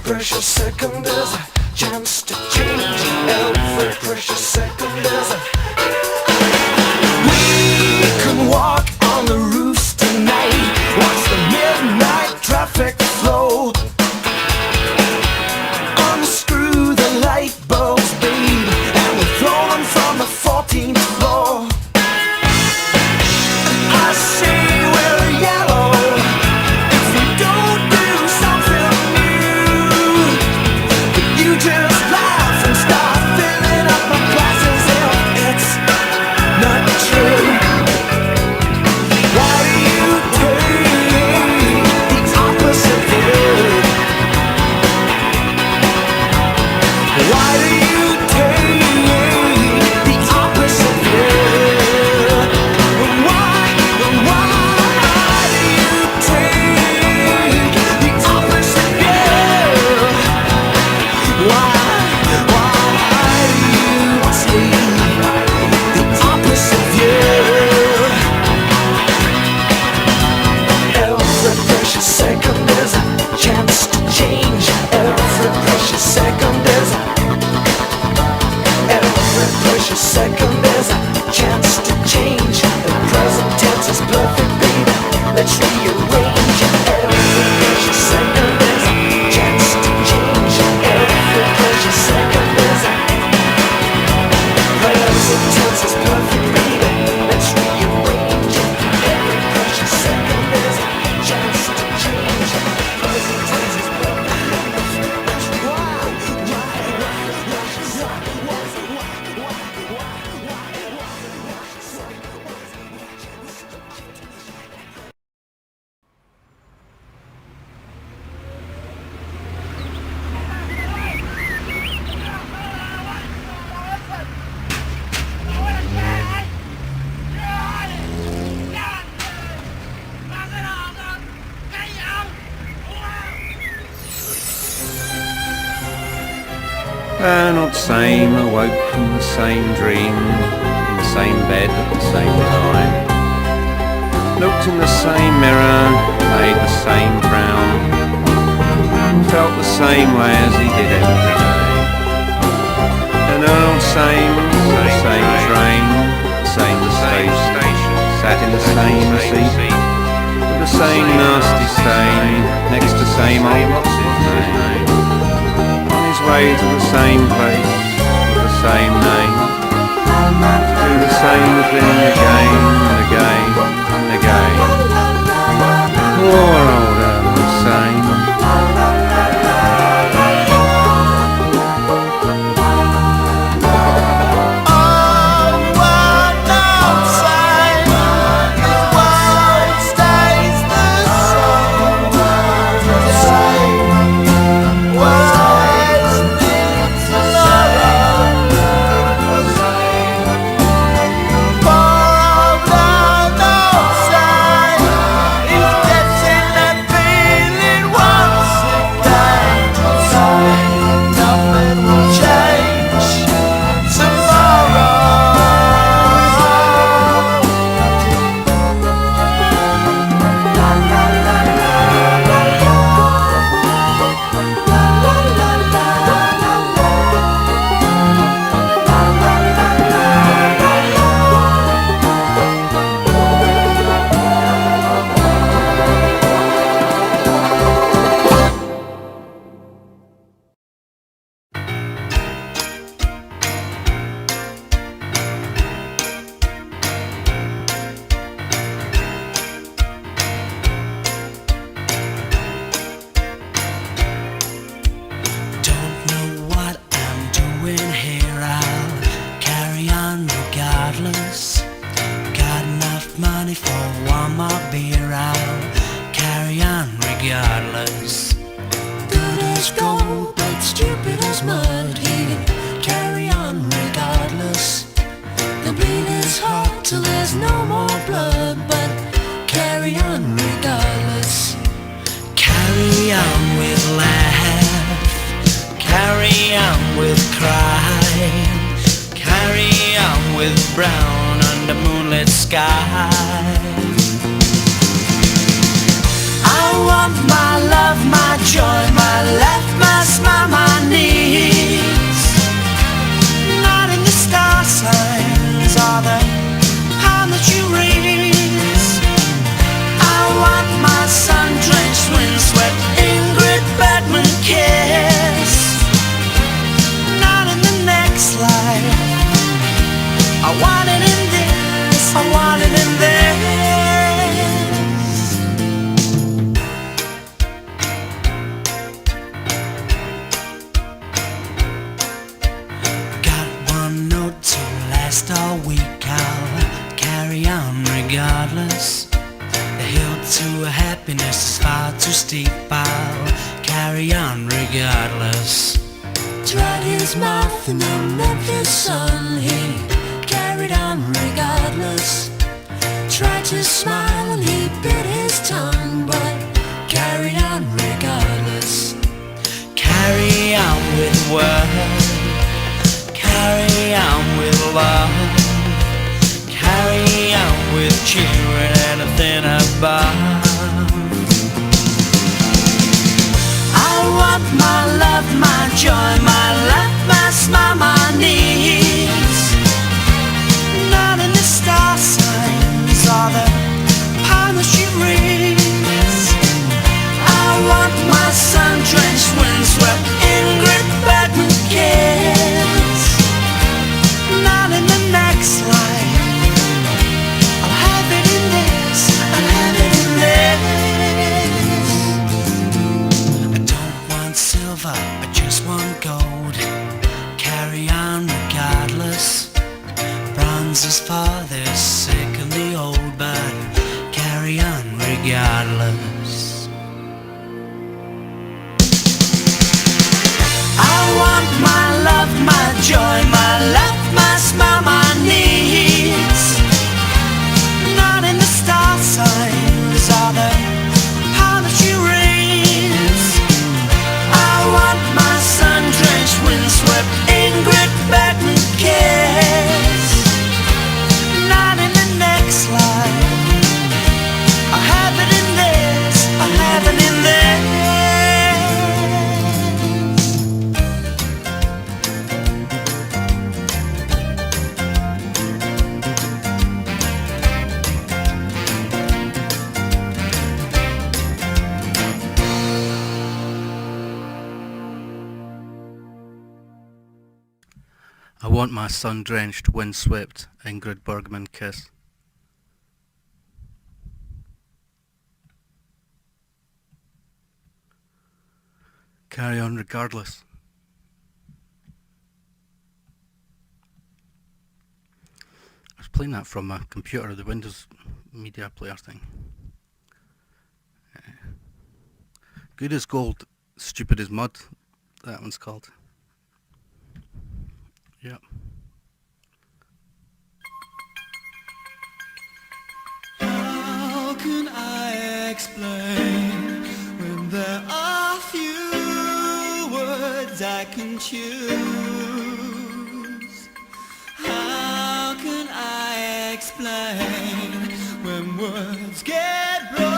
precious second there's a chance to change. Every precious second there's a... We can walk on the roofs tonight, watch the midnight traffic flow, unscrew the light bulbs, babe, and we'll throw them from the 14th floor. I say we're yellow if we don't do something new, but you just laugh and Not the same, awoke from the same dream, in the same bed at the same time. Looked in the same mirror, made the same frown, felt the same way as he did every day. And all the same train, same station, sat in the same seat, with the same nasty stain, next to same old what's his name, on his way to the same place, with the same name, do the same thing again and again and again. Poor old Hussein. Got enough money for one more beer, I'll carry on regardless. Good as gold, but stupid as mud, he'd carry on regardless. The bleed is hot till there's no more blood, but carry on regardless. Carry on with laugh, carry on with cry, carry on with brown under moonlit sky. I want my love, my joy, my life, my smile, my needs. Not in the star signs or the palm that you reach. I want my sun-drenched, windswept Ingrid Bergman kiss. Not in the next life, I want it in this, I want it in this. Got one note to last all week, I'll carry on regardless. The hill to happiness is far too steep, I'll carry on regardless. Tried his mouth in the Memphis sun, he carried on regardless. Tried to smile and he bit his tongue, but carried on regardless. Carry on with work, carry on with love, carry on with cheering anything above. I want my love, my joy, my life, my smile, my needs. Not in the star signs or the palm that she reads. I want my sun-drenched, windswept Ingrid Bergman kiss. Not in the next life, I'll have it in this, I'll have it in this. I don't want silver, I just want gold. Carry on regardless. Bronze is for the sick and the old, but carry on regardless. I want my love, my joy, my life, my smile, my needs. Not in the star signs or the palm that she reads. I want my sun-drenched, windswept I want my sun-drenched, wind-swept Ingrid Bergman kiss. Carry on regardless. I was playing that from my computer, the Windows media player thing. Good as gold, stupid as mud, that one's called. Yep. How can I explain when there are few words I can choose? How can I explain when words get broken?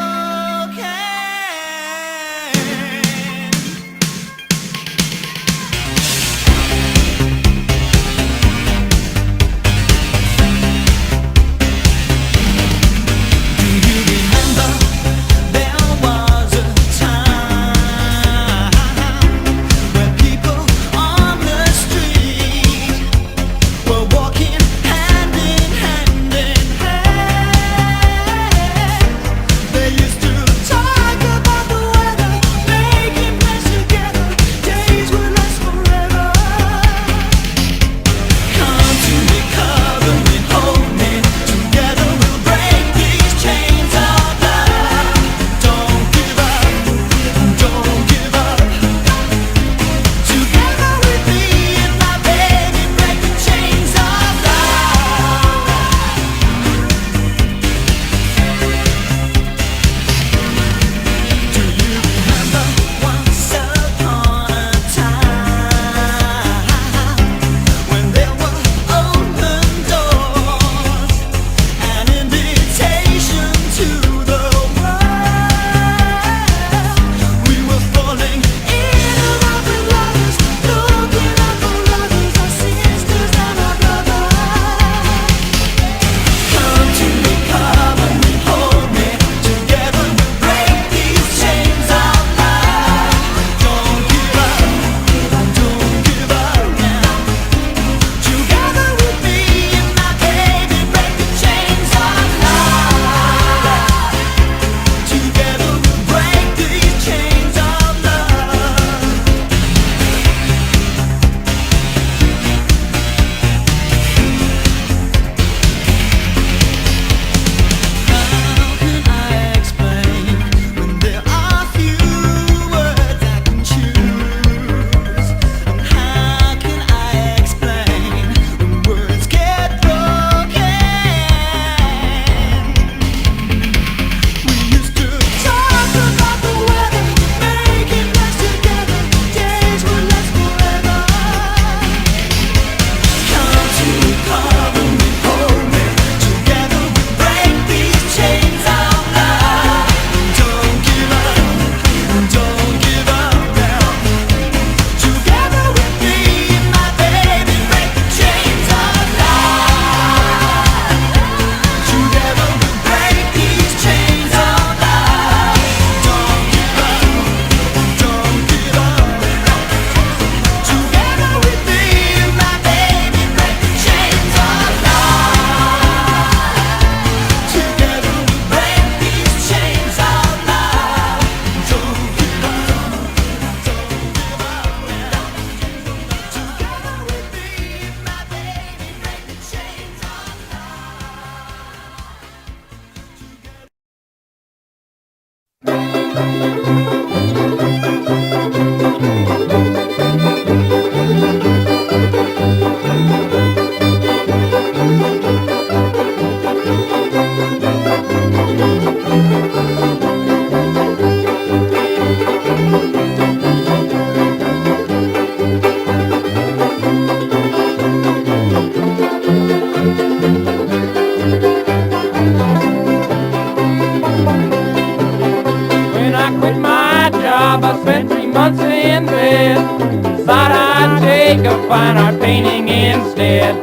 fine art painting instead.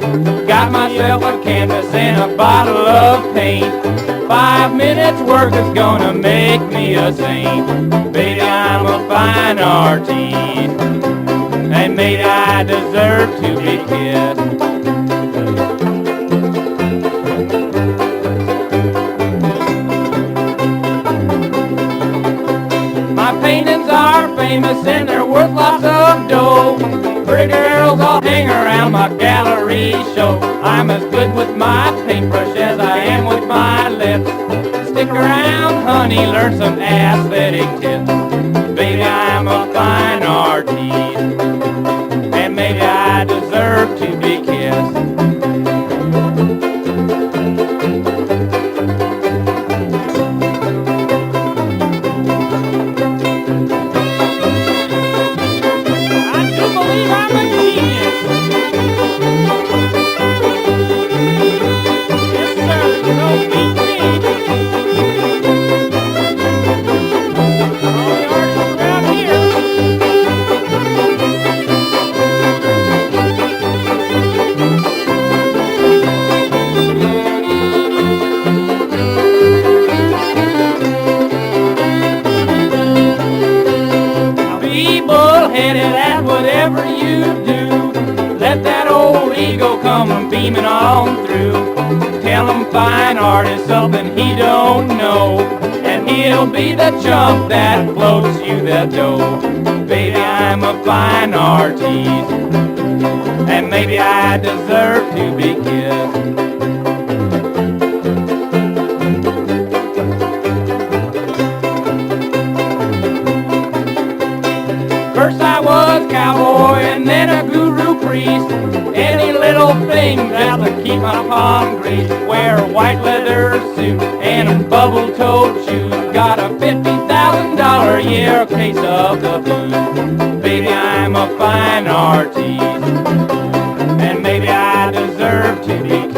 Got myself a canvas and a bottle of paint. 5 minutes work is gonna make me a saint. Baby, I'm a fine artist, and and maybe I deserve to be kissed. My paintings are famous and they're worth lots of dough. Pretty girls all hang around my gallery show. I'm as good with my paintbrush as I am with my lips. Stick around, honey, learn some aesthetic tips. Baby, I'm a fine artist, and maybe I deserve to be kissed. Whatever you do, let that old ego come beaming on through. Tell him fine art is something he don't know, and he'll be the chump that floats you the dough. Baby, I'm a fine artist, and maybe I deserve to be kissed. First I was cowboy and then a guru priest. Any little thing that'll keep my palm greased. Wear a white leather suit and bubble-toed shoes. Got a $50,000 a year case of the blues. Baby, I'm a fine artist, and maybe I deserve to be kissed.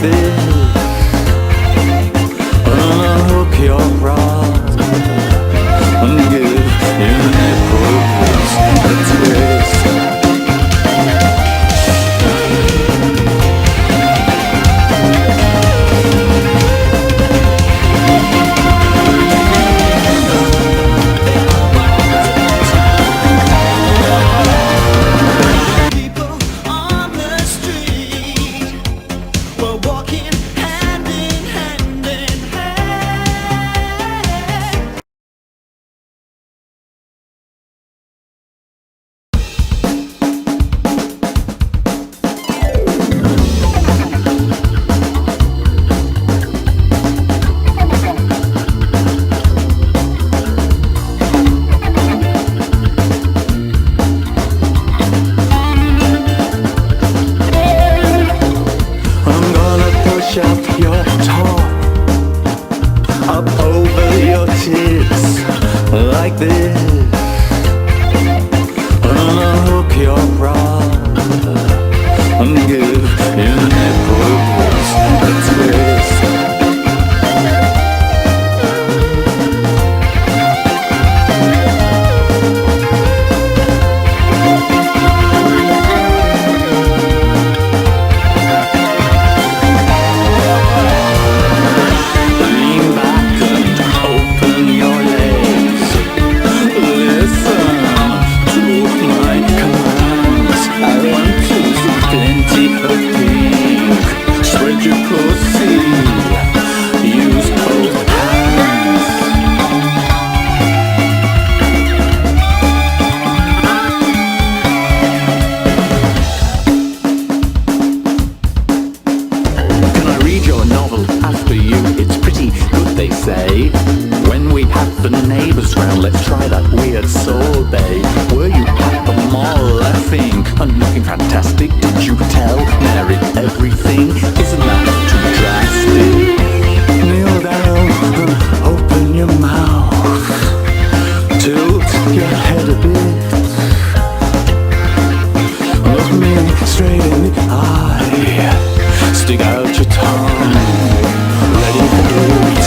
like this. Unhook your rod and give your nipples a twist. Up your top, up over your tits, like this. Unhook your rod and give your nipples a twist. When we have the neighbours round, let's try that weird sorbet. Were you at the mall laughing and looking fantastic? Did you tell Mary everything? Isn't that too drastic? Kneel down and open your mouth. Tilt your head a bit. Look me straight in the eye. Stick out your tongue. Ready for it.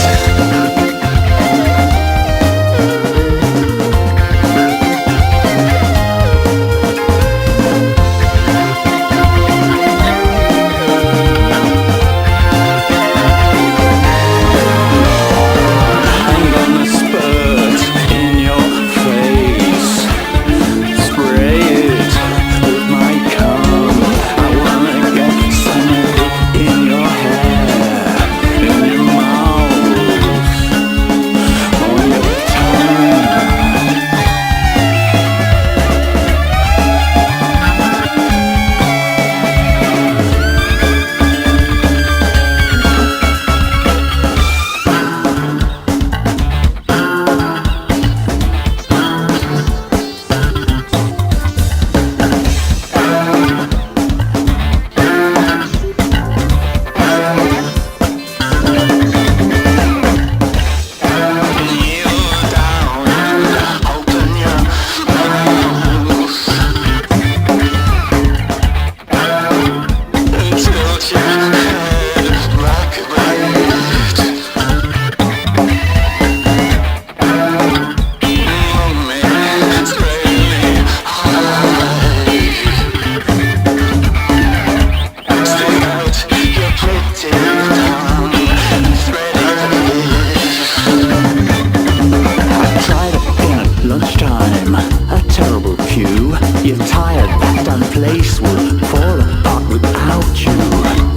You're tired, that damn place will fall apart without you.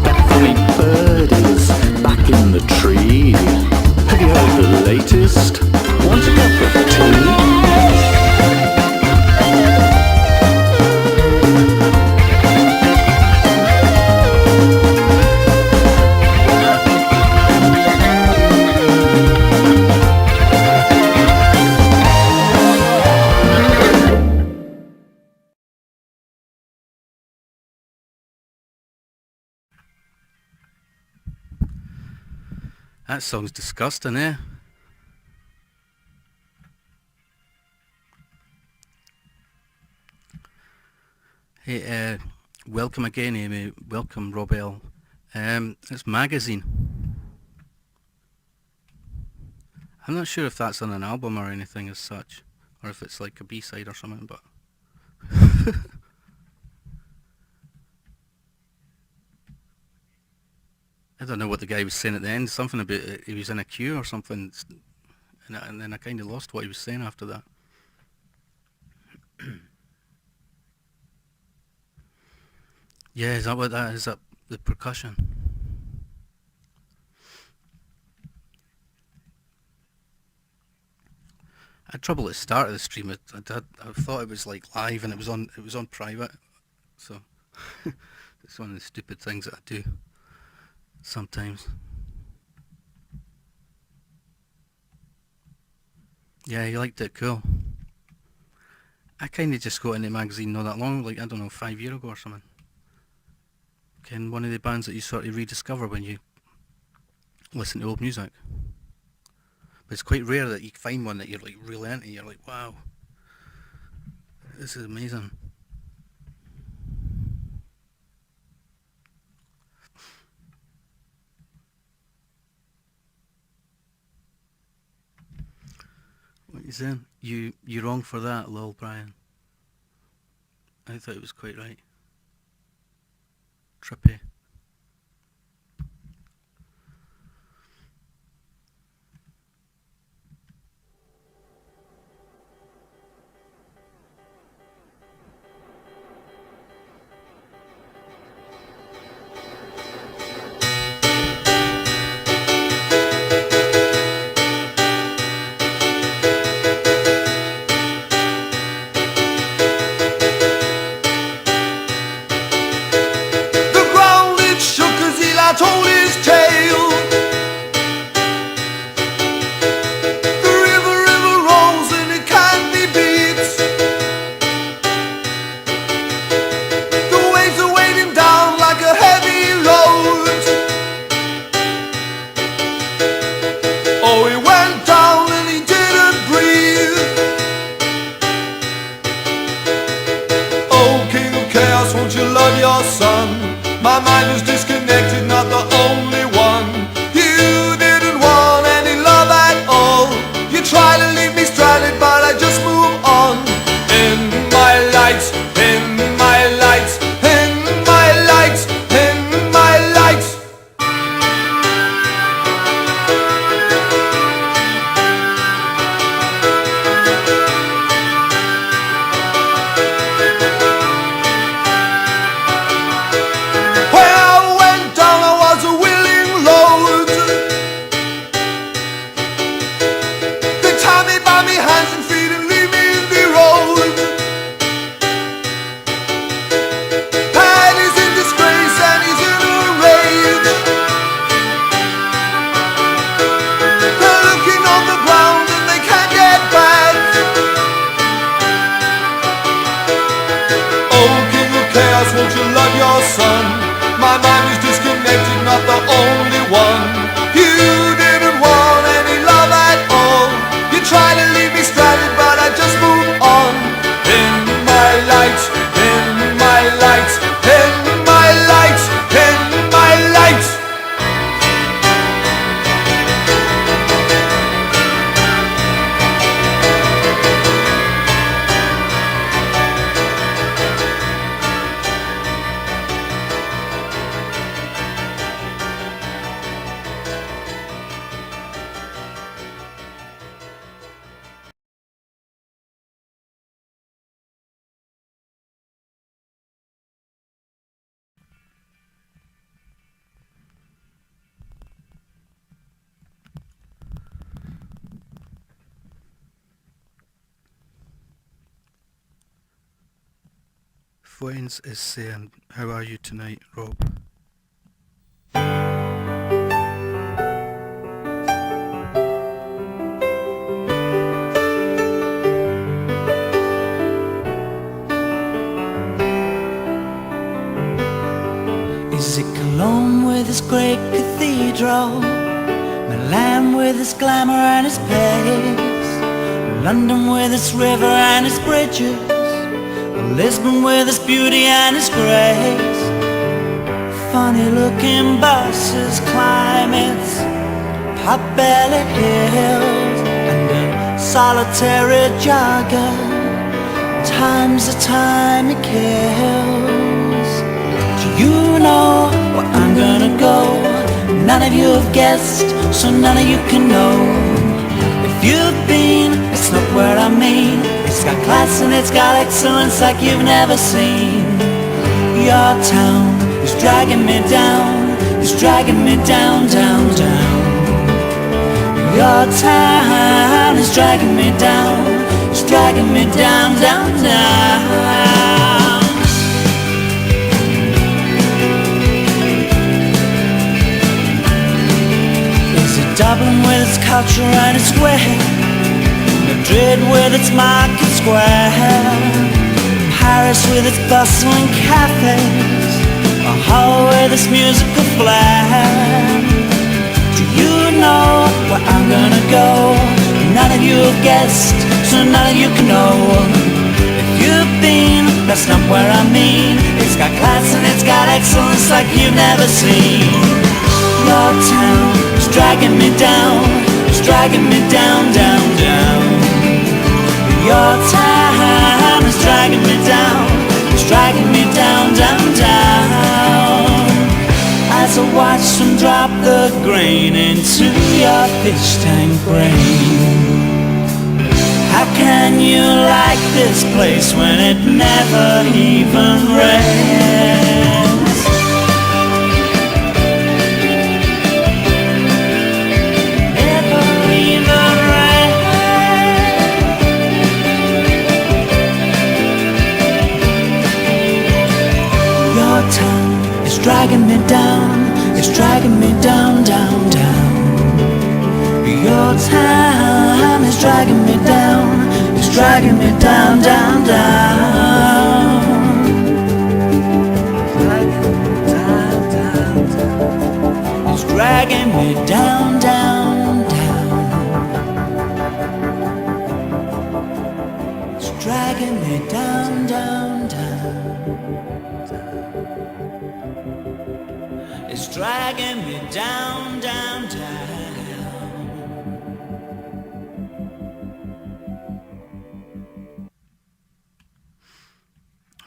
That funny bird is back in the tree. Have you heard the latest? Want a cup of tea? That song's disgusting, eh? Hey, welcome again, Amy. Welcome, Rob L. It's Magazine. I'm not sure if that's on an album or anything as such, or if it's like a B-side or something, but... I don't know what the guy was saying at the end, something about he was in a queue or something, and then I kind of lost what he was saying after that. Yeah, is that what that is? That the percussion? I had trouble at the start of the stream. I thought it was like live, and it was on private. So it's one of the stupid things that I do sometimes. Yeah, you liked it, cool. I kind of just got into the magazine not that long, like I don't know, 5 years ago or something. Ken, one of the bands that you sort of rediscover when you listen to old music. But it's quite rare that you find one that you're like really into. You're like, wow, this is amazing. What you saying? You're wrong for that, lol, Brian. I thought it was quite right. Trippy. The ground it shook as Eli told his tale. The river rolls and it can't be beat. The waves are weighing down like a heavy load. Oh, he went down and he didn't breathe. Oh, King of Chaos, won't you love your son? My mind is disconnected, not the only one. You didn't want any love at all. You try to leave me stranded, but I just move on. In my lights, in my lights, in my lights, in my lights. When I went down, I was a willing load. They tie me by me hands and feet and leave me in the road. Paddy's in disgrace and he's in a rage. They're looking on the ground and they can't get back. Oh, King of Chaos, won't you love your son? My mind is disconnected, not the only one. You didn't want any love at all. You try to leave me stranded, but I just move on. In my lights, in my lights, in my lights, in my lights. Fuentes is saying, how are you tonight, Rob? Is it Cologne with its great cathedral? Milan with its glamour and its pace? London with its river and its bridges? Or Lisbon with its beauty and its grace? funny looking buses climb its pot-bellied hills, and a solitary jogger times the time he kills. Do you know where I'm gonna go? None of you have guessed, so none of you can know. If you've been, it's not where I mean. It's got class and it's got excellence like you've never seen. Your town is dragging me down, it's dragging me down, down, down. Your town is dragging me down, it's dragging me down, down, down. Is it Dublin with its culture and its way? Madrid with its market square? Paris with its bustling cafes? Or Hull with its musical flair? Do you know where I'm gonna go? None of you have guessed, so none of you can know. If you've been, that's not where I mean. It's got class and it's got excellence like you've never seen. Your town is dragging me down, it's dragging me down, down, down. Your town is dragging me down, it's dragging me down, down, down. As I watch them drop the grain into your fish tank brain. How can you like this place when it never even rains? Never even rains. Your town is dragging me down, it's dragging me down, down, down. Your town is dragging me down, it's dragging me down, down, down. Down, down, down. It's dragging me down, down, down. It's dragging me down, down, down. It's dragging me down, down, down.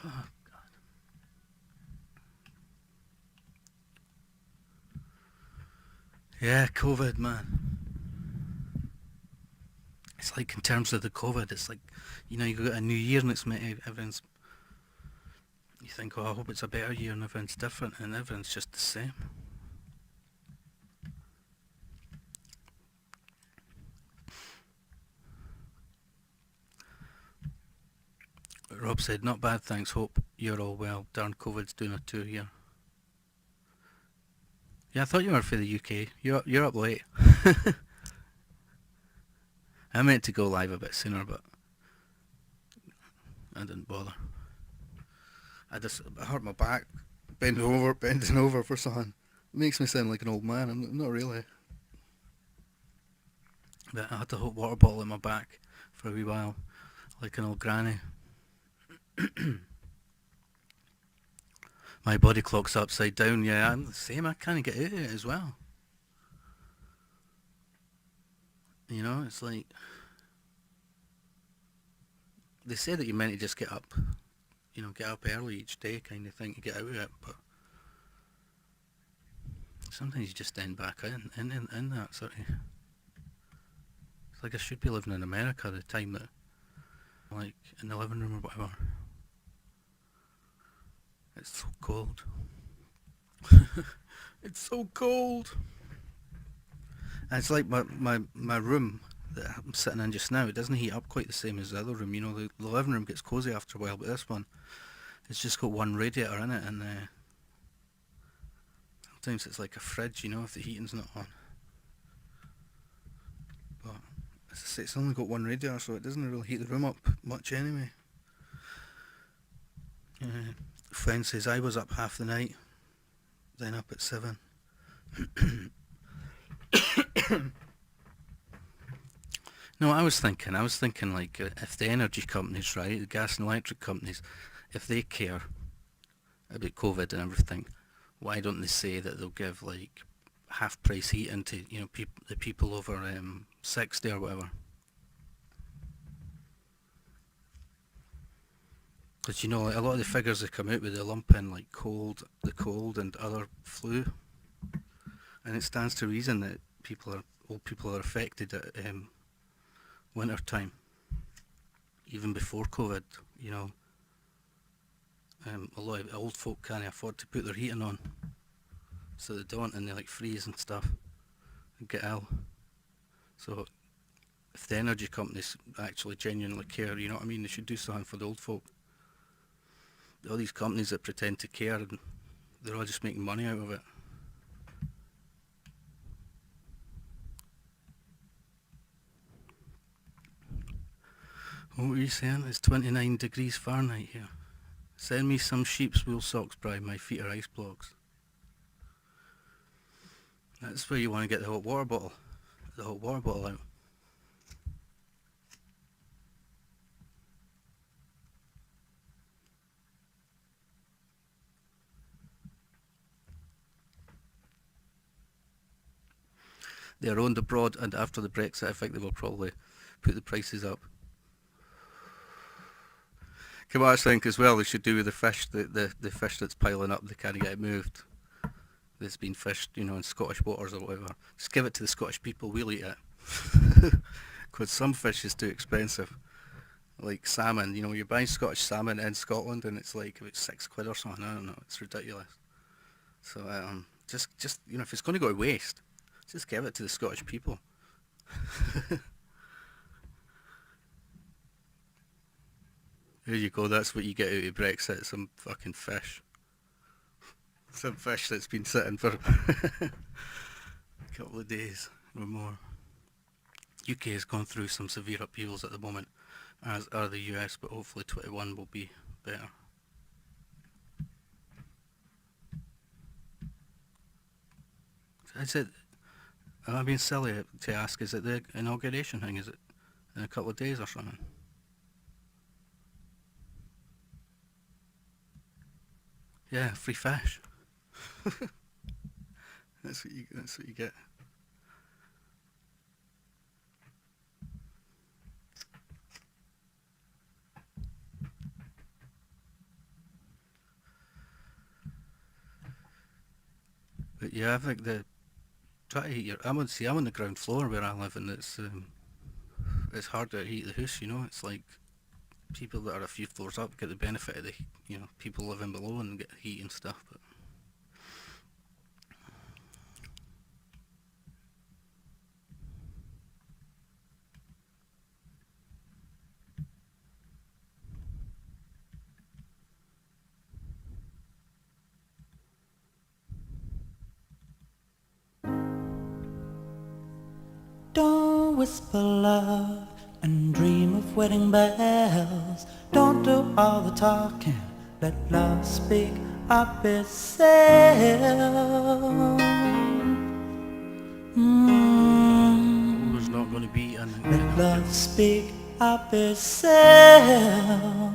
Oh, God. Yeah, COVID, man. It's like in terms of the COVID, it's like, you know, you got a new year and it's everyone's, you think, oh, I hope it's a better year and everyone's different, and everyone's just the same. Rob said, not bad, thanks, hope you're all well. Darn COVID's doing a tour here. Yeah, I thought you were for the UK. You're up late. I meant to go live a bit sooner, but I didn't bother. I hurt my back, bending over for something. It makes me sound like an old man. I'm not really. But I had a hot water bottle in my back for a wee while, like an old granny. My body clock's upside down. Yeah, I'm the same. I can't get out of it as well. You know, it's like they say that you're meant to just get up, you know, get up early each day kind of thing to get out of it, but sometimes you just end back in that sort of. It's like I should be living in America the time that, like, in the living room or whatever. It's so cold. It's so cold. And it's like my room that I'm sitting in just now, it doesn't heat up quite the same as the other room. You know, the living room gets cosy after a while, but this one, it's just got one radiator in it, and sometimes it's like a fridge, you know, if the heating's not on. But as I say, it's only got one radiator, so it doesn't really heat the room up much anyway. Friend says I was up half the night, then up at 7. No, I was thinking like, if the energy companies, right, the gas and electric companies, if they care about COVID and everything, why don't they say that they'll give like half price heating to, you know, the people over 60 or whatever? Because, you know, like, a lot of the figures that come out with, they lump in like the cold and other flu, and it stands to reason that old people are affected at winter time, even before COVID. You know, a lot of old folk can't afford to put their heating on, so they don't, and they like freeze and stuff and get ill. So if the energy companies actually genuinely care, you know what I mean, they should do something for the old folk. All these companies that pretend to care, and they're all just making money out of it. What were you saying? It's 29 degrees Fahrenheit here. Send me some sheep's wool socks, Brian. My feet are ice blocks. That's where you want to get the hot water bottle. The hot water bottle out. They are owned abroad, and after the Brexit, I think they will probably put the prices up. Come on, I think as well they should do with the fish, the fish that's piling up, they can't get it moved. That's been fished, you know, in Scottish waters or whatever. Just give it to the Scottish people, we'll eat it. Because some fish is too expensive. Like salmon, you know, you're buying Scottish salmon in Scotland and it's like about £6 or something, I don't know, it's ridiculous. So just you know, if it's going to go to waste, just give it to the Scottish people. There you go, that's what you get out of Brexit, some fucking fish. Some fish that's been sitting for a couple of days or more. UK has gone through some severe upheavals at the moment, as are the US, but hopefully 21 will be better. Is it, am I being silly to ask, is it the inauguration thing? Is it in a couple of days or something? Yeah, free fish. That's what you get. But yeah, I think try to heat your. I'm on the ground floor where I live, and it's hard to heat the house. You know, it's like people that are a few floors up get the benefit of the, you know, people living below and get heat and stuff. But don't whisper love and dream of wedding bells. Don't do all the talking, let love speak up itself. there's not going to be Let love speak up itself.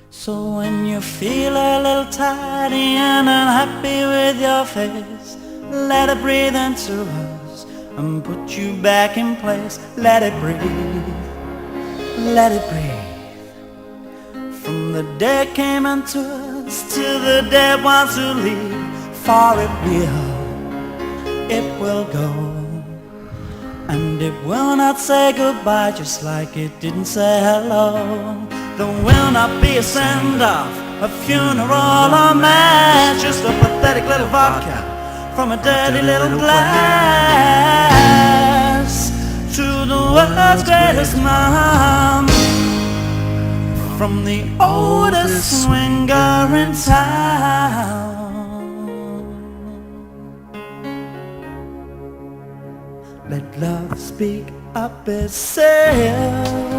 So when you feel a little tired and unhappy with your face, let it breathe into us and put you back in place. Let it breathe, let it breathe. From the dead came unto us till the dead wants to leave. For it will go, and it will not say goodbye, just like it didn't say hello. There will not be a send-off, a funeral or mass, just a pathetic little vodka from a dirty little glass to the world's greatest mom, from the oldest swinger in town. Let love speak up itself.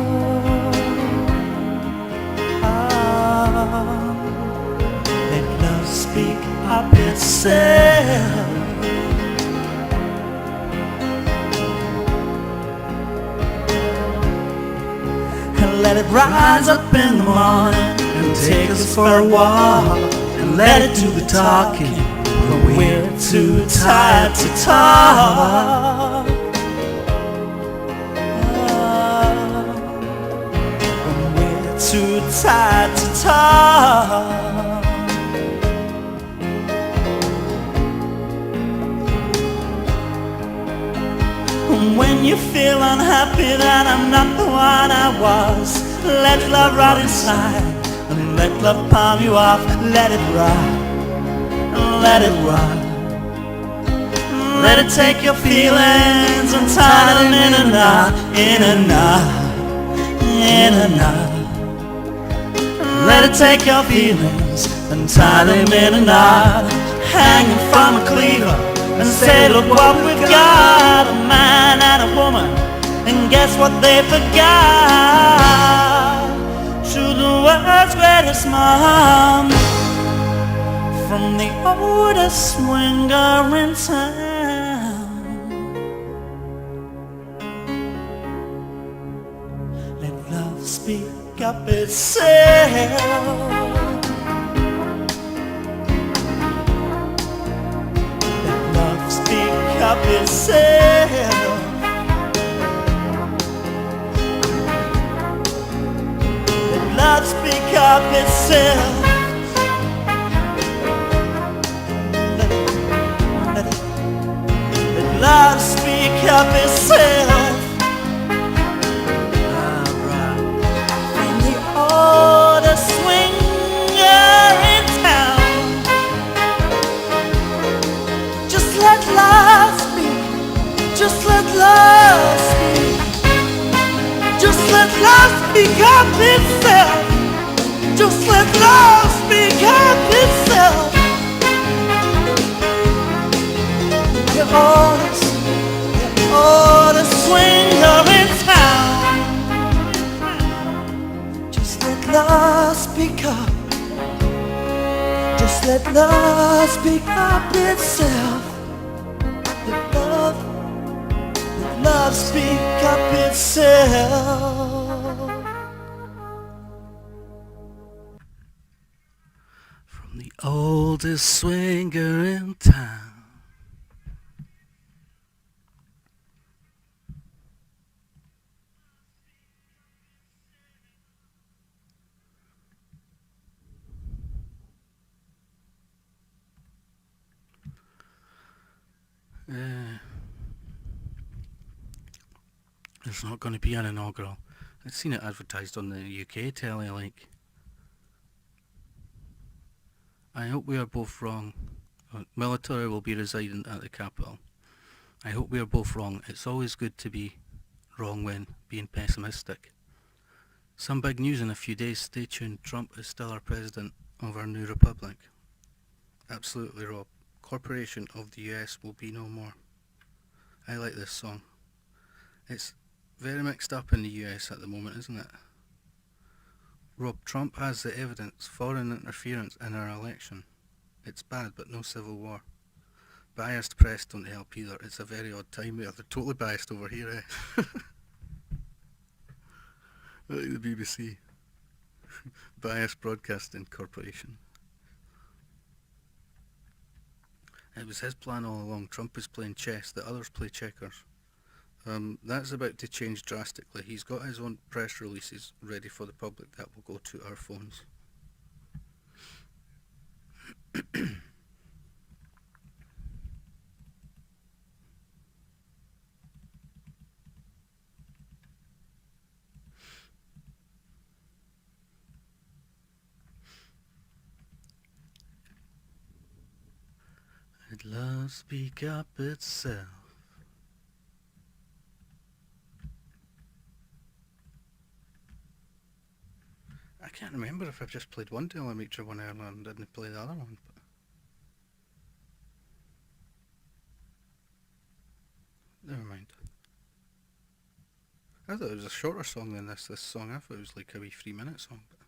Let love speak up itself. And let let it rise up in the morning and take us for a walk, and let it do the talking when we're too tired to talk. When we're too tired to talk. When you feel unhappy that I'm not the one I was, let love rot inside and let love palm you off. Let it rot, let it rot. Let it take your feelings and tie them in a knot, in a knot, in a knot. Let it take your feelings and tie them in a knot, hanging from a cleaver and say, look what we've got, a man and a woman, and guess what they forgot? To the world's greatest mom, from the oldest swinger in town. Let love speak up itself. Speak up itself. Let love speak up itself. Let love speak up itself. Alright. From the oldest swinger in town, just let love speak. Just let love speak. Just let love speak up itself. Just let love speak up itself. The oldest swinger in town. Just let love speak up. Just let love speak up itself. Let love speak up itself. From the oldest swinger in town. There's not going to be an inaugural. I've seen it advertised on the UK telly, like. I hope we are both wrong. Military will be residing at the capital. I hope we are both wrong. It's always good to be wrong when being pessimistic. Some big news in a few days. Stay tuned. Trump is still our president of our new republic. Absolutely, Rob. Corporation of the US will be no more. I like this song. It's very mixed up in the US at the moment, isn't it? Rob, Trump has the evidence, foreign interference in our election. It's bad, but no civil war. Biased press don't help either. It's a very odd time there. They're totally biased over here, eh? Like the BBC. Biased Broadcasting Corporation. It was his plan all along. Trump is playing chess, the others play checkers. That's about to change drastically. He's got his own press releases ready for the public that will go to our phones. Let love speak up itself. I can't remember if I've just played one telemeter one earlier and didn't play the other one. But never mind. I thought it was a shorter song than this song. I thought it was like a wee 3-minute song. But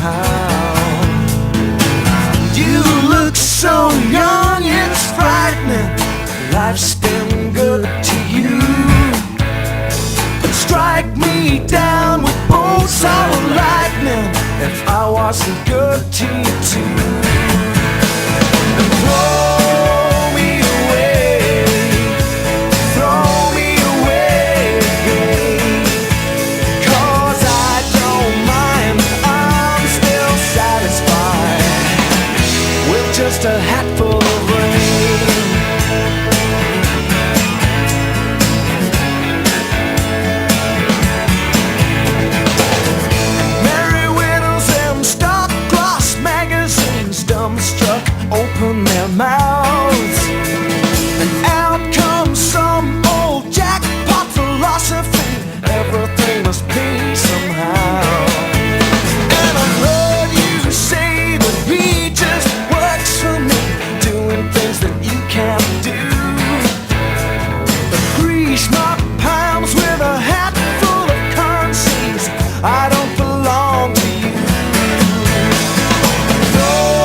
somehow. You look so young, it's frightening. Life's been good to you. Strike me down with bolts of lightning if I wasn't good to you too. And throw me away, throw me away again. 'Cause I don't mind, I'm still satisfied with just a hatful of rain. Merry widows and star-crossed magazines, dumbstruck, open their mouths, and out comes some old jackpot philosophy. Everything must be somehow. And I've heard you say that he just works for me, doing things that you can't do. But grease my palms with a hat full of currencies. I don't belong to you. Throw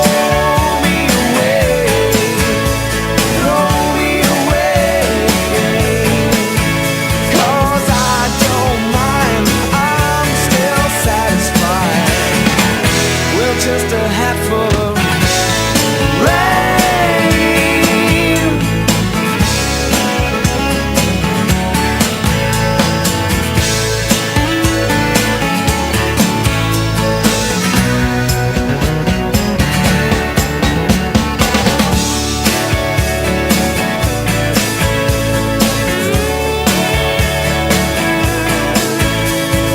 me away, throw me away again. 'Cause I don't mind, I'm still satisfied with just a hatful of rain.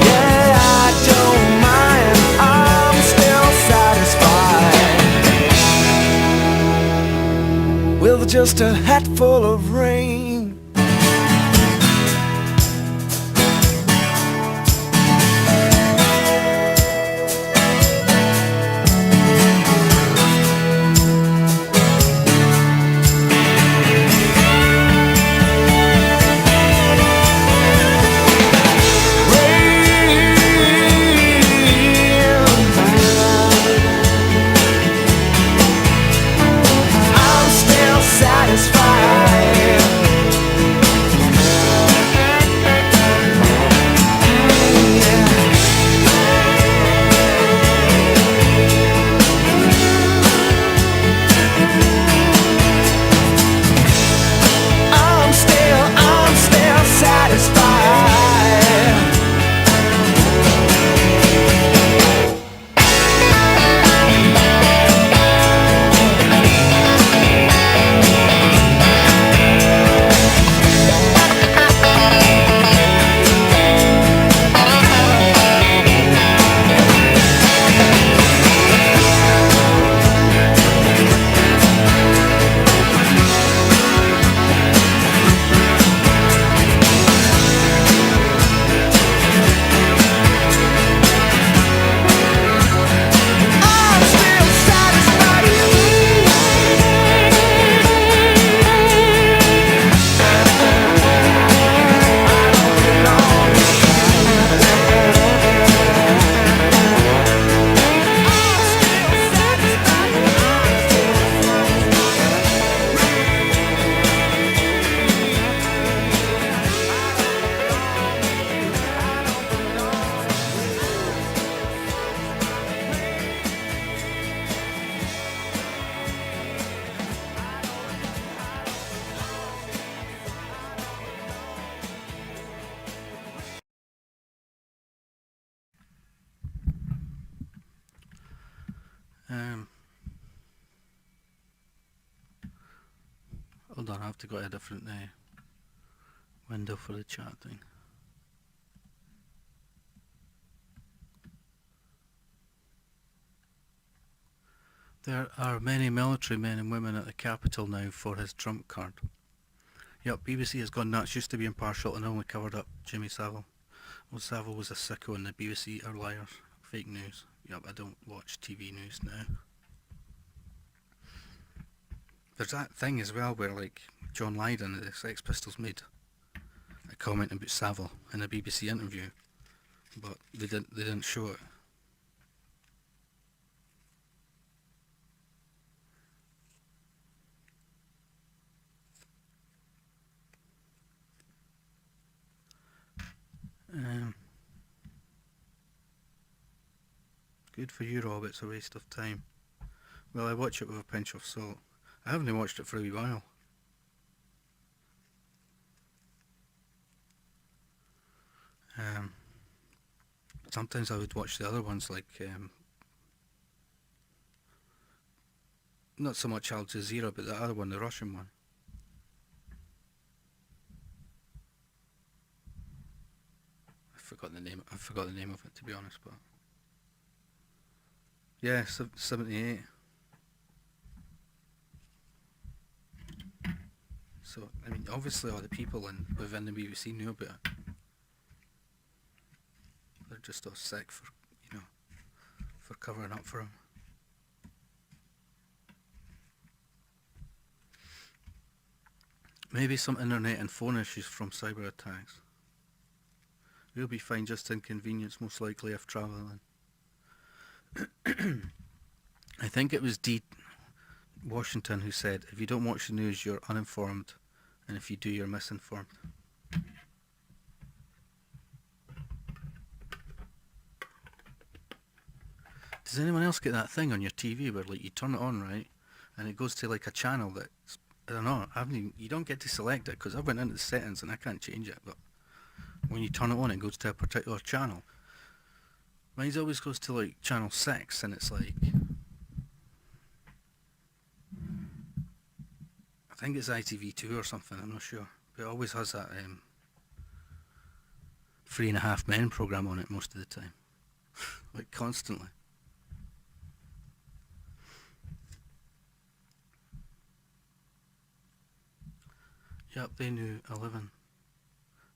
Yeah, I don't mind, I'm still satisfied with just a hatful of rain. I'm still satisfied. I'm still satisfied. I'm still satisfied. Hold on, I have to go to a different window for the chat thing. There are many military men and women at the Capitol now for his Trump card. Yep, BBC has gone nuts. Used to be impartial and only covered up Jimmy Savile. Well, Savile was a sicko and the BBC are liars. Fake news. Yep, I don't watch TV news now. There's that thing as well where, like, John Lydon, the Sex Pistols, made a comment about Savile in a BBC interview, but they didn't show it. Good for you, Rob, it's a waste of time. Well, I watch it with a pinch of salt. I haven't watched it for a wee while. Sometimes I would watch the other ones, like not so much Al Jazeera, but the other one, the Russian one. I forgot the name of it, to be honest, but yeah, 78. So I mean, obviously, all the people within the BBC knew about it. They're just all sick for covering up for him. Maybe some internet and phone issues from cyber attacks. We'll be fine, just inconvenience most likely if travelling. I think it was D. Washington who said, if you don't watch the news, you're uninformed, and if you do, you're misinformed. Does anyone else get that thing on your TV where like you turn it on, right, and it goes to like a channel that's, I don't know, you don't get to select it because I went into the settings and I can't change it, but when you turn it on it goes to a particular channel. Mine always goes to like channel 6 and it's like, I think it's ITV2 or something, I'm not sure, but it always has that 3.5 Men programme on it most of the time, like constantly. Yep, they knew 11.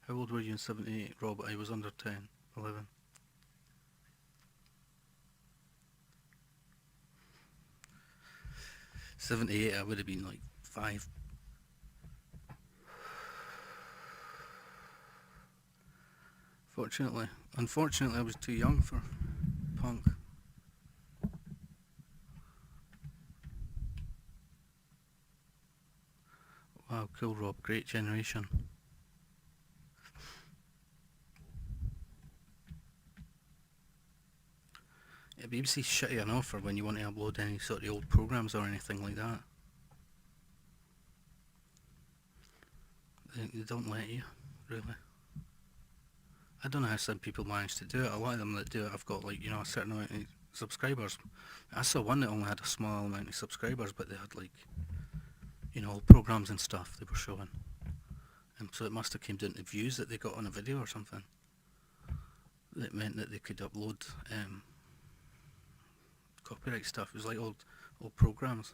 How old were you in 78, Rob? I was under 10, 11. '78, I would have been like 5. Unfortunately, I was too young for punk. Wow, cool, Rob. Great generation. Yeah, BBC's shitty enough for when you want to upload any sort of old programs or anything like that. They don't let you, really. I don't know how some people manage to do it. A lot of them that do it have got like, a certain amount of subscribers. I saw one that only had a small amount of subscribers, but they had like, programs and stuff they were showing. And so it must have came down to views that they got on a video or something. That meant that they could upload copyright stuff. It was like old programs.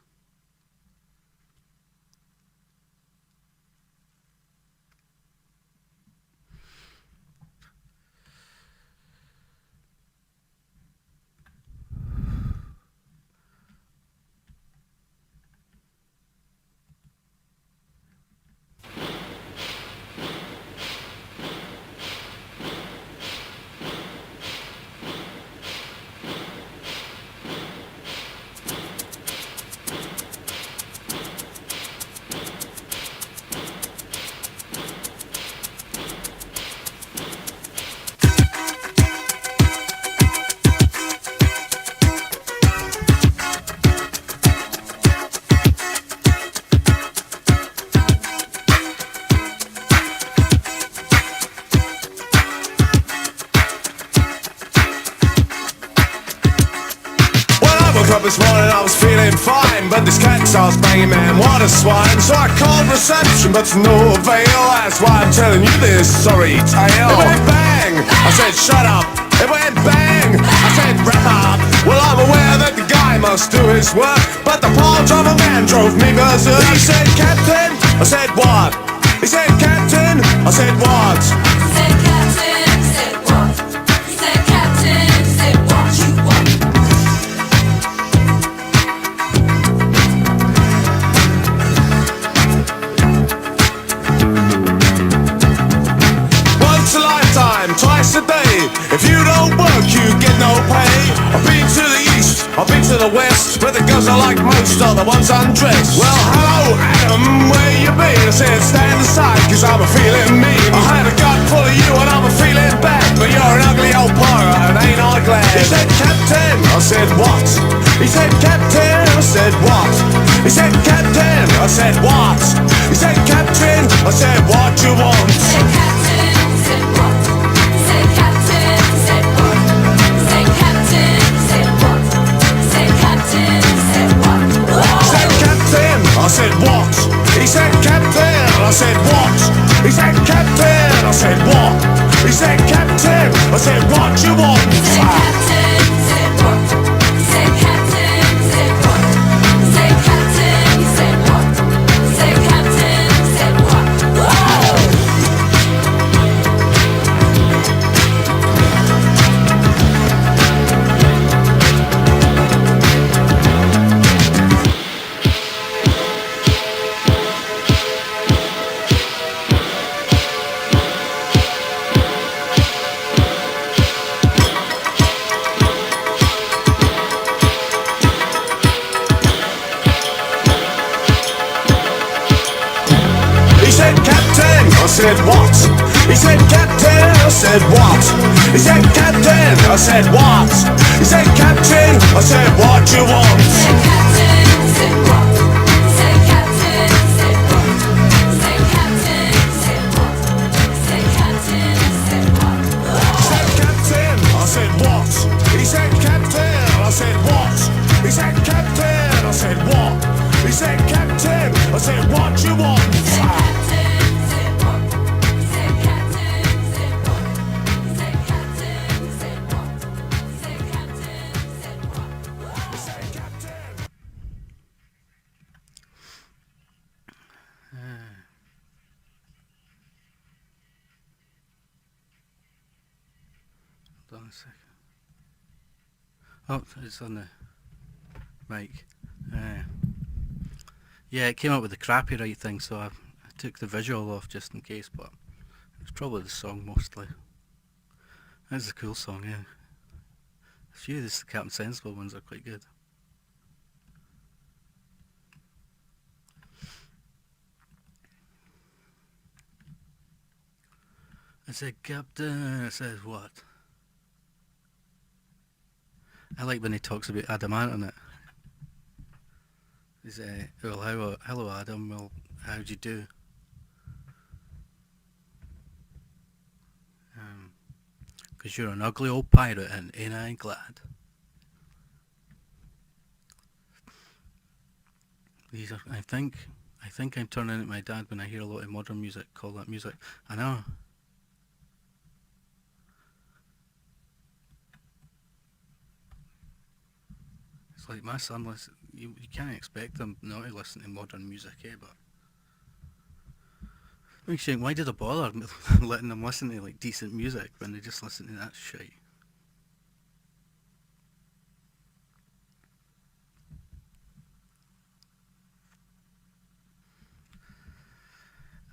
This morning I was feeling fine, but this cat starts banging, man, what a swine. So I called reception, but to no avail. That's why I'm telling you this sorry tale. It went bang, I said shut up. It went bang, I said wrap up. Well, I'm aware that the guy must do his work, but the part of a man drove me berserk. He said, Captain, I said what? He said, Captain, I said what? He said, Captain, I said what? He said, Captain, I said what you want? Twice a day. If you don't work, you get no pay. I've been to the east, I've been to the west, but the girls I like most are the ones undressed. Well, hello Adam, where you been? I said stand aside, cause I'm a feeling mean. I had a gut full of you and I'm a feeling bad. I said, what you want? Say captain, say what? Say captain, say what? Say captain, say what? Say captain, say what? Whoa! He said, Captain, I said, what? He said, Captain, I said, what? He said, Captain, I said, what? He said, Captain, I said, what you want? Say captain, say what? Say captain, say what? Say captain, say what? Say captain, say what? He said, Captain, I said, what? He said, Captain, I said, what? He said, Captain, I said, what? He said, Captain, I said, what you want? Say captain, say what? Say captain, say what? Say captain, say what? Say captain, say what? He said, Captain. Hold on a second. Oh, it's on the mic. Yeah, it came up with the crappyrite thing, so I took the visual off just in case, but it's probably the song mostly. That's a cool song, yeah. A few of the Captain Sensible ones are quite good. I said, Captain, I said, what? I like when he talks about adamant on it. He's well, hello Adam, well, how'd you do? 'Cause you're an ugly old pirate and ain't I glad? These are, I think I'm turning into my dad when I hear a lot of modern music, call that music. I know. It's like my son, you can't expect them not to listen to modern music, but makes you think, why did I bother letting them listen to like decent music when they just listen to that shit?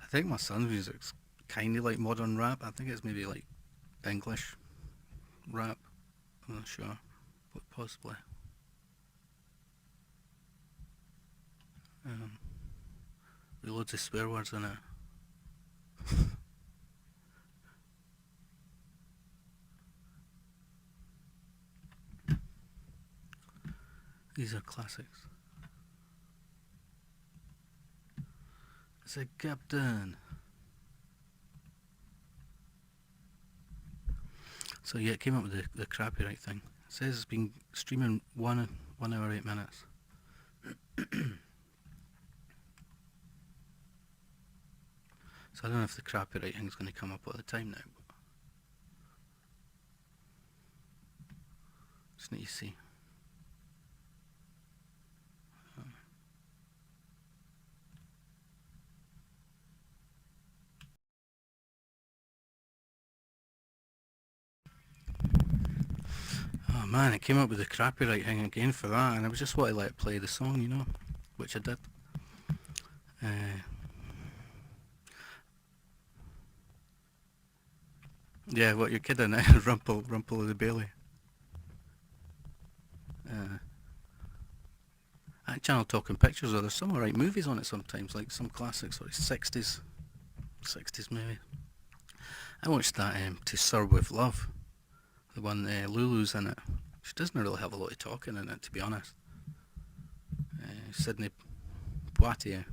I think my son's music's kind of like modern rap. I think it's maybe like English rap. I'm not sure, but possibly. With loads of swear words in it. These are classics. It's a captain. So yeah, it came up with the crappyrite thing. It says it's been streaming 1 hour 8 minutes. So I don't know if the crappyrite thing's going to come up all the time now. But just need to see. Oh man, it came up with the crappyrite thing again for that, and I was just wanting to let it play the song, you know, which I did. Yeah, what, you're kidding? Rumple of the Bailey. That channel Talking Pictures, or there's some alright movies on it sometimes, like some classics, or 60s movie. I watched that To Serve With Love, the one Lulu's in it. She doesn't really have a lot of talking in it, to be honest. Sidney Poitier.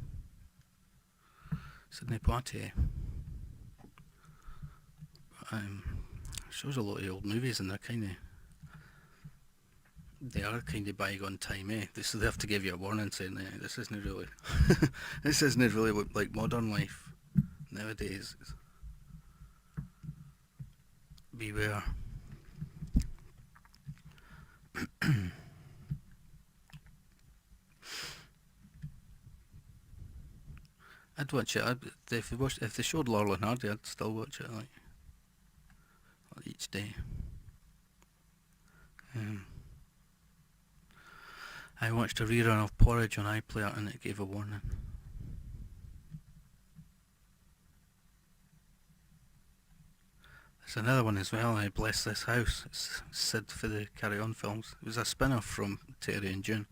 Shows a lot of old movies, and they are kind of bygone time, eh? They have to give you a warning saying, this isn't really, this isn't really like modern life nowadays. beware. I'd watch it. If they showed Laurel and Hardy, I'd still watch it like each day. I watched a rerun of Porridge on iPlayer and it gave a warning. There's another one as well, I Bless This House. It's Sid for the Carry On films. It was a spin-off from Terry and June.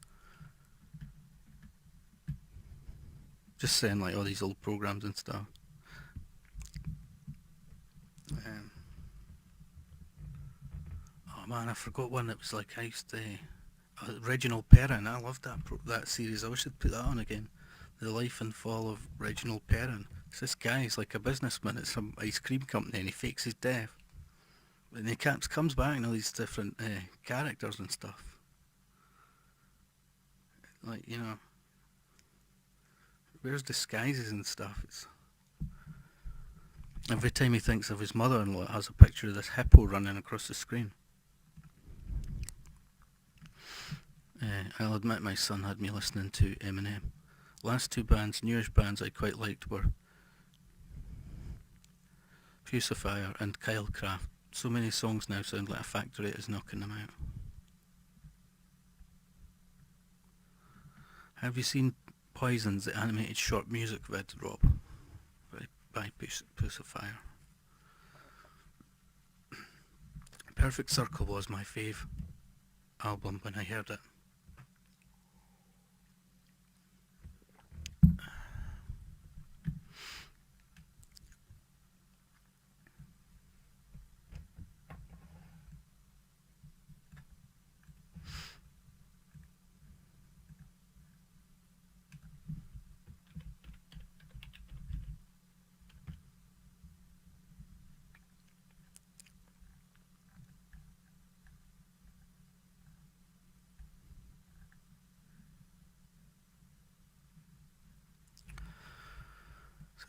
Just saying like all these old programs and stuff. Oh man, I forgot one that was like I used to... Reginald Perrin, I loved that series. I wish I'd put that on again. The Life and Fall of Reginald Perrin. It's this guy, he's like a businessman at some ice cream company and he fakes his death. And he comes back and all these different characters and stuff. Like, you know, wears disguises and stuff. It's every time he thinks of his mother-in-law, it has a picture of this hippo running across the screen. I'll admit my son had me listening to Eminem. Last two bands, newish bands I quite liked were Fusifier and Kyle Craft. So many songs now sound like a factory is knocking them out. Have you seen Poisons, the animated short music vid, Rob? By Fusifier. Perfect Circle was my fave album when I heard it.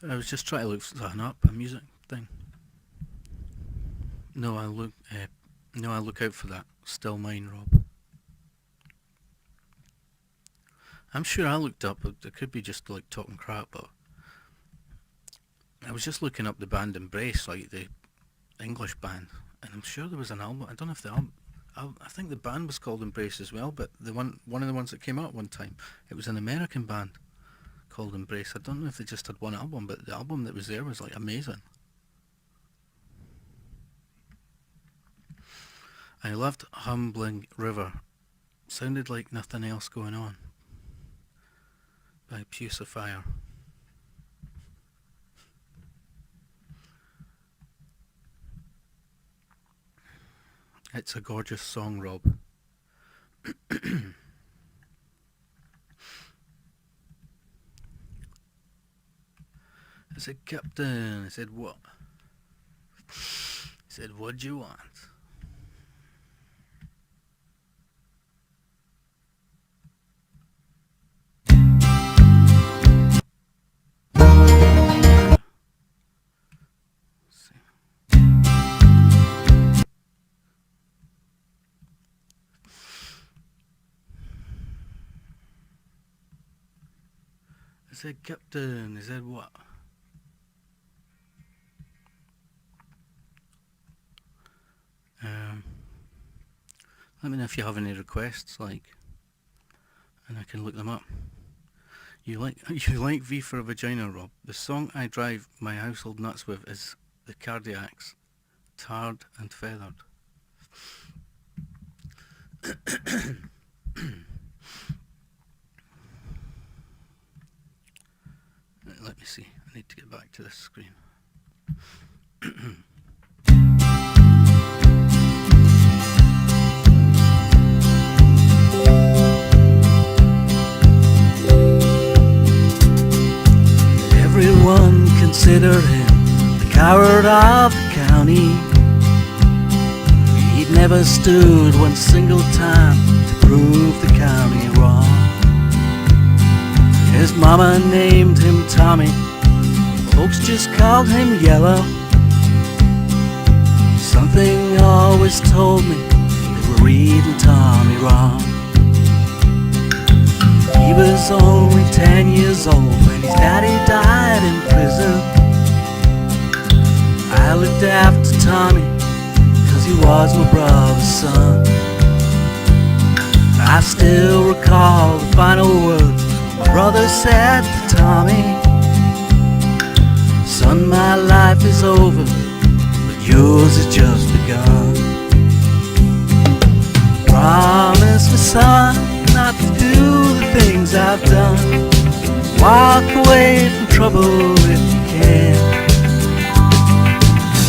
I was just trying to look something up, a music thing. No, I look out for that. Still mine, Rob. I'm sure I looked up, it could be just like talking crap, but I was just looking up the band Embrace, like the English band, and I'm sure there was an album. I don't know if the album, I think the band was called Embrace as well, but one of the ones that came out one time, it was an American band called Embrace. I don't know if they just had one album, but the album that was there was like amazing. I loved Humbling River. Sounded like nothing else going on. By Fusifier. It's a gorgeous song, Rob. I said, Captain. I said, what? He said, what'd you want? I said, Captain. He said, what? Let me know if you have any requests, like, and I can look them up. You like V for a Vagina, Rob? The song I drive my household nuts with is the Cardiacs, Tarred and Feathered. Let me see. I need to get back to this screen. Everyone considered him the coward of the county. He'd never stood one single time to prove the county wrong. His mama named him Tommy, folks just called him Yellow. Something always told me they were reading Tommy wrong. He was only 10 years old when his daddy died in prison. I looked after Tommy 'cause he was my brother's son. I still recall the final words my brother said to Tommy. Son, my life is over, but yours has just begun. Promise me, son, not to do the things I've done. Walk away from trouble if you can.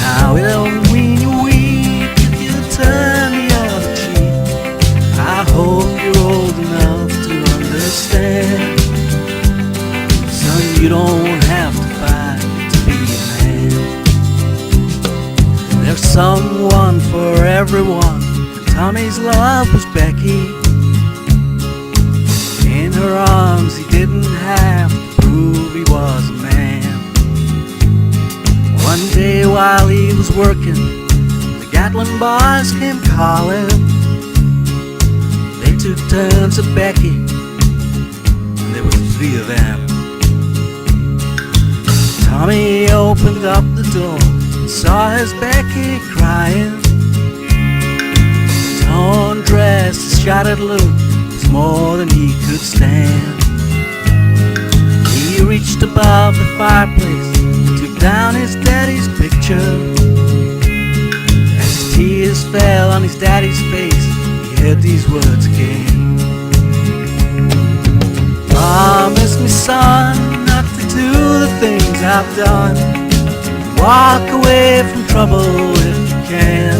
Now it don't mean you're weak if you turn the other cheek. I hope you're old enough to understand. Son, you don't have to fight to be a man. There's someone for everyone. Tommy's love was Becky. In her arms he didn't have to prove he was a man. One day while he was working, the Gatlin boys came calling. They took turns at Becky, and there were 3 of them. Tommy opened up the door and saw his Becky crying. The torn dress, the shattered look was more than he could stand. He reached above the fireplace, took down his daddy's picture. As his tears fell on his daddy's face, he heard these words again. Promise me, son, not to do the things I've done. Walk away from trouble if you can.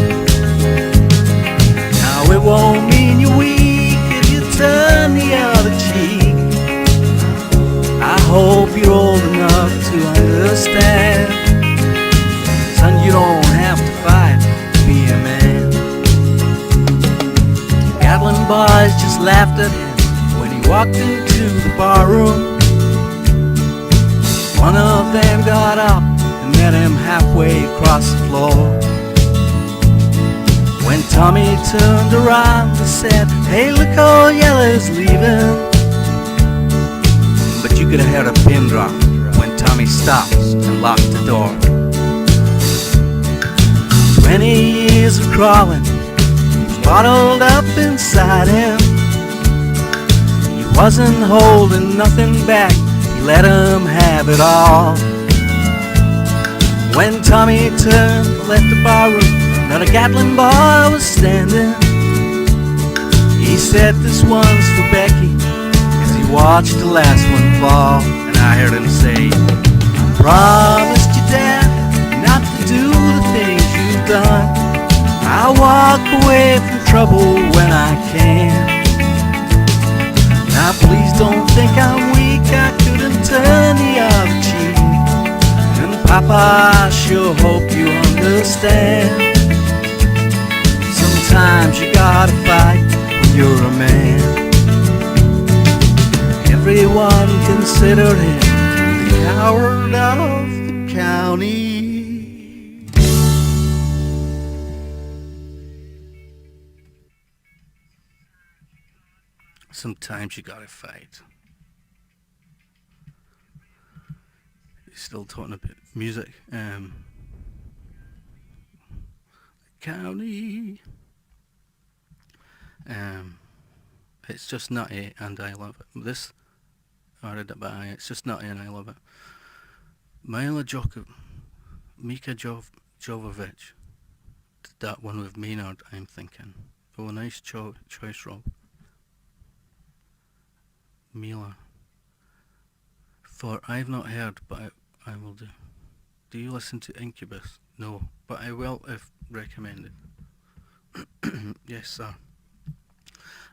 Now it won't mean you're weak if you turn the other cheek. I hope you're old enough to understand. Son, you don't have to fight to be a man. Gatlin boys just laughed at him when he walked into the barroom. One of them got up and met him halfway across the floor. When Tommy turned around, he said, "Hey, look, old Yellow's leaving." But you could have heard a pin drop when Tommy stopped and locked the door. 20 years of crawling was bottled up inside him. He wasn't holding nothing back, he let him have it all. When Tommy turned, left the barroom, not a Gatlin boy was standing. He said, "This one's for Becky," as he watched the last one fall. And I heard him say, "I promised you, Dad, not to do the things you've done. I'll walk away from trouble when I can. Now please don't think I'm weak, I couldn't turn the other cheek. And Papa, I sure hope you understand. Sometimes you gotta fight when you're a man." Everyone considered him the coward of the county. Sometimes you gotta fight. Still talking about music. County. It's just nutty and I love it. This, I read it by, it's just nutty and I love it. Mika Jovovich did that one with Maynard, I'm thinking. Oh, nice choice, Rob. Mila. For I've not heard, but I will do. Do you listen to Incubus? No, but I will if recommended. Yes, sir.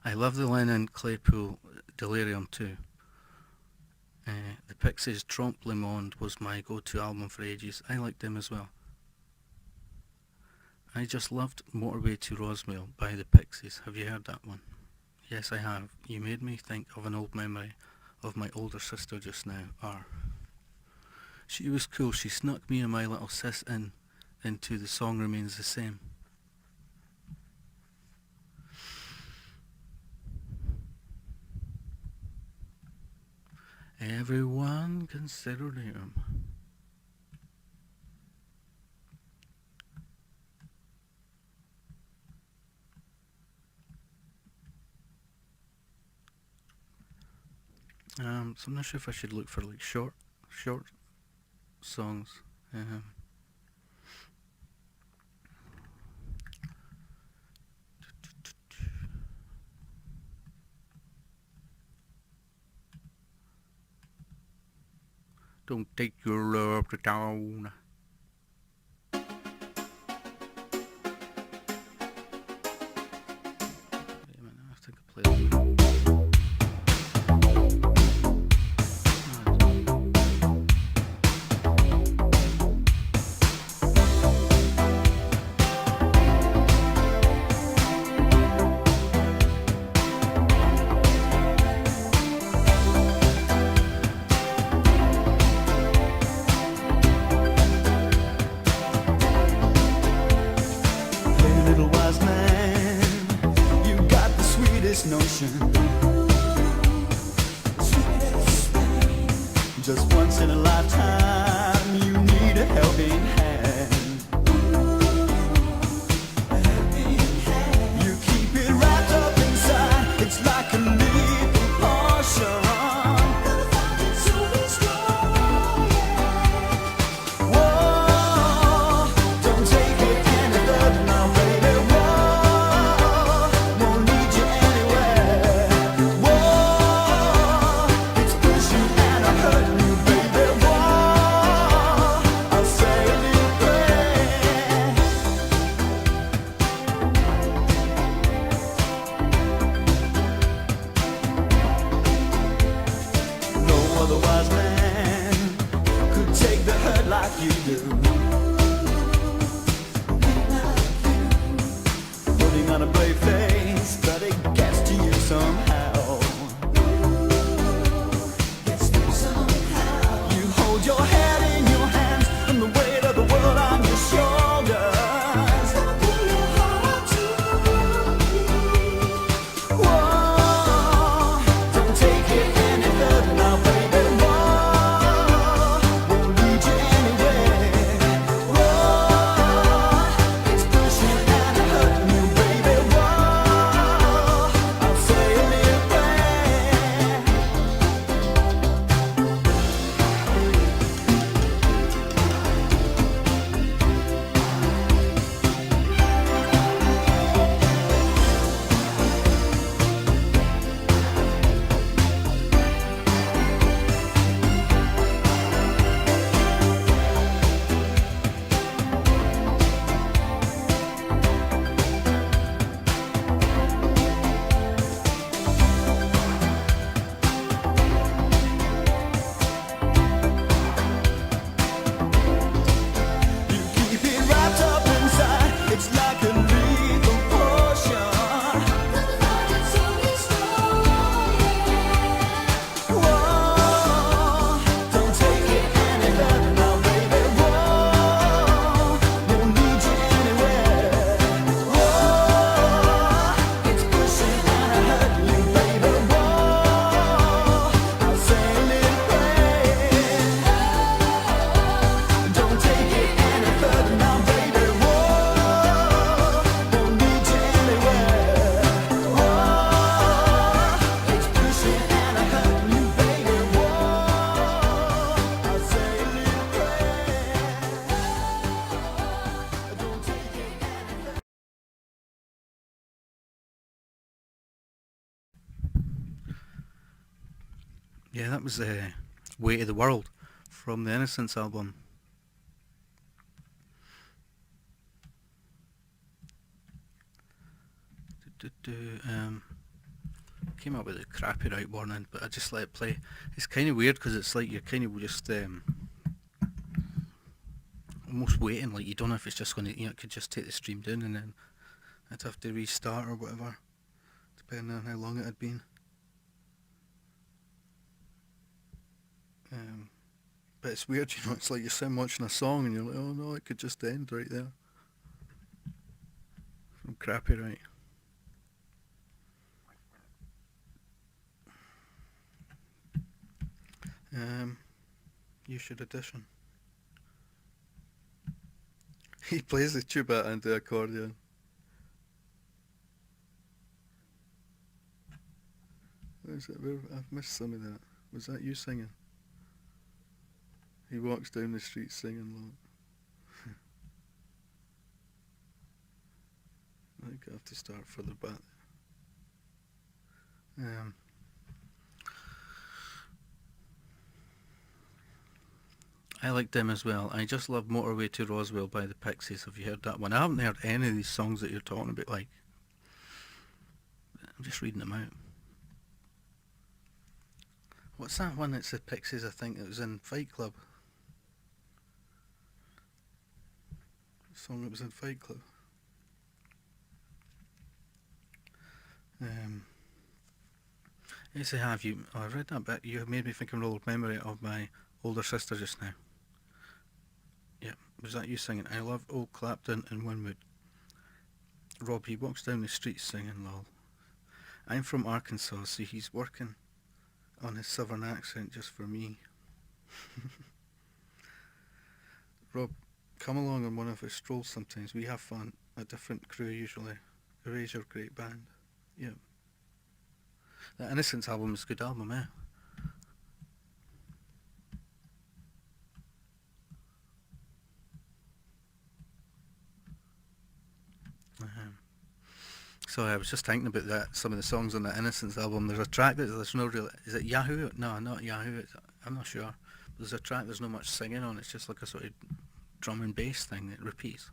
I love the Lennon Claypool Delirium too. The Pixies' Trompe Le Monde was my go-to album for ages. I liked them as well. I just loved Motorway to Roswell by the Pixies. Have you heard that one? Yes, I have. You made me think of an old memory of my older sister just now, R. She was cool. She snuck me and my little sis in into The Song Remains the Same. Everyone considered him. So I'm not sure if I should look for like short songs. Don't take your love to town. Wait a minute, I think I played it. Hey, little wise man, you got the sweetest notion. Just once in a lifetime, you need a helping hand. You keep it wrapped up inside, it's like a lethal potion. Whoa, don't take it any further now, baby. Whoa, won't lead you anywhere. Whoa, it's pushing and I'm hurting you, baby. Whoa, I'll say a little prayer. No other wise man could take the hurt like you do. Putting on a brave face, but it gets to you somehow. You hold your head in your hands and the weight of the world on your shoulders. Whoa, don't take it any further now, baby. Whoa, won't lead you anywhere. Whoa, it's pushing and hurting you, baby. Whoa, I'll say a little prayer. You keep it wrapped up inside, it's like a lethal potion. Whoa, don't take it any further now, baby. Whoa, won't lead you anywhere. Whoa, it's pushing and hurting you, baby. Whoa, I'll say a little prayer. Don't take it any further now, baby. Whoa, won't lead you anywhere. Whoa, it's pushing and hurting you, baby. Whoa, I'll say a little prayer. Don't take it any further. Yeah, that was Weight of the World from the Innocence album. Came up with a crappyrite warning, but I just let it play. It's kind of weird because it's like you're kind of just almost waiting, like you don't know if it's just going to, it could just take the stream down and then I'd have to restart or whatever, depending on how long it had been. But it's weird, you know, it's like you're sitting watching a song and you're like, oh no, it could just end right there. From Crappyrite. You should audition. He plays the tuba and the accordion. Where's it? I've missed some of that. Was that you singing? He walks down the street singing along. I think I have to start further back. I like them as well. I just love Motorway to Roswell by the Pixies. Have you heard that one? I haven't heard any of these songs that you're talking about, like. I'm just reading them out. What's that one that's the Pixies, I think? It was in Fight Club. The song that was in Fight Club. Yes, I have. I read that bit. You have made me think of an old memory of my older sister just now. Yeah, was that you singing? I love old Clapton and Winwood. Rob, he walks down the street singing, lol. I'm from Arkansas, so he's working on his southern accent just for me. Rob, come along on one of his strolls sometimes. We have fun. A different crew usually. Erasure, great band. Yeah. That Innocence album is a good album, eh? So I was just thinking about that. Some of the songs on the Innocence album. There's a track that there's no real. Is it Yahoo? No, not Yahoo. I'm not sure. There's a track there's no much singing on. It's just like a sort of drum and bass thing that repeats.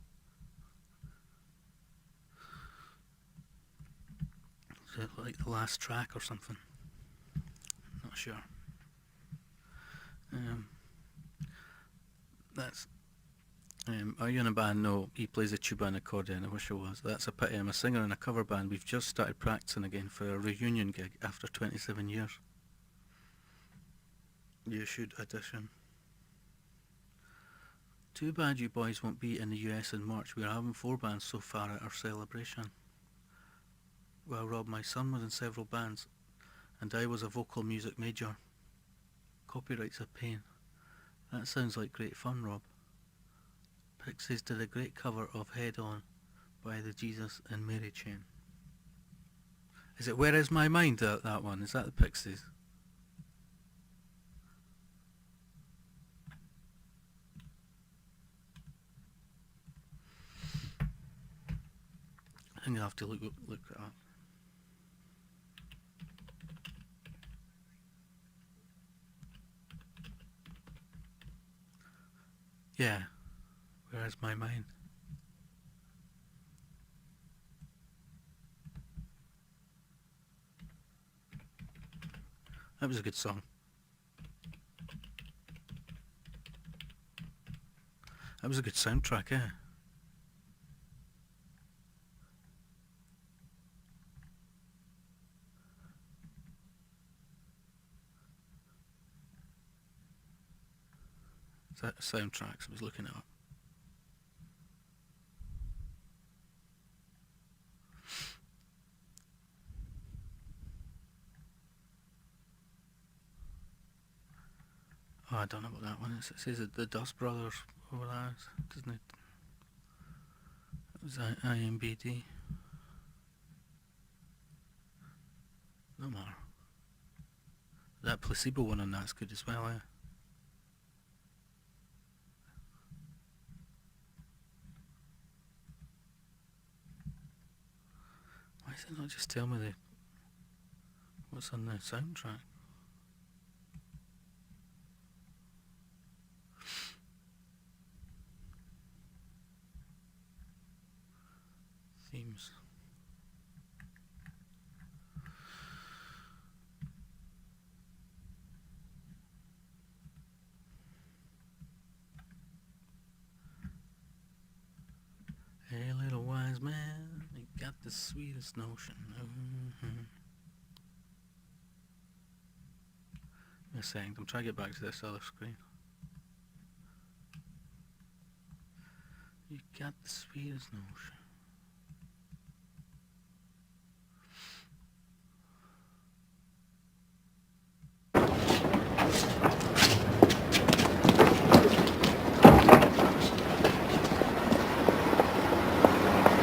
Is it like the last track or something? Not sure. That's. Are you in a band? No, he plays the tuba and accordion. I wish I was. That's a pity. I'm a singer in a cover band. We've just started practicing again for a reunion gig after 27 years. You should audition. Too bad you boys won't be in the US in March. We're having 4 bands so far at our celebration. Well, Rob, my son was in several bands, and I was a vocal music major. Copyright's a pain. That sounds like great fun, Rob. Pixies did a great cover of Head On by the Jesus and Mary Chain. Is it Where Is My Mind, that one? Is that the Pixies? I think I'll have to look it up. Yeah. Where is my mind? That was a good song. That was a good soundtrack, eh? Is that soundtracks? I was looking it up. Oh, I don't know what that one is. It says that the Dust Brothers over that, doesn't it? It was IMBD. No matter. That Placebo one on that's good as well, eh? Why does it not just tell me what's on the soundtrack? Themes. Hey, little wise man, you got the sweetest notion. A second, I'm trying to get back to this other screen. Got the sweetest notion.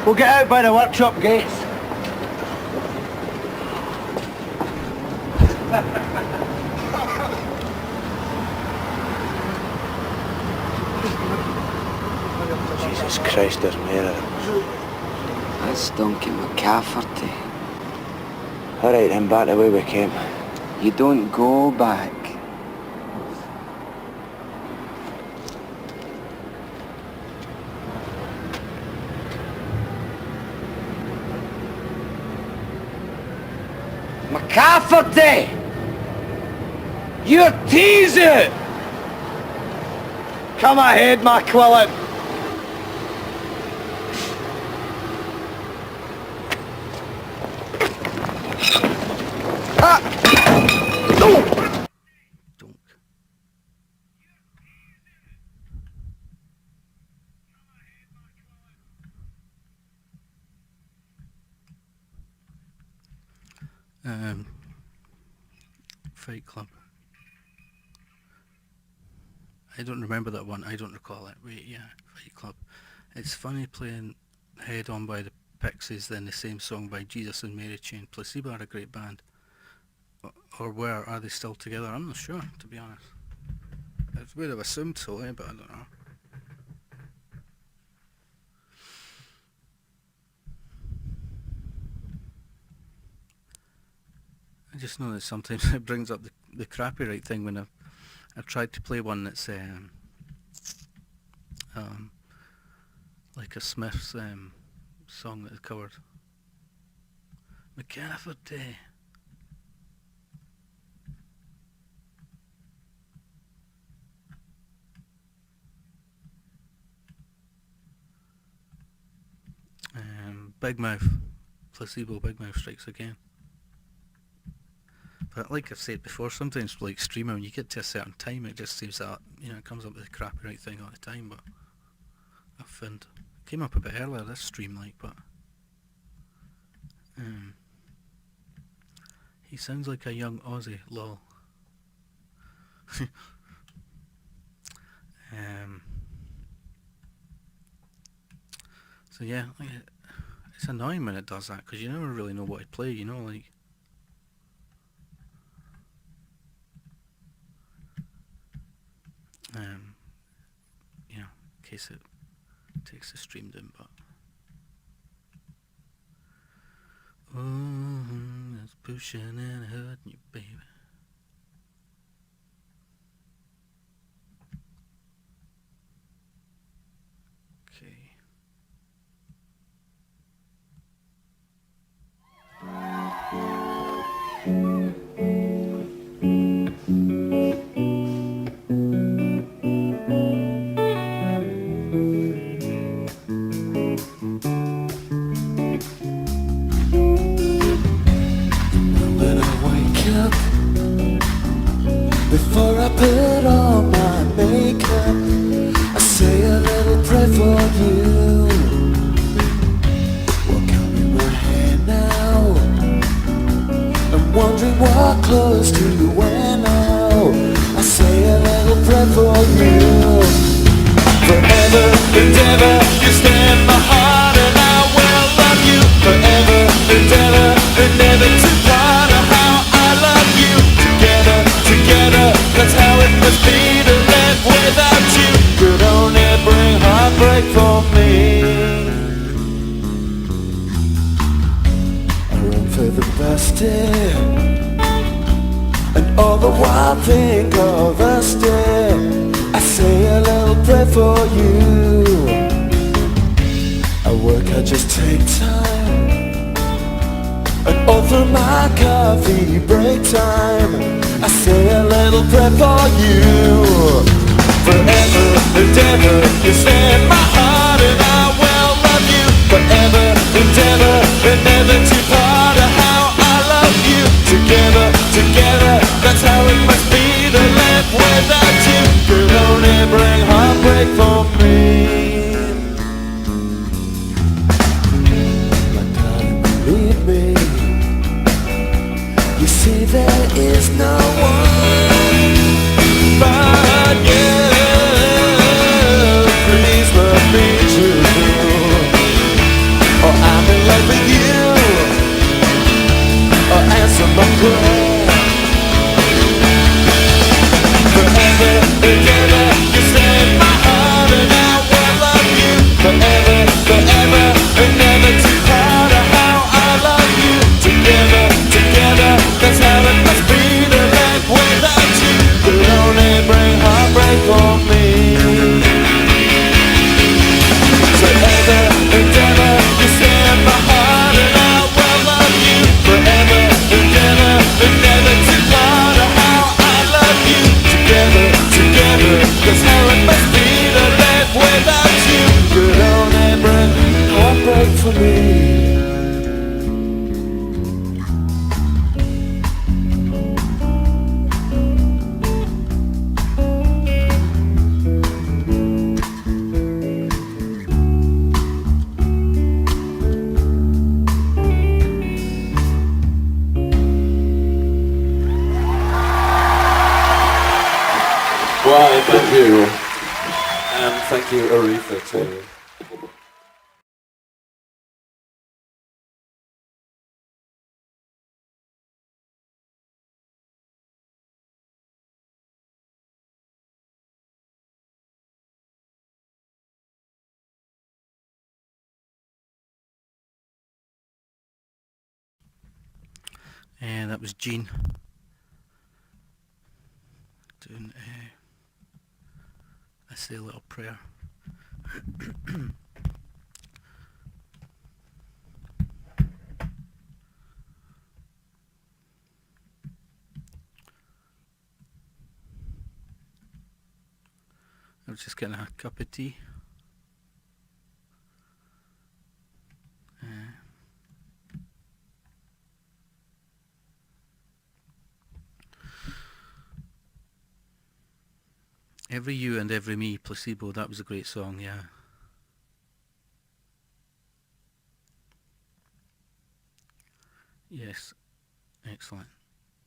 We'll get out by the workshop gates. Jesus Christ, there's more of them. That's Donkey McCafferty. Alright then, back the way we came. You don't go back. McCafferty! You're teasing! Come ahead, McQuillan. Donk. Fight Club. I don't remember that one. I don't recall it. Wait, yeah, Fight Club. It's funny playing Head On by the Pixies, then the same song by Jesus and Mary Chain. Placebo are a great band. Or where are they still together? I'm not sure, to be honest. I would have assumed so, but I don't know. I just know that sometimes it brings up the crappyrite thing when I tried to play one that's like a Smiths song that is covered. McCafferty. Big Mouth. Placebo, Big Mouth Strikes Again. But like I've said before, sometimes like streaming, when you get to a certain time, it just seems that, it comes up with the crappyrite thing all the time, but I found it came up a bit earlier this stream, like, but he sounds like a young Aussie, lol. So yeah, it's annoying when it does that, because you never really know what to play, like. In case it takes the stream down, but oh, it's pushing and hurting you, baby. Okay. Before I put on my makeup, I say a little prayer for you. Well, combing my hair now, I'm wondering what clothes do you wear now. I say a little prayer for you. Forever and ever, you stay in my heart, and I will love you forever and ever, and never to part of how I love you. Together, that's how it must be to live without you. Could only bring heartbreak for me. I run for the busted, and all the while think of us dead. I say a little prayer for you. I work, I just take time, and all through my coffee break time, I say a little prayer for you. Forever and ever, you stay in my heart, and I will love you forever and ever, and never to part of how I love you. Together, that's how it must be to live without you. Could only bring heartbreak for me. you. And thank you, Aretha, too. And that was Gene doing I Say a Little Prayer. I was just getting a cup of tea. Every You and Every Me, Placebo, that was a great song, yeah. Yes, excellent.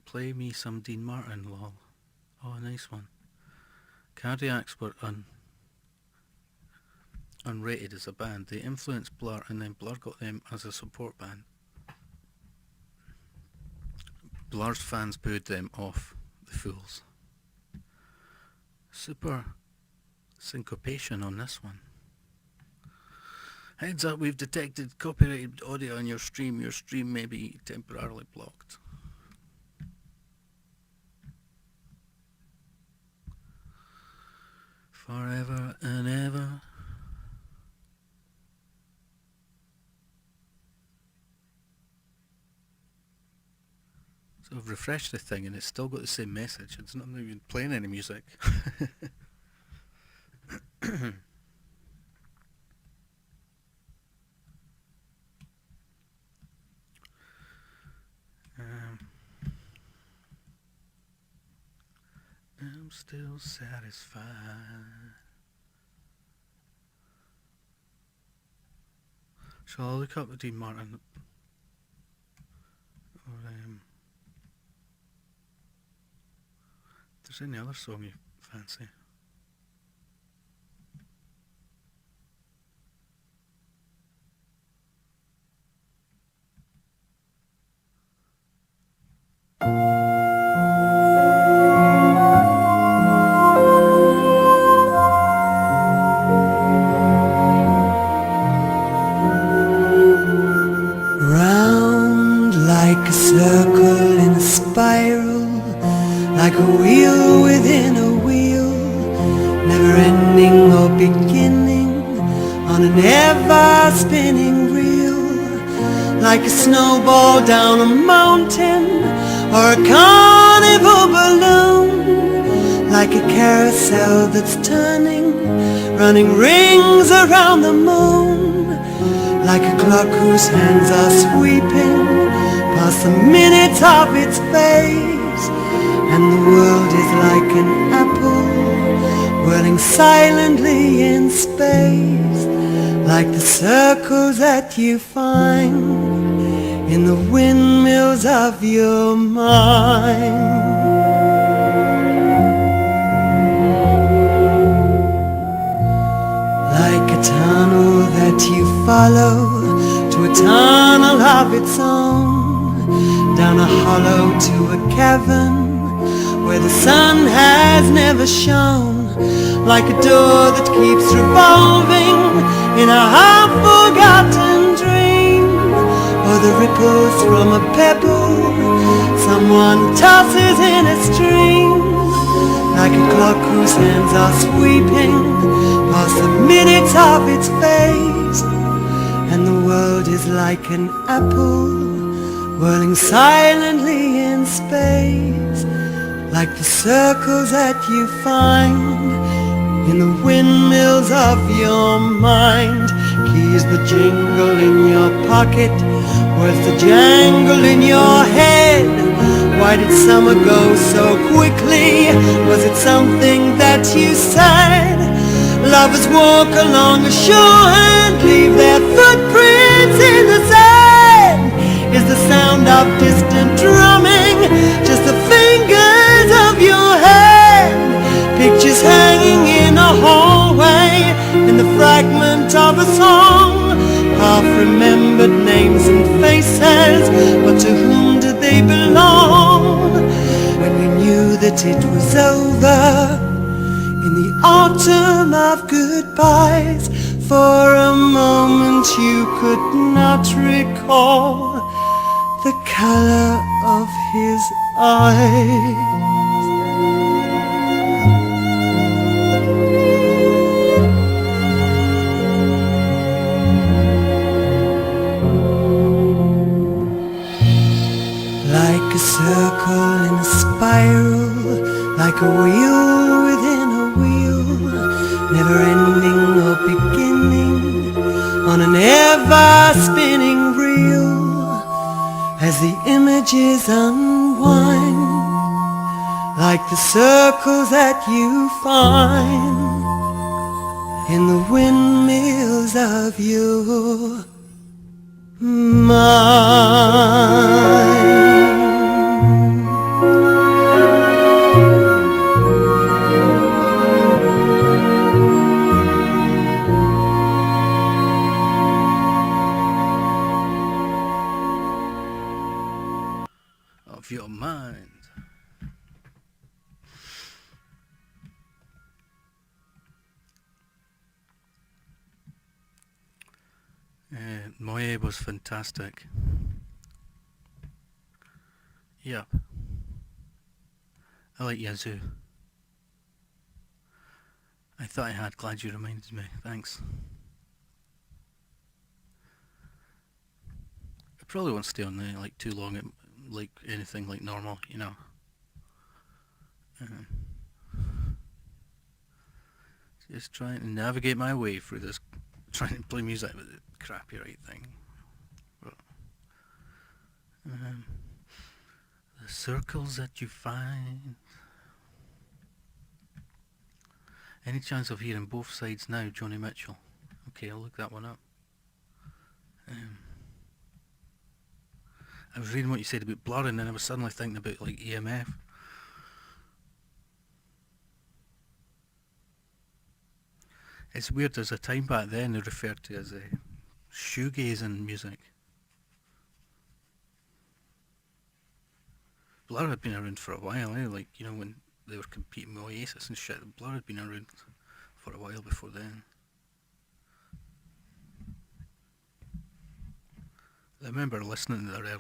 Play me some Dean Martin, lol. Oh, nice one. Cardiacs were unrated as a band. They influenced Blur, and then Blur got them as a support band. Blur's fans booed them off, the fools. Super syncopation on this one. Heads up, we've detected copyrighted audio on your stream. Your stream may be temporarily blocked. Forever and ever. So I've refreshed the thing and it's still got the same message. It's not even playing any music. I'm still satisfied. Shall I look up the Dean Martin? Or if there's any other song you fancy. Round like a circle in a spiral, like a wheel within a wheel, never ending or beginning on an ever spinning reel, like a snowball down a mountain or a carnival balloon, like a carousel that's turning, running rings around the moon, like a clock whose hands are sweeping past the minutes of its face, and the world is like an apple whirling silently in space, like the circles that you find in the windmills of your mind. Like a tunnel that you follow to a tunnel of its own, down a hollow to a cavern where the sun has never shone, like a door that keeps revolving in a half-forgotten dream, or the ripples from a pebble someone tosses in a stream, like a clock whose hands are sweeping past the minutes of its face, and the world is like an apple whirling silently in space, like the circles that you find in the windmills of your mind. Keys that jingle in your pocket, words that jangle in your head. Why did summer go so quickly? Was it something that you said? Lovers walk along the shore and leave their footprints in the sand. Is the sound of distant drumming just the fingers of your hand? Pictures hanging says, but to whom do they belong? When we knew that it was over, in the autumn of goodbyes, for a moment you could not recall the color of his eyes. Like a circle in a spiral, like a wheel within a wheel, never ending or beginning, on an ever-spinning reel, as the images unwind, like the circles that you find in the windmills of your mind. Of your mind. Moye was fantastic. Yep. I like Yazoo. I thought I had. Glad you reminded me. Thanks. I probably won't stay on there like too long. Like anything like normal, you know. Just trying to navigate my way through this, trying to play music with the crappyrite thing. But, the circles that you find. Any chance of hearing both sides now, Joni Mitchell? Okay, I'll look that one up. I was reading what you said about blur, and then I was suddenly thinking about like EMF. It's weird, there's a time back then they referred to as shoegazing music. Blur had been around for a while, like, you know, when they were competing with Oasis and shit. Blur had been around for a while before then. I remember listening to their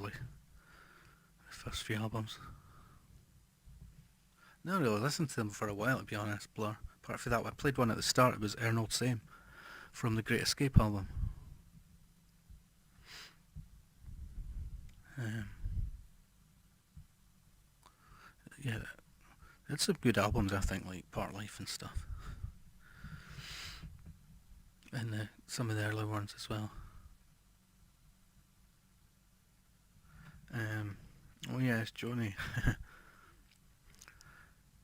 first few albums. Not really listened to them for a while, to be honest, Blur. Apart from that, I played one at the start. It was Arnold Same from the Great Escape album. Yeah, it's some good albums, I think, like Part Life and stuff. And some of the early ones as well. Oh yeah, it's Joni.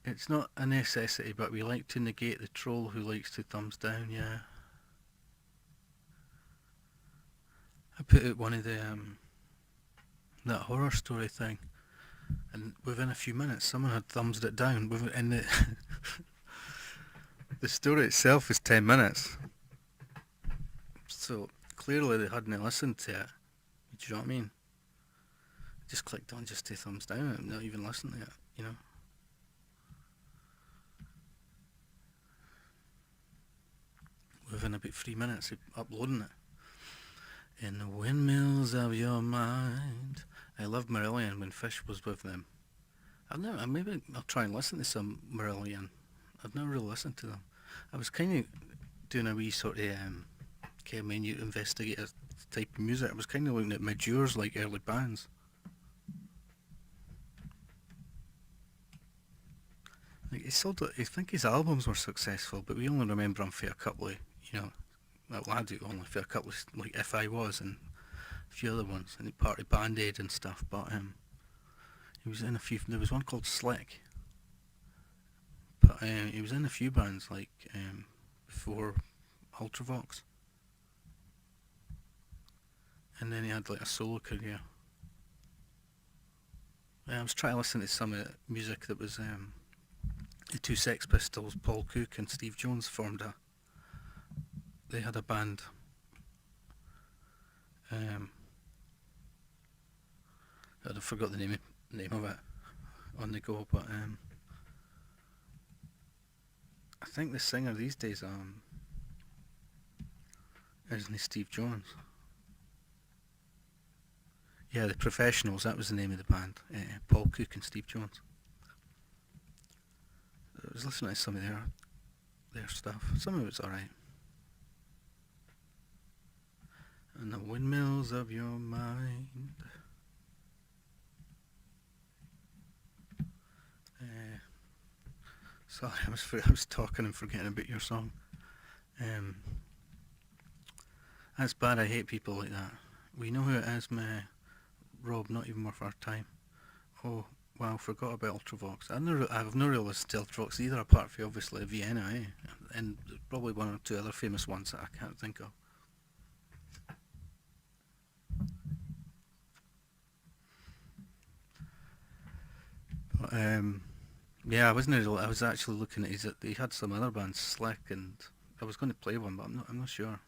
It's not a necessity, but we like to negate the troll who likes to thumbs down, yeah. I put out one of the, that horror story thing, and within a few minutes someone had thumbsed it down, and the story itself is 10 minutes. So clearly they hadn't listened to it. Do you know what I mean? Just clicked on just to thumbs down and not even listened to it, you know? Within about 3 minutes of uploading it. In the windmills of your mind. I loved Marillion when Fish was with them. Maybe I'll try and listen to some Marillion. I've never really listened to them. I was kind of doing a wee sort of menu investigator type of music. I was kind of looking at Majors, like early bands. Like I think his albums were successful, but we only remember him for a couple of, you know, well, I do only for a couple of, like If I Was and a few other ones, and part of Band-Aid and stuff, but he was in a few, there was one called Slick, but he was in a few bands, like, before Ultravox, and then he had like a solo career. I was trying to listen to some of the music that was, the two Sex Pistols, Paul Cook and Steve Jones they had a band, I forgot the name of it on the go, but I think the singer these days isn't he Steve Jones? Yeah, the Professionals, that was the name of the band. Paul Cook and Steve Jones. I was listening to some of their stuff. Some of it's alright. And the windmills of your mind. Sorry, I was talking and forgetting about your song. That's bad. I hate people like that. We know who it is, Rob. Not even worth our time. Oh, wow, forgot about Ultravox. I've no real listened to Ultravox either, apart from obviously Vienna, and probably one or two other famous ones that I can't think of. But, yeah, I was actually looking at he had some other bands, Slick, and I was going to play one, but I'm not sure.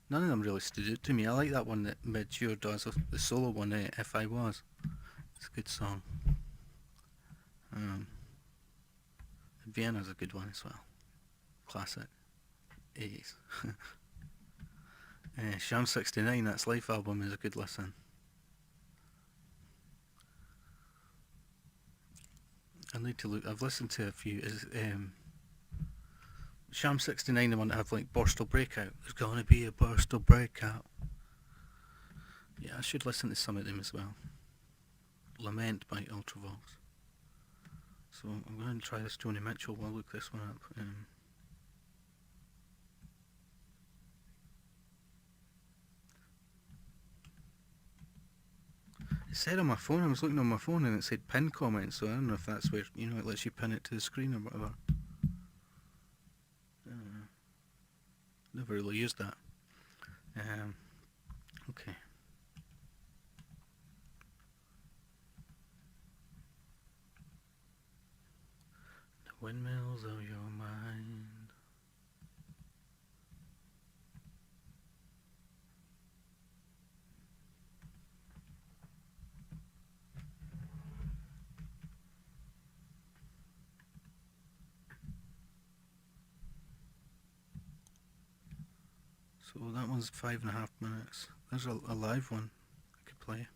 None of them really stood out to me. I like that one that Medjur does, the solo one, If I Was. It's a good song. Vienna's a good one as well. Classic. 80s. Sham 69, that's Life album, is a good listen. I need to look. I've listened to a few. Is Sham 69 the one that have like Borstal Breakout? There's gonna be a Borstal Breakout. Yeah, I should listen to some of them as well. Lament by Ultravox. So I'm going to try this Joni Mitchell. We'll look this one up. It said on my phone, I was looking on my phone and it said pin comment, so I don't know if that's where, it lets you pin it to the screen or whatever. Never really used that. Okay. The windmills of your mind. So that one's 5.5 minutes. There's a live one I could play.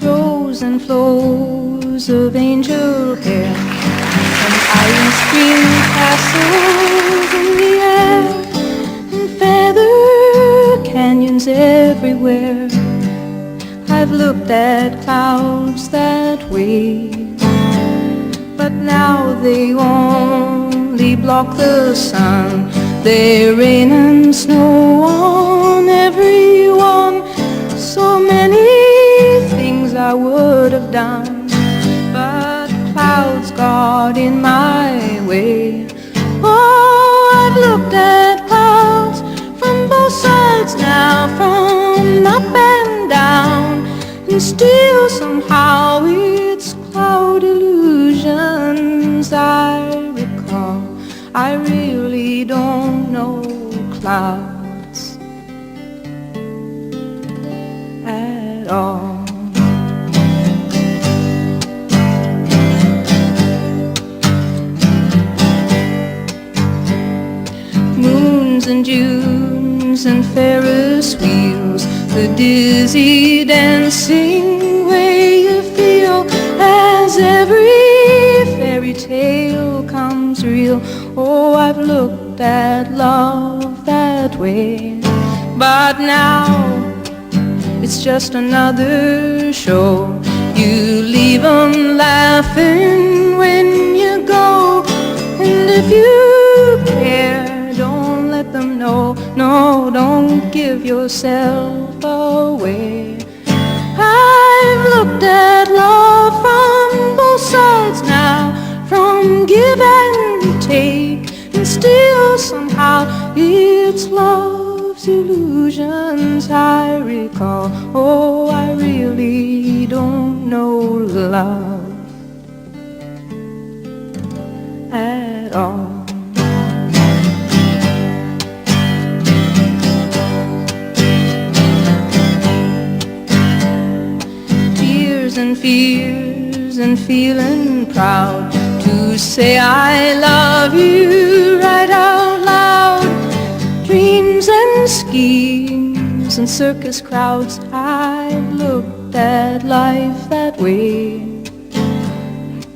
Rows and flows of angel hair and ice cream castles in the air and feather canyons everywhere. I've looked at clouds that way, but now they only block the sun. They rain and snow on everyone. So many things I would have done, but clouds got in my way. Oh, I've looked at clouds from both sides now, from up and down, and still somehow it's cloud illusions I recall. I really don't know clouds at all. Moons and Junes and Ferris wheels, the dizzy dancing way you feel as every fairy tale comes real. Oh, I've looked at love that way, but now it's just another show. You leave 'em laughing when you go, and if you care, don't let them know. No, don't give yourself away. I've looked at love from both sides now, from give and take, and still somehow it's love's illusions I recall. Oh, I really don't know love at all. Tears and fears and feeling proud to say I love you right out loud. Dreams and schemes and circus crowds, I've looked at life that way.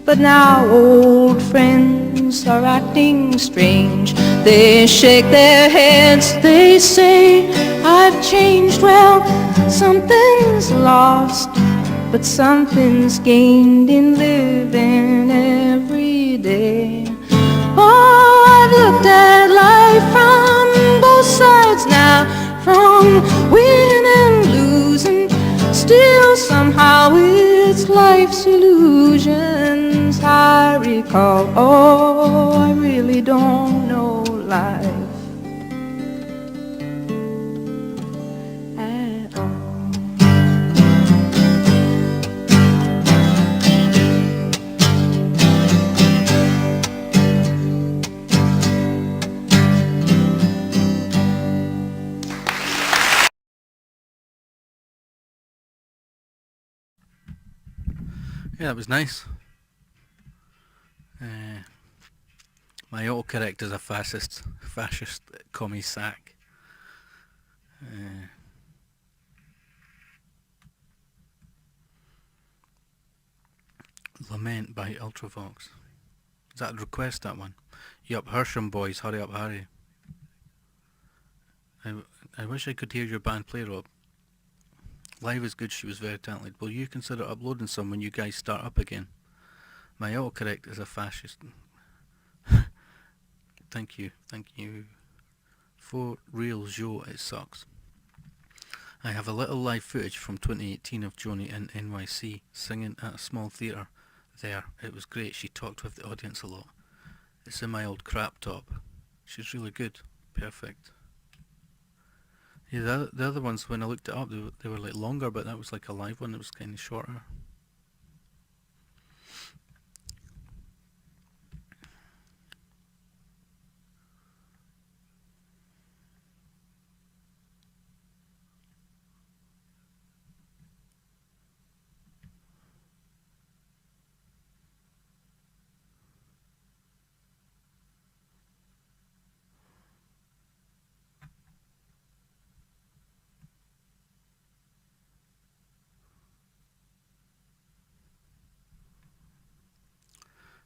But now old friends are acting strange. They shake their heads, they say I've changed. Well, something's lost, but something's gained in living every day. Oh, I've looked at life from both sides now, from winning and losing. Still somehow it's life's illusions I recall. Oh, I really don't know life at all. Yeah, that was nice. My autocorrect is a fascist commie sack. Lament by Ultravox. Is that a request, that one? Yup, Hersham boys, hurry up, Harry. I wish I could hear your band play, Rob. Live is good, she was very talented. Will you consider uploading some when you guys start up again? My autocorrect is a fascist. Thank you. For real, Joe, it sucks. I have a little live footage from 2018 of Joni in NYC singing at a small theatre there. It was great. She talked with the audience a lot. It's in my old crap top. She's really good. Perfect. Yeah, the other ones, when I looked it up, they were like longer, but that was like a live one. It was kind of shorter.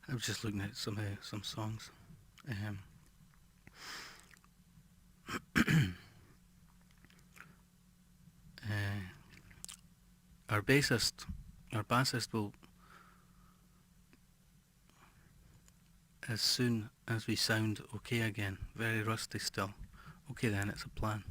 I was just looking at some songs. Our bassist will, as soon as we sound okay again, very rusty still. Okay then, it's a plan.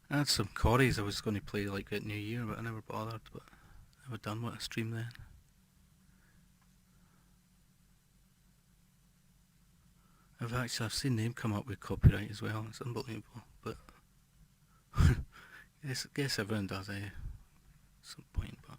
I had some Corries I was going to play like at New Year, but I never bothered, but never done what I streamed then. I've seen them come up with copyright as well. It's unbelievable, but guess everyone does at some point. But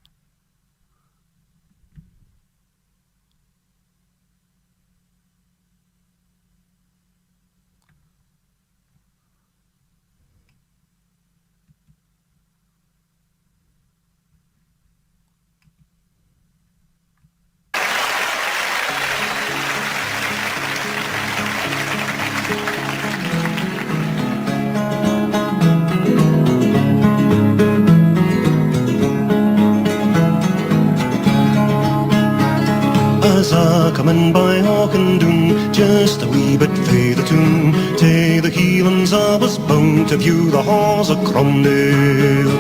as a coming by Auchindoun, just a wee bit fae the tune. Tae the Hielands I was bound to view the halls of Cromdale.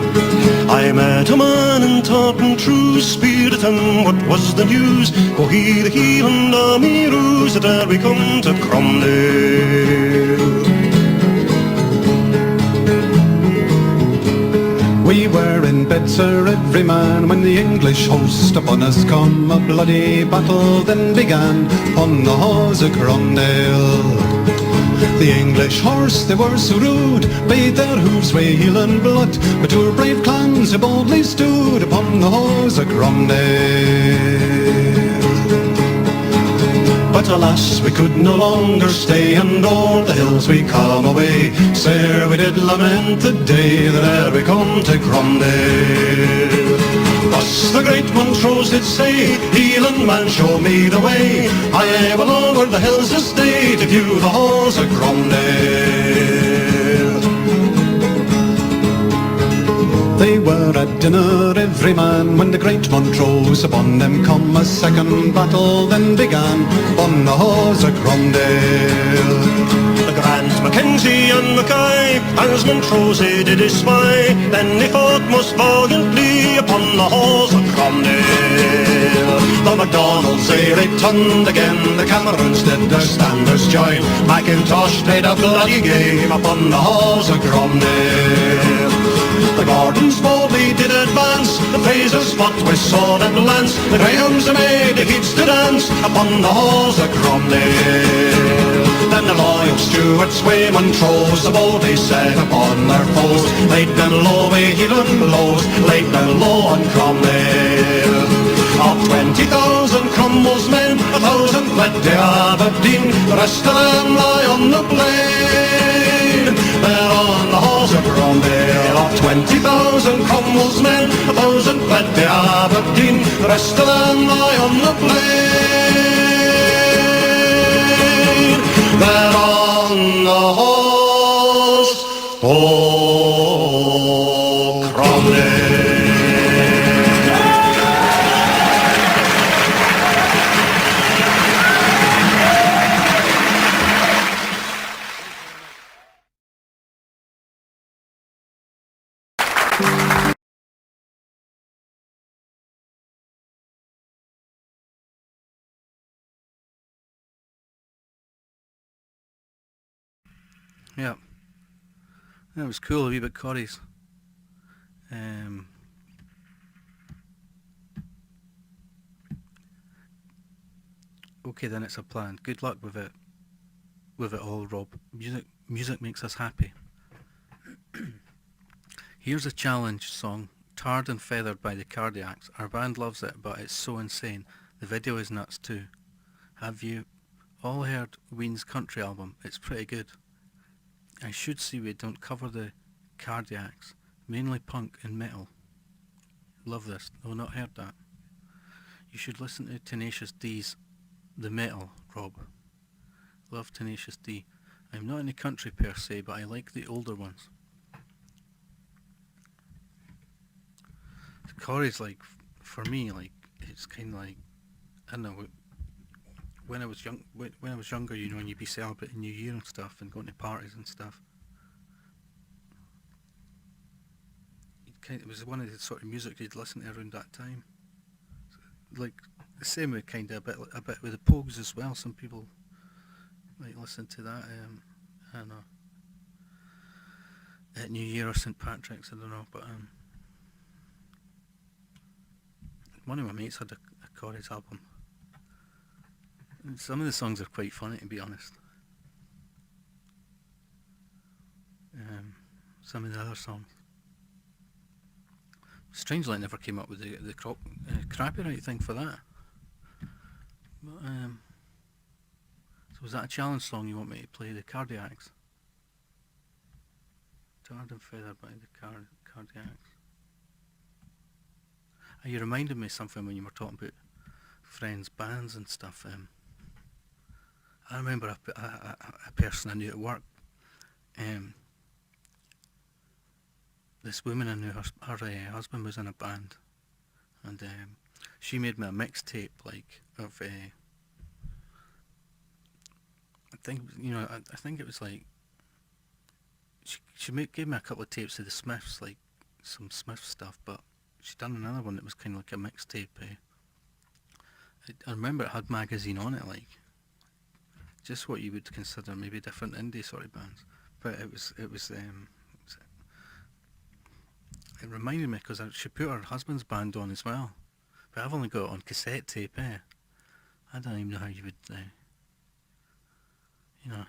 I met a man in tartan true, speered at him what was the news. Go he the Hieland a me ruse, that ere we come to Cromdale. every man when the English host upon us come. A bloody battle then began on the halls of Cromdale. The English horse, they were so rude, bade their hooves weigh heel and blood, but our brave clans who boldly stood upon the halls of Cromdale. But alas, we could no longer stay, and o'er the hills we come away. Sir, we did lament the day that ere we come to Cromdale. Thus the great Montrose did say, Heelan man, show me the way. I will over the hills this day to view the halls of Cromdale. They were at dinner every man when the great Montrose upon them come. A second battle then began on the halls of Cromdale. The Grant, Mackenzie and Mackay, as Montrose did espy, then they fought most valiantly upon the halls of Cromdale. The Macdonalds they returned again, the Camerons did their standards join. Macintosh played a bloody game upon the halls of Cromdale. The Gordons boldly did advance, the Frasers fought with sword and lance, the Grahams they made the heats to dance upon the halls of Cromdale. Then the loyal Stuarts, way Montrose, the boldly set upon their foes, laid them low with Heelan blows, laid them low on Cromdale. Of 20,000 Cromwell's men, 1,000 fled to Aberdeen, the rest of them lie on the plain. They're on the halls of Cromdale. Of 20,000 Cromwell's men, 1,000 fled to Aberdeen, the rest of them lie on the plain. They're on the halls of Cromdale. Yeah. That was cool, a wee bit Corey's. Okay, then it's a plan. Good luck with it all, Rob. Music makes us happy. Here's a challenge song, Tarred and Feathered by the Cardiacs. Our band loves it, but it's so insane. The video is nuts too. Have you all heard Ween's country album? It's pretty good. I should see we don't cover the Cardiacs, mainly punk and metal. Love this. No, not heard that. You should listen to Tenacious D's The Metal, Rob. Love Tenacious D. I'm not in the country per se, but I like the older ones. Corey's like, for me, like, it's kind of like, I don't know, when I was younger, you know, and you'd be celebrating New Year and stuff, and going to parties and stuff. It was one of the sort of music you'd listen to around that time. Like the same with kind of a bit with the Pogues as well. Some people might listen to that. I don't know, at New Year or St. Patrick's. I don't know, but one of my mates had a Corey's album. Some of the songs are quite funny, to be honest. Some of the other songs. Strangely, I never came up with the crappyrite thing for that. But, so was that a challenge song you want me to play? The Cardiacs? Tarred and Feathered by the Cardiacs. You reminded me of something when you were talking about friends' bands and stuff. I remember a person I knew at work. This woman I knew, her husband was in a band, and she made me a mixtape, like, of I think, you know, I think it was like she gave me a couple of tapes of the Smiths, like some Smiths stuff, but she'd done another one that was kind of like a mixtape. I remember it had magazine on it, like just what you would consider maybe different indie sort of bands, but it was It reminded me because she put her husband's band on as well. But I've only got it on cassette tape, eh? I don't even know how you would,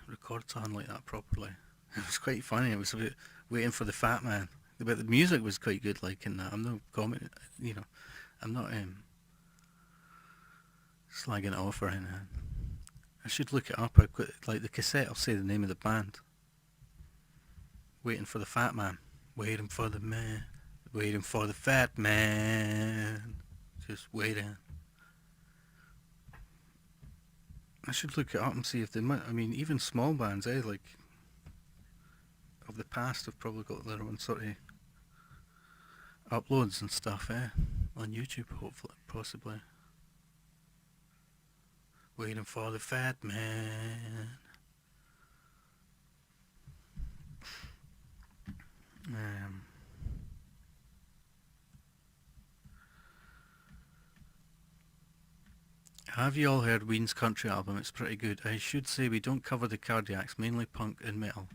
record something like that properly. It was quite funny. It was about waiting for the fat man. But the music was quite good, like in that. I'm no comment, I'm not slagging it off or anything. I should look it up. Like the cassette, I'll say the name of the band. Waiting for the fat man. Waiting for the man. Waiting for the fat man. Just waiting. I should look it up and see if they might. I mean, even small bands, like of the past, have probably got their own sort of uploads and stuff, on YouTube, hopefully, possibly. Waiting for the fat man. Have you all heard Ween's country album? It's pretty good. I should say we don't cover the Cardiacs, mainly punk and metal.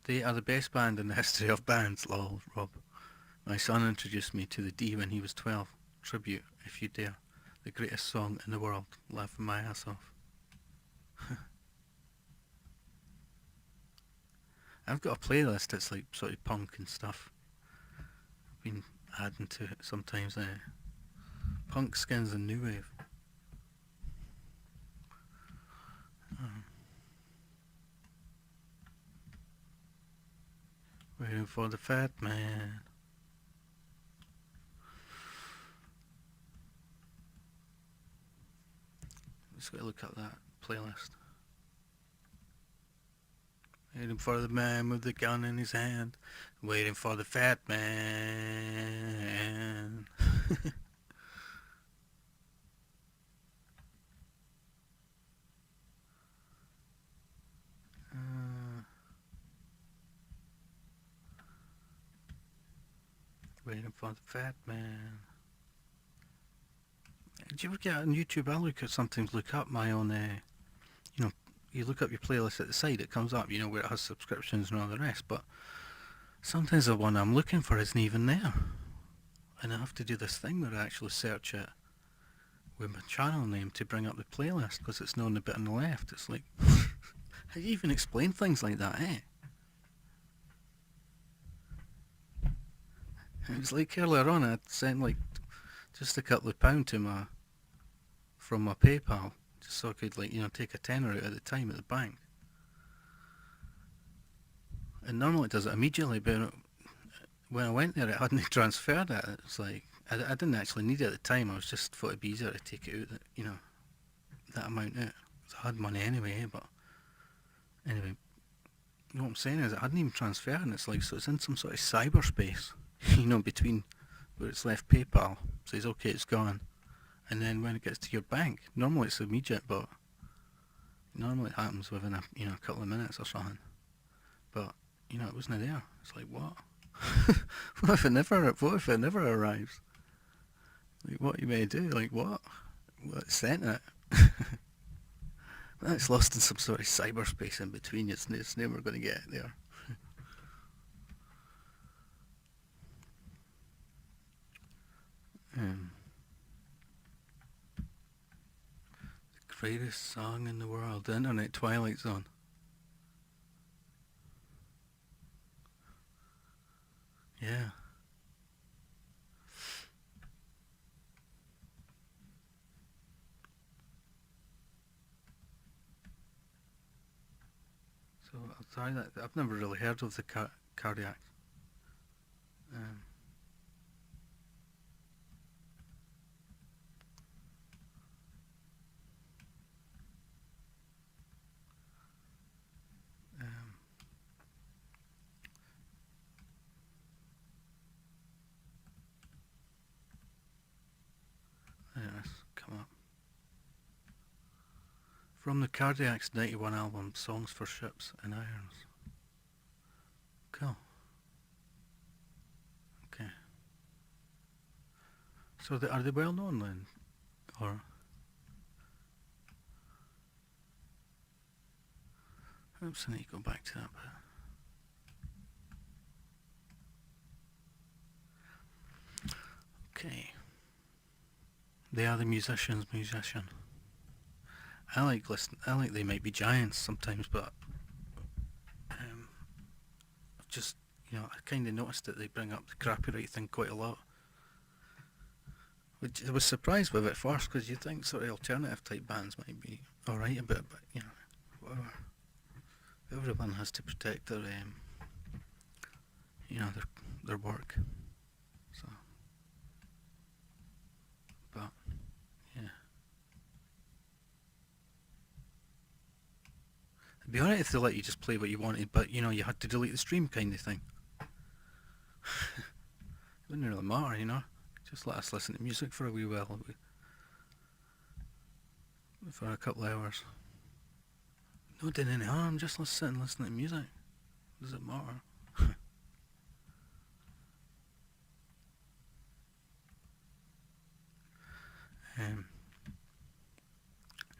They are the best band in the history of bands, lol, Rob. My son introduced me to the D when he was 12. Tribute, if you dare. The greatest song in the world. Laughing my ass off. I've got a playlist that's like sort of punk and stuff. I've been adding to it sometimes. Punk, skins and new wave. Waiting for the fat man. Just gotta look at that playlist. Waiting for the man with the gun in his hand. Waiting for the fat man. Waiting for the fat man. Do you ever get on YouTube? I sometimes look up my own, you look up your playlist at the side, it comes up, where it has subscriptions and all the rest, but sometimes the one I'm looking for isn't even there. And I have to do this thing where I actually search it with my channel name to bring up the playlist, because it's not on the bit on the left. It's like, how do you even explain things like that, eh? It was like earlier on, I'd sent like just a couple of pounds from my PayPal, just so I could take a tenner out at the time at the bank. And normally it does it immediately, but when I went there it hadn't transferred it. It's like, I didn't actually need it at the time. I was just thought it'd be easier to take it out, that amount out. So I had money anyway, but anyway, what I'm saying is it hadn't even transferred, and it's like, so it's in some sort of cyberspace. Between where it's left PayPal, says okay, it's gone, and then when it gets to your bank, normally it's immediate, but normally it happens within a couple of minutes or something. But it wasn't there. It's like, what? What if it never arrives? Like, what are you may do? Like, what? Well, it sent it. That's lost in some sort of cyberspace in between. It's never going to get there. The greatest song in the world, the Internet Twilight Zone. Yeah. So I'll try that. I've never really heard of the Cardiac. Yes, come up. From the Cardiac's 91 album, Songs for Ships and Irons. Cool. Okay. So are they well known then? Or Oops, I need to go back to that bit. Okay. They are the musician. I like They Might Be Giants sometimes, but I've just, I kind of noticed that they bring up the crappyrite thing quite a lot. Which I was surprised with at first, because you think sort of alternative type bands might be alright a bit, but whatever. Everyone has to protect their their work. So, but yeah, it'd be alright if they let you just play what you wanted, but you had to delete the stream kind of thing. It wouldn't really matter, Just let us listen to music for a wee while, for a couple of hours. No doing any harm, just let's sit and listen to music. Does it matter?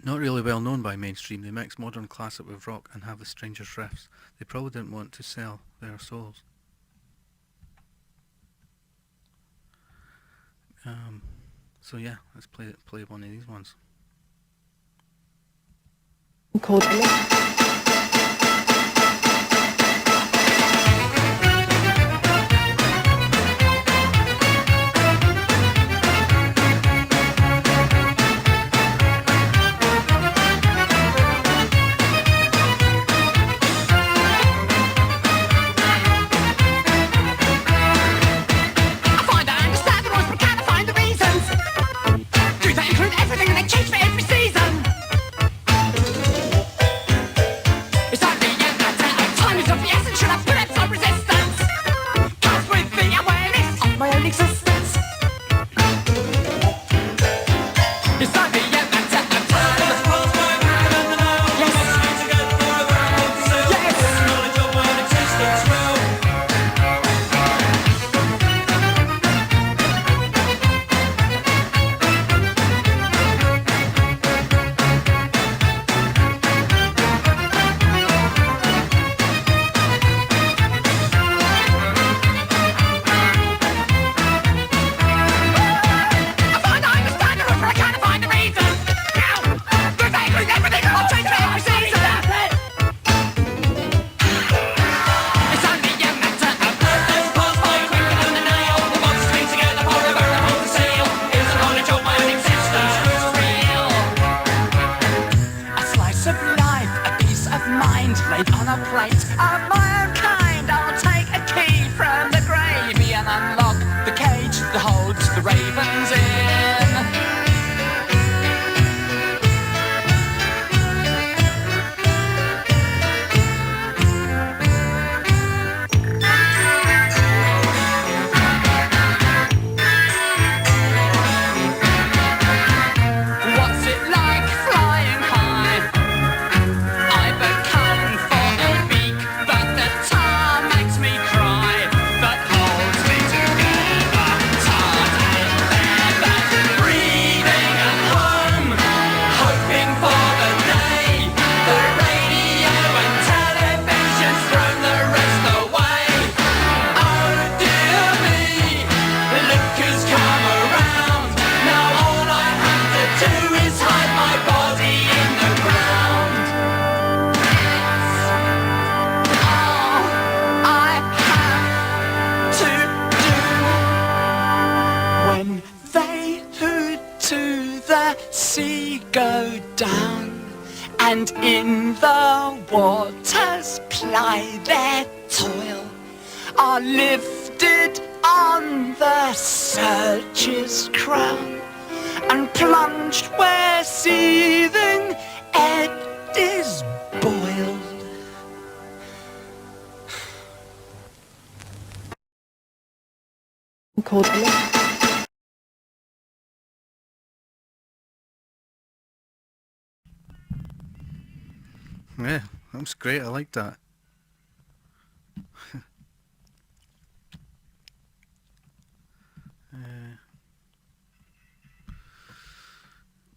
Not really well known by mainstream, they mix modern classic with rock and have the strangest riffs. They probably didn't want to sell their souls. So yeah, let's play one of these ones. Called sea go down, and in the waters ply their toil, are lifted on the surge's crown, and plunged where seething eddies boil. Called Yeah, that was great. I like that.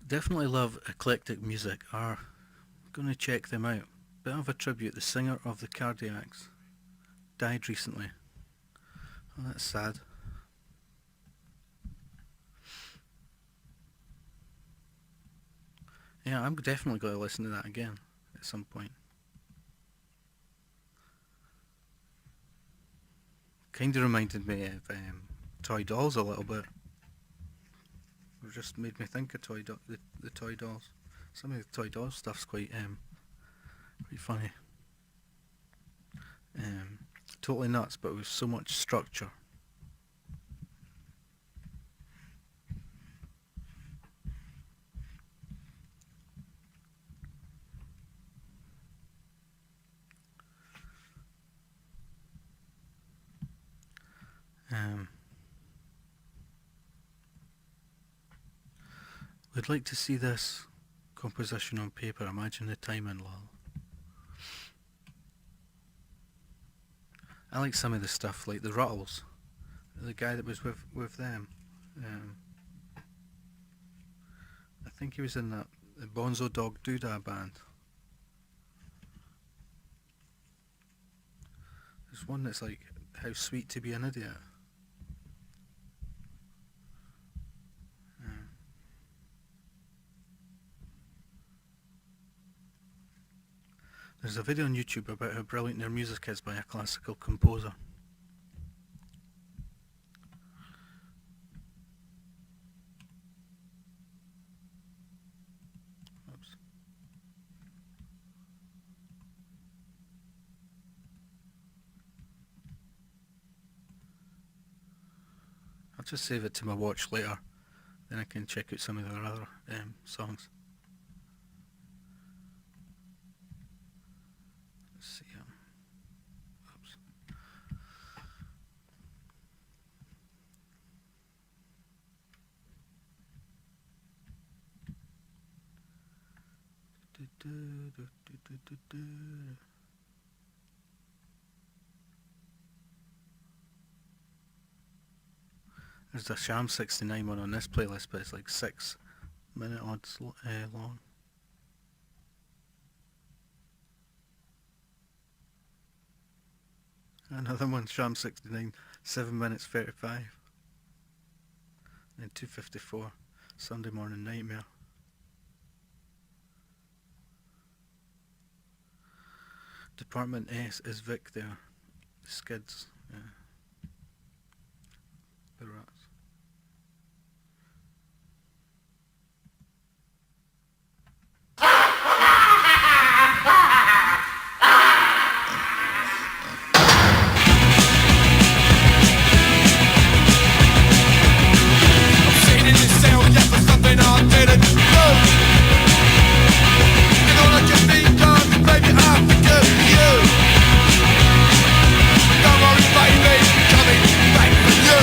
Definitely love eclectic music. Are gonna check them out. Bit of a tribute. The singer of the Cardiacs died recently. Oh, that's sad. Yeah, I'm definitely going to listen to that again at some point. Kind of reminded me of Toy Dolls a little bit. It just made me think of the Toy Dolls. Some of the Toy Dolls stuff's quite funny. Totally nuts, but with so much structure. We'd like to see this composition on paper. Imagine the timing, lol. I like some of the stuff, like the Ruttles. The guy that was with them. I think he was in the Bonzo Dog Doodah band. There's one that's like, How Sweet to Be an Idiot. There's a video on YouTube about how brilliant their music is by a classical composer. Oops. I'll just save it to my watch later, then I can check out some of their other songs. See, oops. There's a Sham 69 one on this playlist, but it's like 6 minute odds long. Another one, Sham 69, 7 minutes 35. And 2:54, Sunday Morning Nightmare. Department S is Vic there. The Skids. Yeah. The Rats. Don't worry, baby, coming back for you.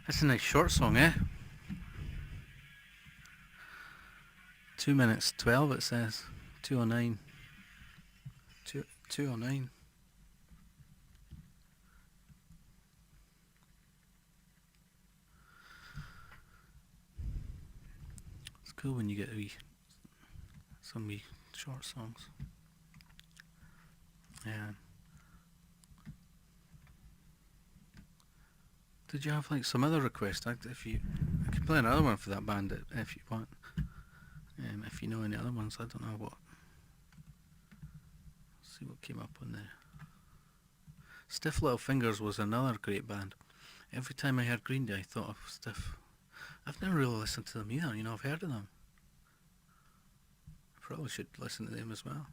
That's a nice short song, eh? 2 minutes 12 it says. 2:09. 2:09. It's cool when you get some wee short songs. Yeah. Did you have like some other request? I could play another one for that band if you want. If you know any other ones, I don't know what. See what came up on there. Stiff Little Fingers was another great band. Every time I heard Green Day, I thought of Stiff. I've never really listened to them either. I've heard of them. I probably should listen to them as well.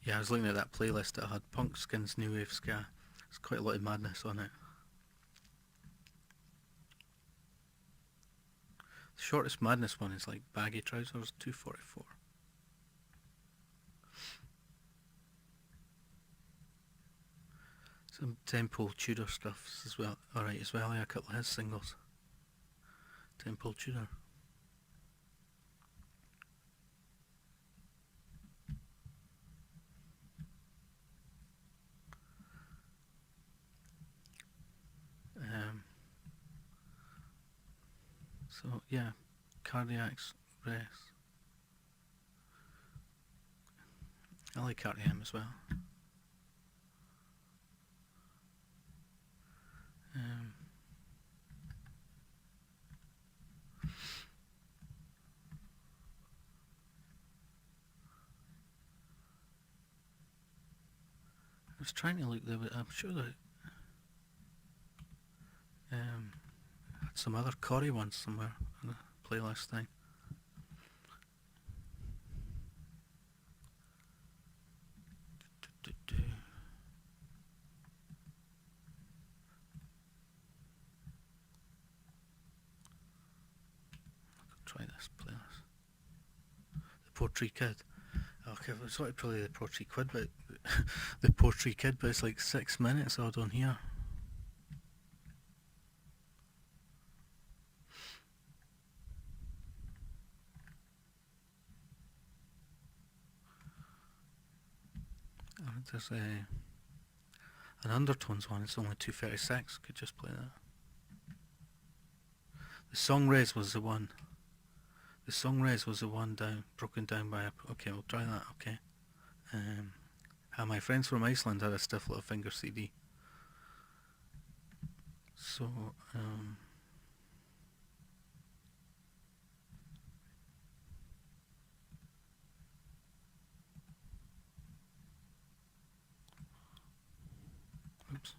Yeah, I was looking at that playlist that had Punk, Skins, New Wave, Ska. There's quite a lot of madness on it. The shortest madness one is like Baggy Trousers, 2:44. Some Temple Tudor stuff as well. Alright, as well, yeah, a couple of his singles. Temple Tudor. So yeah, Cardiac's Rest. I like Cardiac as well. I was trying to look there, but I'm sure that had some other Corey ones somewhere on the playlist thing. Try this playlist. The Poetry Kid. Okay, it's like probably the Poetry Kid, but the Poetry Kid, but it's like 6 minutes odd on here. There's an Undertones one, it's only 2:36, could just play that. The Song Res was the one. The Song Res was the one broken down by okay, we'll try that, okay. How My Friends from Iceland had a Stiff Little Finger CD. So, oops.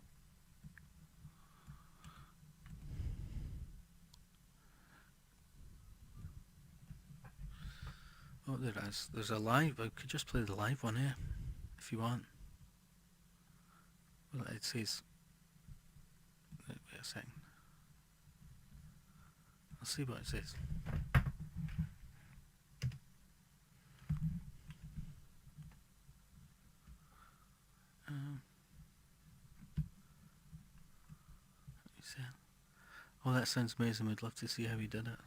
Oh, there is. There's a live. I could just play the live one here, if you want. Well, it says. Wait a second. I'll see what it says. Let me see. Oh, that sounds amazing. We'd love to see how he did it.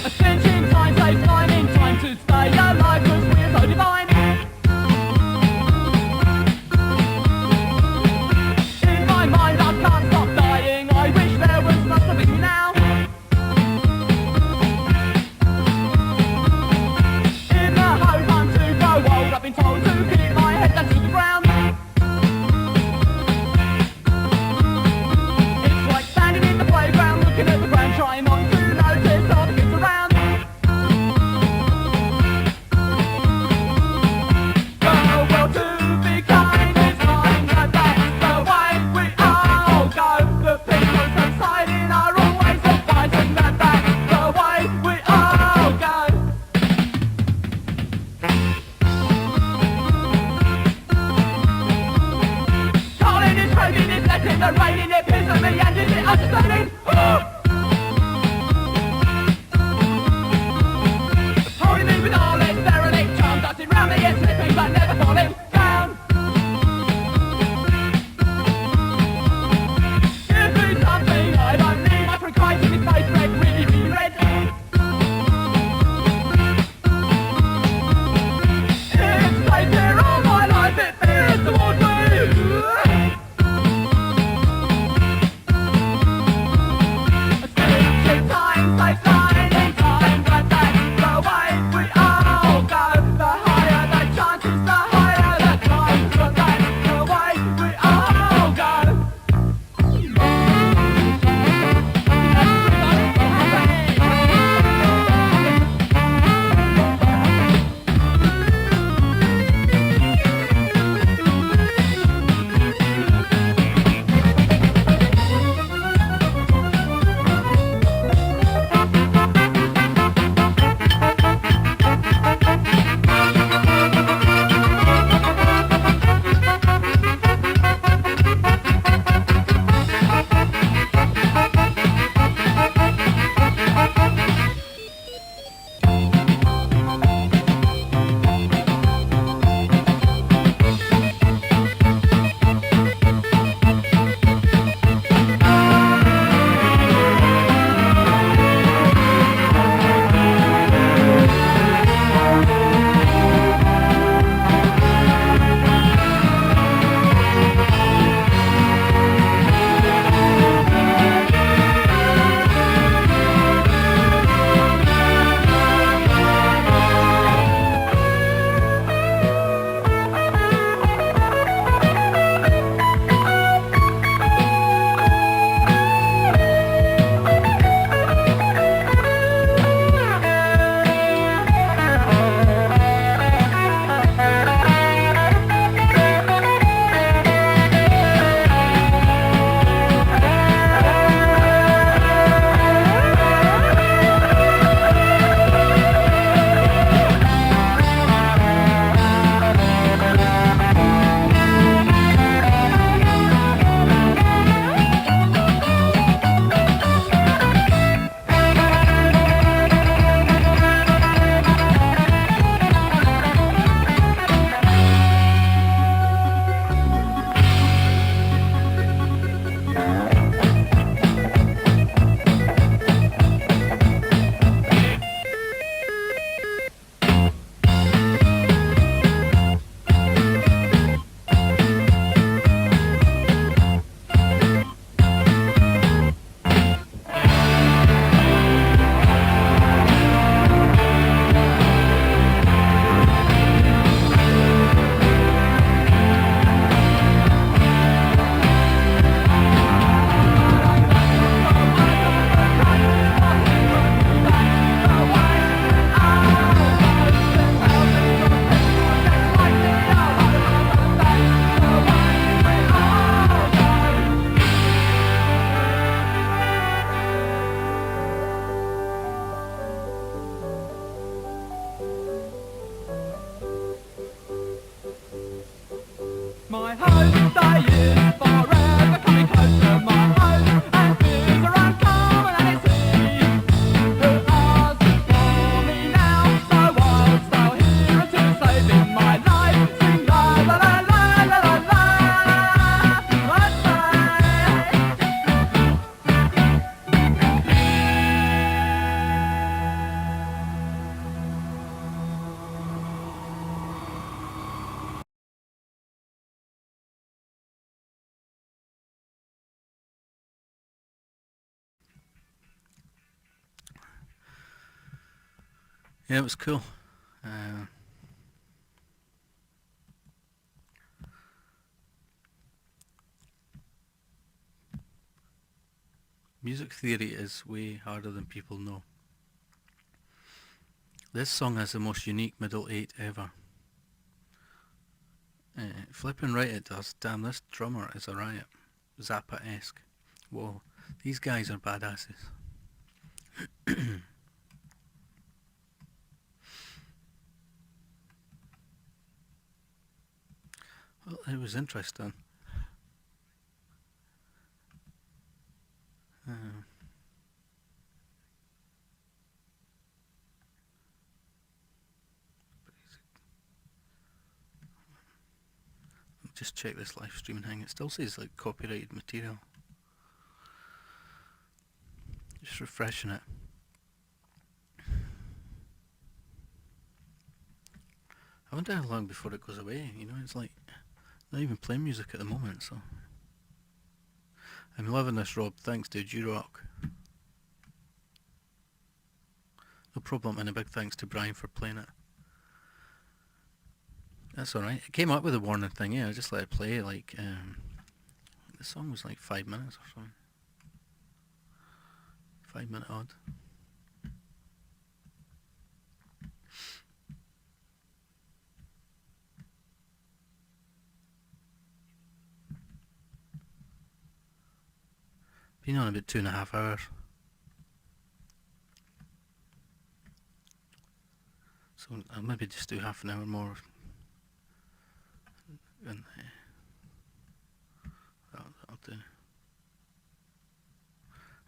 Attention, time, save time, in time to stay. in the rain and it pisses me and is it understanding? Holding me with all its derelict charms, dancing round me and slipping but never falling down. Give me something I don't need, my friend cries in his face red, really, really red. It stays here all my life, it fears towards me. My home stay is forever coming closer. My home and fears are uncommon and it's sea. The stars for me now, so I'll stay here until saving my life. Sing la la la la la la la. Yeah, it was cool. Music theory is way harder than people know. This song has the most unique middle eight ever. Flipping right it does. Damn, this drummer is a riot. Zappa-esque. Whoa, these guys are badasses. Well, it was interesting. just check this live streaming thing. It still says like copyrighted material. Just refreshing it. I wonder how long before it goes away. You know, it's like not even playing music at the moment. So I'm loving this, Rob. Thanks, dude. You rock. No problem, and a big thanks to Brian for playing it. That's alright. It came up with a warning thing, yeah, I just let it play, like, the song was like 5 minutes or something. 5 minute odd. Been on about 2.5 hours. So I'll maybe just do half an hour more. And I'll do.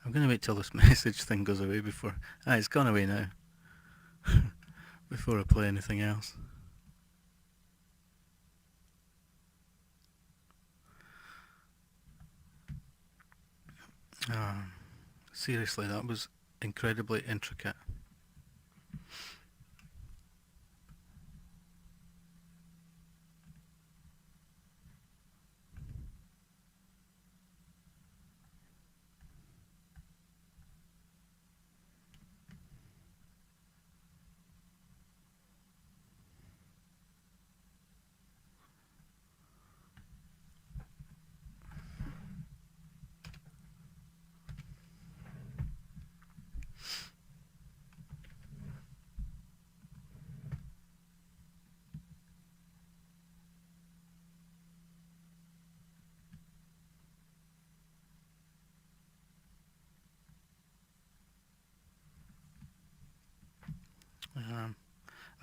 I'm going to wait till this message thing goes away before... it's gone away now. Before I play anything else. Seriously, that was incredibly intricate.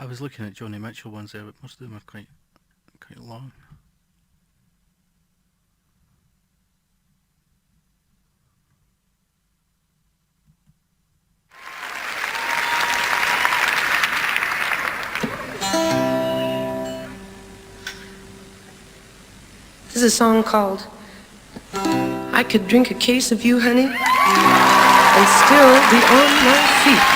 I was looking at Joni Mitchell ones there, but most of them are quite long. This is a song called I Could Drink a Case of You, Honey, and Still Be on My Feet.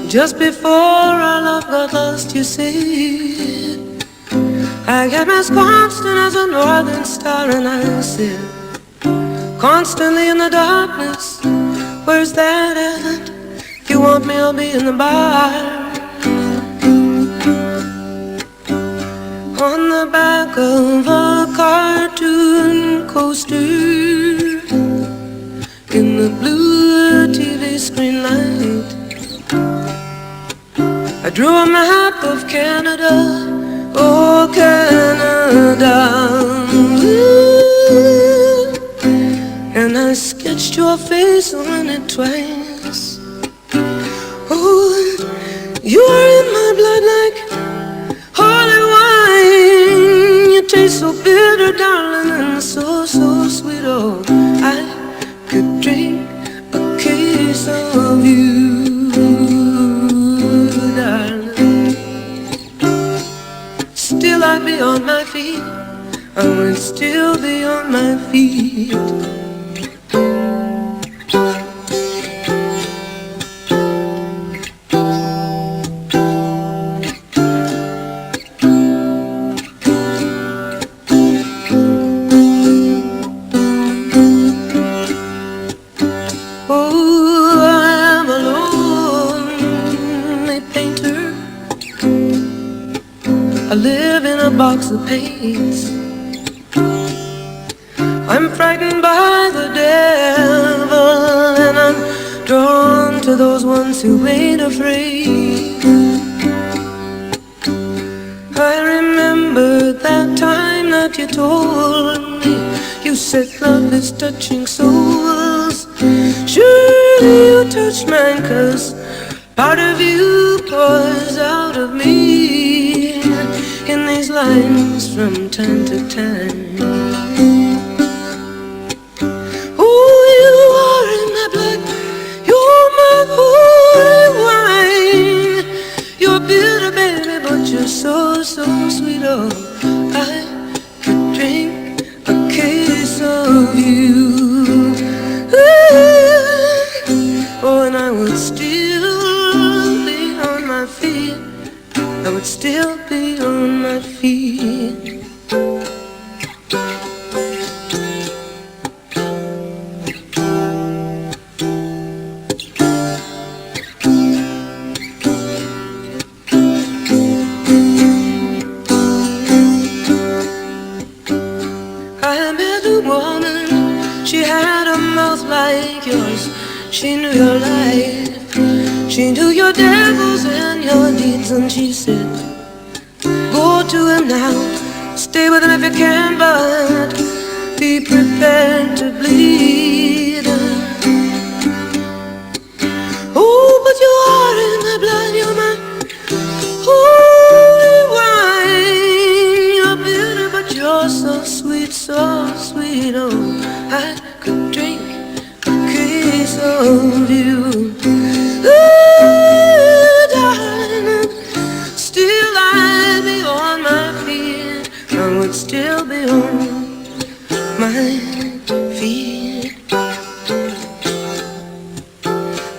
Just before our love got lost, you said I kept as constant as a northern star, and I said constantly in the darkness, where's that at? If you want me, I'll be in the bar on the back of a cartoon coaster in the blue TV screen light. I drew a map of Canada, oh Canada, and I sketched your face on it twice. Oh, you are in my blood like holy wine. You taste so bitter, darling, and so sweet. Oh, I could drink a case of you. Still I'd be on my feet, I would still be on my feet. Oh, I'm a lonely painter, I live in a box of paints. I'm frightened by the devil, and I'm drawn to those ones who ain't afraid. I remember that time that you told me, you said love is touching souls. Surely you touched mine, 'cause Part of you pours out of me in these lines from time to time. Oh, you are in my blood, you're my holy wine. You're bitter, baby, but you're so, so sweet. Oh, I could drink a case of you. Oh, and I would still be on my feet. I would still be on my feet. I met a woman, she had a mouth like yours. She knew your life, she knew your devils and your deeds. And she said, go to him now, stay with him if you can, but be prepared to bleed. Oh, but you are in my blood, you're my holy wine. You're bitter, but you're so sweet, so sweet. Oh, I could drink a case of you. Ooh, darling, still I'd be on my feet. I would still be on my feet.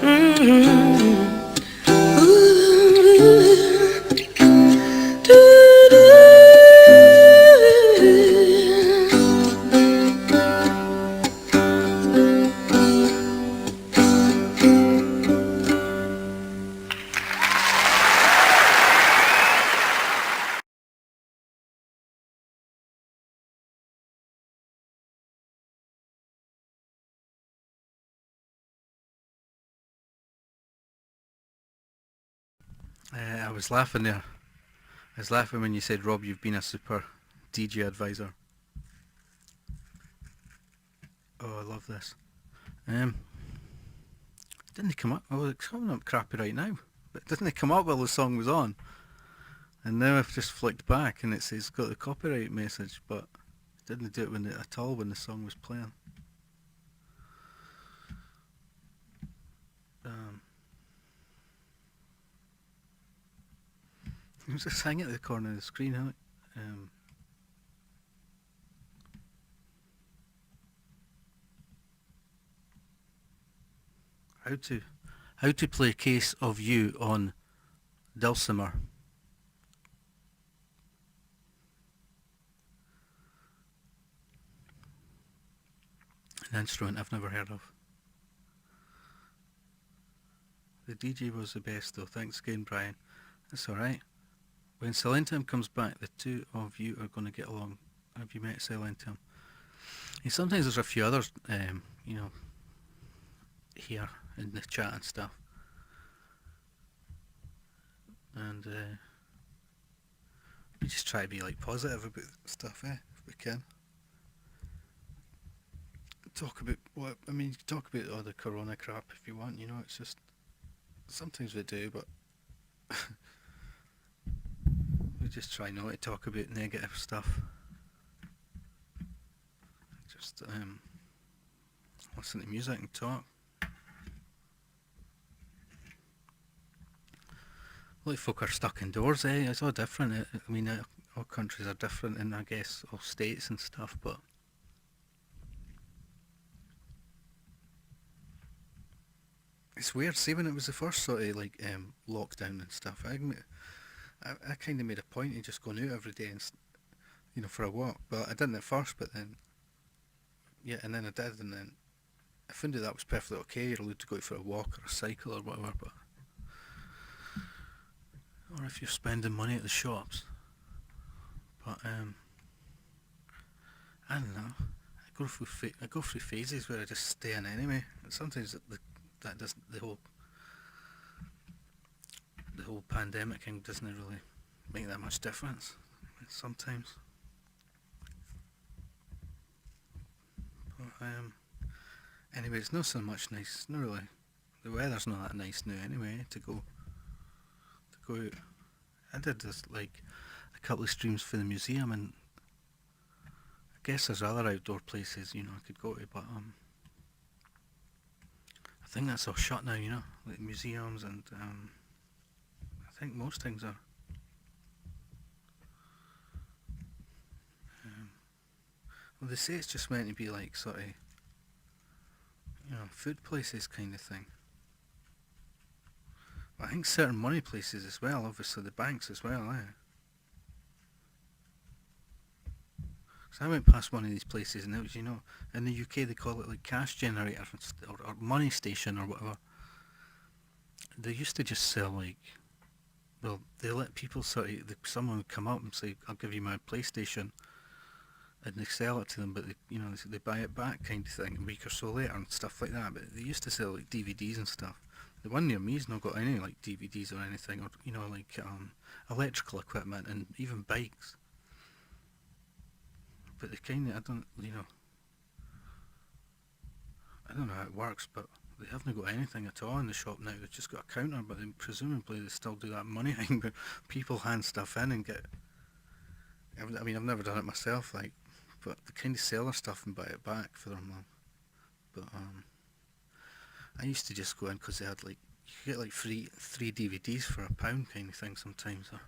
Mm-hmm. I was laughing there. I was laughing when you said, Rob, you've been a super DJ advisor. Oh, I love this. Didn't they come up? Oh, it's coming up crappy right now. But didn't they come up while the song was on? And now I've just flicked back and it's got the copyright message, but it didn't do it at all when the song was playing. It was just hanging at the corner of the screen, huh? How to play Case of You on dulcimer. An instrument I've never heard of. The DJ was the best though. Thanks again, Brian. That's alright. When Silentium comes back, the two of you are going to get along. Have you met Silentium? And sometimes there's a few others, you know, here in the chat and stuff. And we just try to be like positive about stuff, if we can. Talk about what I mean. Talk about all the corona crap if you want. You know, it's just sometimes we do, but we just try not to talk about negative stuff. Just listen to music and talk. A lot of folk are stuck indoors, It's all different. I mean, all countries are different, and I guess all states and stuff, but it's weird. See, when it was the first sort of like lockdown and stuff, I kind of made a point of just going out every day and you know, for a walk. But I didn't at first, but then yeah, and then I did, and then I found that was perfectly okay. You're allowed to go out for a walk or a cycle or whatever, but or if you're spending money at the shops. But I don't know. I go through phases where I just stay in anyway. And sometimes that doesn't the whole pandemic thing doesn't really make that much difference. Sometimes. But anyway, it's not so much nice. It's not really The weather's not that nice now anyway to go out. I did this like a couple of streams for the museum, and I guess there's other outdoor places, you know, I could go to, but I think that's all shut now, you know, like museums and I think most things are. Well, they say it's just meant to be like sort of, you know, food places kind of thing. But I think certain money places as well, obviously the banks as well, eh? So I went past one of these places and it was, you know, in the UK they call it like cash generator or money station or whatever. They used to just sell like, well, they let people sort of, someone would come up and say, I'll give you my PlayStation, and they sell it to them, but they, you know, they buy it back kind of thing a week or so later and stuff like that. But they used to sell like DVDs and stuff. The one near me's not got any like DVDs or anything, or, you know, like electrical equipment and even bikes. But they kind of, I don't know how it works, but they haven't got anything at all in the shop now. They've just got a counter, but then presumably they still do that money thing where people hand stuff in and get, I mean, I've never done it myself, like, but they kind of sell their stuff and buy it back for them. But I used to just go in because they had like, you could get like three DVDs for £1 kind of thing sometimes, or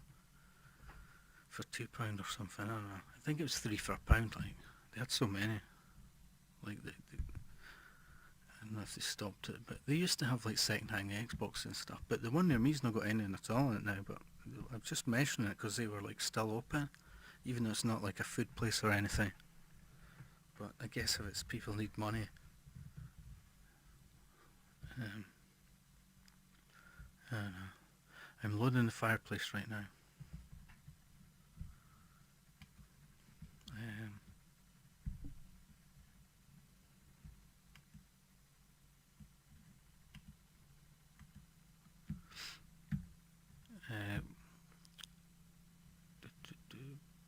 for £2 or something, I don't know. I think it was 3 for £1, like, they had so many. Like, I don't know if they stopped it, but they used to have like second-hand Xbox and stuff, but the one near me's not got anything at all in it now, but I'm just mentioning it because they were like still open, even though it's not like a food place or anything. But I guess if it's people need money. I don't know. I'm loading the fireplace right now.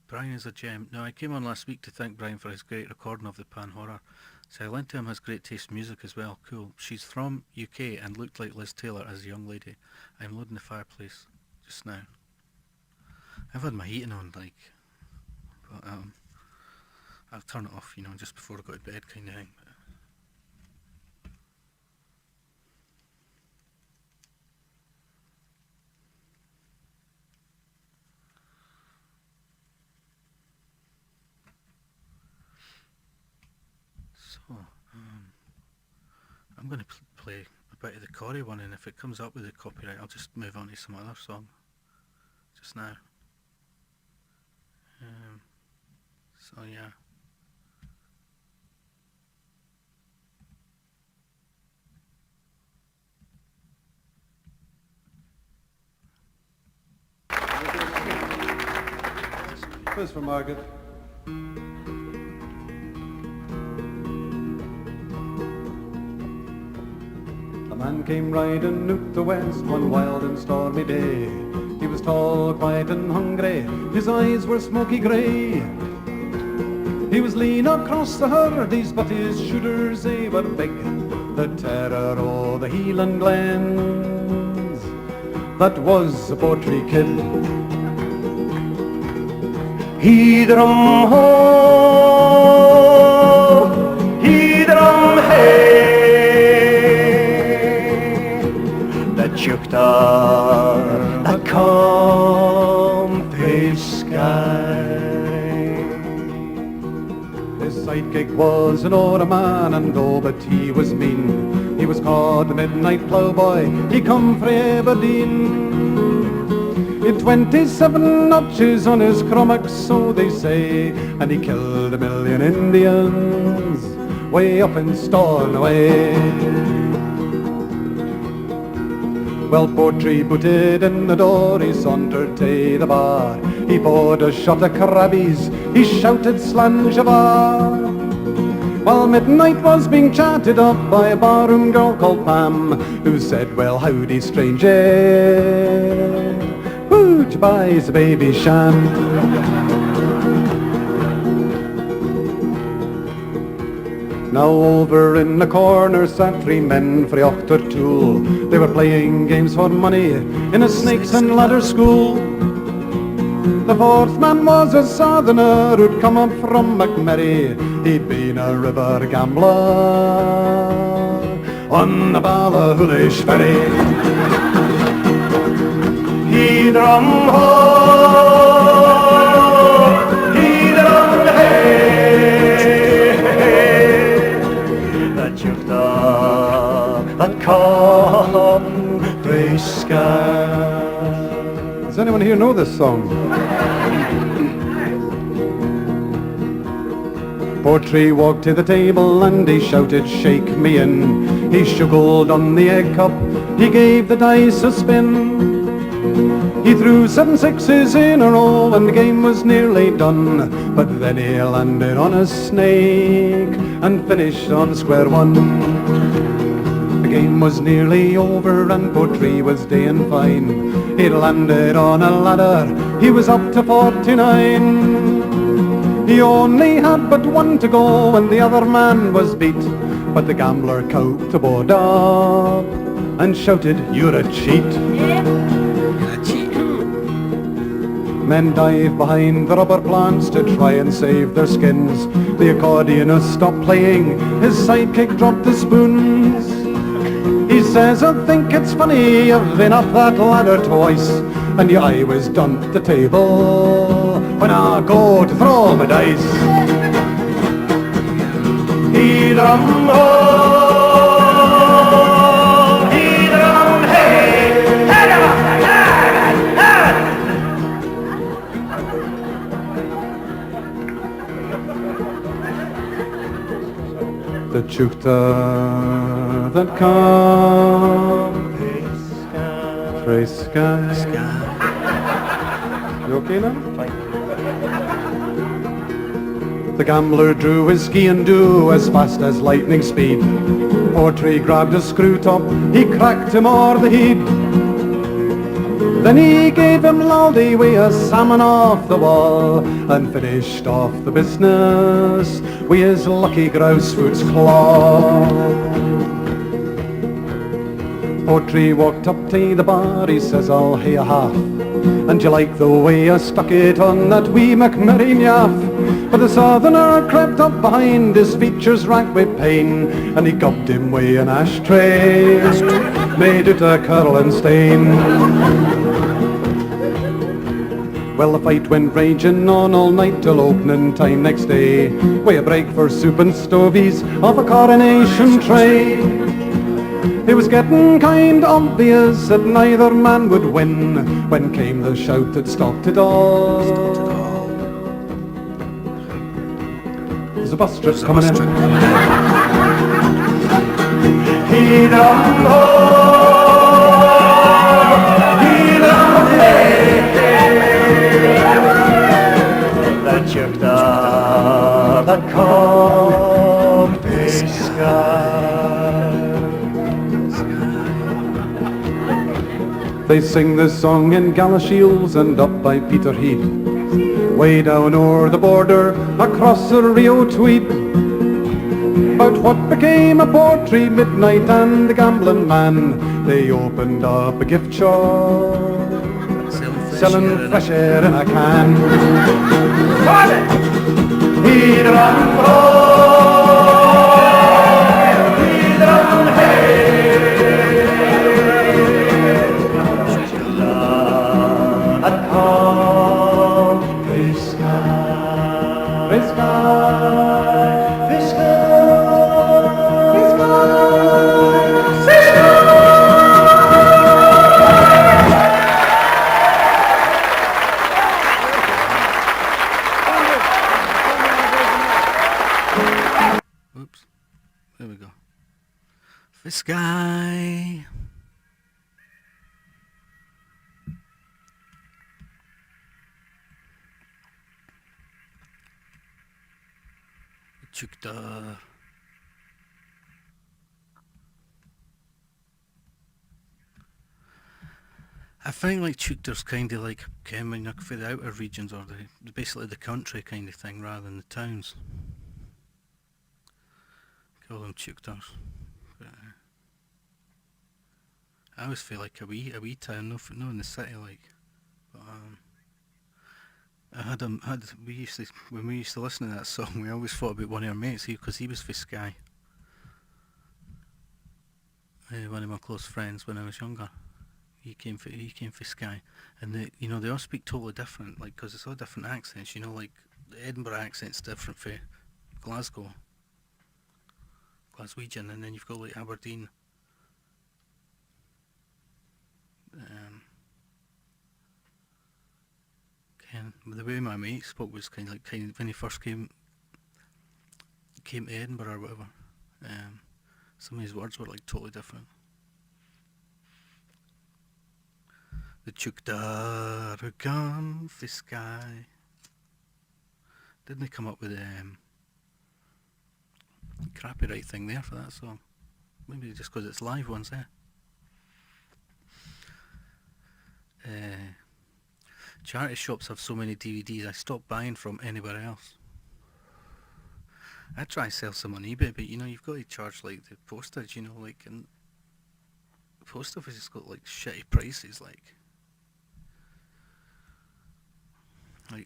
Brian is a gem. Now, I came on last week to thank Brian for his great recording of the Pan Horror. Silent Him has great taste in music as well. Cool. She's from UK and looked like Liz Taylor as a young lady. I'm loading the fireplace just now. I've had my heating on, like, but I'll turn it off, you know, just before I go to bed kind of thing. So, I'm going to play a bit of the Corey one, and if it comes up with the copyright, I'll just move on to some other song just now. So yeah. First for Margaret. A man came riding out the west one wild and stormy day. He was tall, quiet and hungry, his eyes were smoky grey. He was lean across the hurdies, but his shooters they were big. The terror o' the Hieland glens, that was a poetry kid. He drum ho, he drum hey, the chukta, the comfy sky. His sidekick was an older man, and oh, but he was mean. He was called the Midnight Ploughboy, he come frae Aberdeen. He'd 27 notches on his cromach, so they say, and he killed 1 million Indians way up in Stornoway. Well, poetry booted in the door, he sauntered to the bar. He poured a shot of crabbies, he shouted Slanjava. While midnight was being chatted up by a barroom girl called Pam, who said, well, howdy, stranger, would you buy a baby sham? Now over in the corner sat three men frae Ochter Tool. They were playing games for money in a snakes and ladder school. The fourth man was a southerner who'd come up from McMurray. He'd been a river gambler on the Ballachulish ferry. He'd run home, he'd run hey, that jukta, that country sky. Does anyone here know this song? Portree walked to the table and he shouted, "Shake me in." He shugled on the egg cup, he gave the dice a spin. He threw 7 6s in a row and the game was nearly done. But then he landed on a snake and finished on square one. The game was nearly over and Portree was doing fine. He landed on a ladder, he was up to 49. He only had but one to go and the other man was beat. But the gambler cocked the board up and shouted, "You're a cheat." Men dive behind the rubber plants to try and save their skins. The accordionist stopped playing, his sidekick dropped the spoons. He says, "I think it's funny, you've been up that ladder twice, and I was done at the table when I go to throw my dice." He'd run home, he'd run hey, the chukta that come frae sky. You okay now? Fine. The gambler drew his ski-and-do as fast as lightning speed. Portree grabbed a screw top, he cracked him o'er the head. Then he gave him laldy wi' a salmon off the wall and finished off the business wi' his lucky grousefoot's claw. Portree walked up to the bar, he says, "I'll hae a half. And you like the way I stuck it on that wee McMurray naff?" But the southerner crept up behind, his features racked with pain, and he gubbed him wi' an ashtray, made it a curling stain. Well, the fight went raging on all night till opening time next day, wi' a break for soup and stovies off a coronation tray. It was getting kind obvious that neither man would win when came the shout that stopped it all. There's a bus trip coming in. He'd run home, he'd run hey, that chirped up that comfy sky. They sing this song in Galashiels and up by Peterhead, way down o'er the border across the Rio Tweed. About what became of Portree, Midnight and the gambling man, they opened up a gift shop, selling fresh air in a can. He'd run home, he'd run hey, and come this sky, this sky, this sky, this sky. Oops. There we go. This guy. Chukta. I find like Chukter's kind of like coming like for the outer regions or basically the country kind of thing rather than the towns. All them chuktars. I always feel like a wee town, no in the city like. But when we used to listen to that song, we always thought about one of our mates, because he was for Skye. One of my close friends when I was younger. He came for Skye, and they all speak totally different, like, because it's all different accents. Like the Edinburgh accent's different for Glasgowesian, and then you've got like Aberdeen. The way my mate spoke was kind of when he first came to Edinburgh or whatever. Some of his words were like totally different. The Chukdar are gone for Skye. Didn't they come up with crappyrite thing there for that song? Maybe just because it's live ones there. Charity shops have so many DVDs, I stopped buying from anywhere else. I try to sell some on eBay, but you've got to charge like the postage, like, and the post office has got like shitty prices, like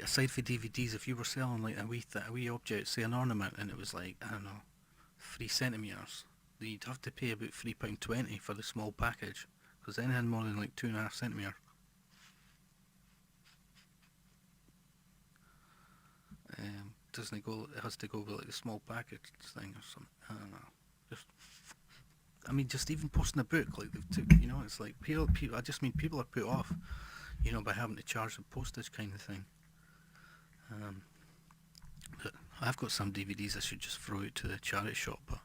aside for DVDs, if you were selling like a wee object, say an ornament, and it was like, I don't know, 3 centimetres, then you'd have to pay about £3.20 for the small package, because anything more than like 2.5 centimetres. Doesn't go? It has to go with like the small package thing or something. I don't know. Just even posting a book, like they've took, it's like people. I just mean people are put off, by having to charge the postage kind of thing. But I've got some DVDs I should just throw out to the charity shop, but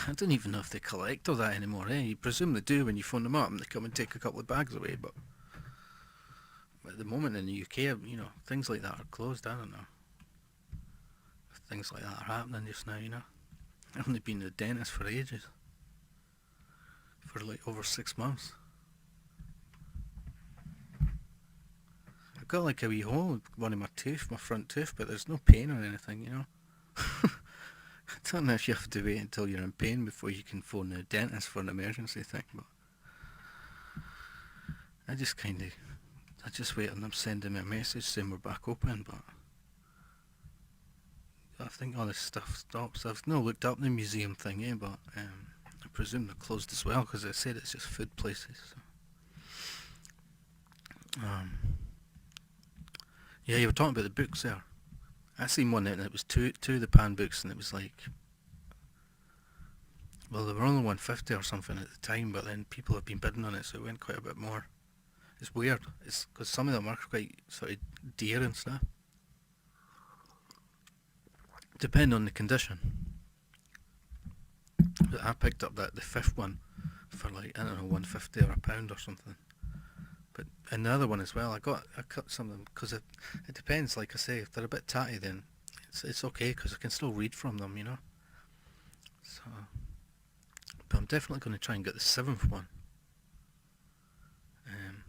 I don't even know if they collect all that anymore. You presume they do when you phone them up and they come and take a couple of bags away, but at the moment in the UK, things like that are closed. I don't know. Things like that are happening just now, I've only been to the dentist for ages. For like over 6 months. I've got like a wee hole in one of my front tooth, but there's no pain or anything, I don't know if you have to wait until you're in pain before you can phone the dentist for an emergency thing, but I just wait on them sending me a message saying we're back open, but I think all this stuff stops. I've not looked up the museum thing, but I presume they're closed as well, because they said it's just food places. So. Yeah, you were talking about the books there. I seen one and it was two of the Pan books, and it was like, well, they were only 150 or something at the time, but then people have been bidding on it, so it went quite a bit more. It's weird. It's because some of them are quite sort of dear and stuff. Depending on the condition. But I picked up the fifth one for like, I don't know, 150 or £1 or something. But and the other one as well, I cut some of them because it depends. Like I say, if they're a bit tatty, then it's okay, because I can still read from them, So, but I'm definitely going to try and get the 7th one.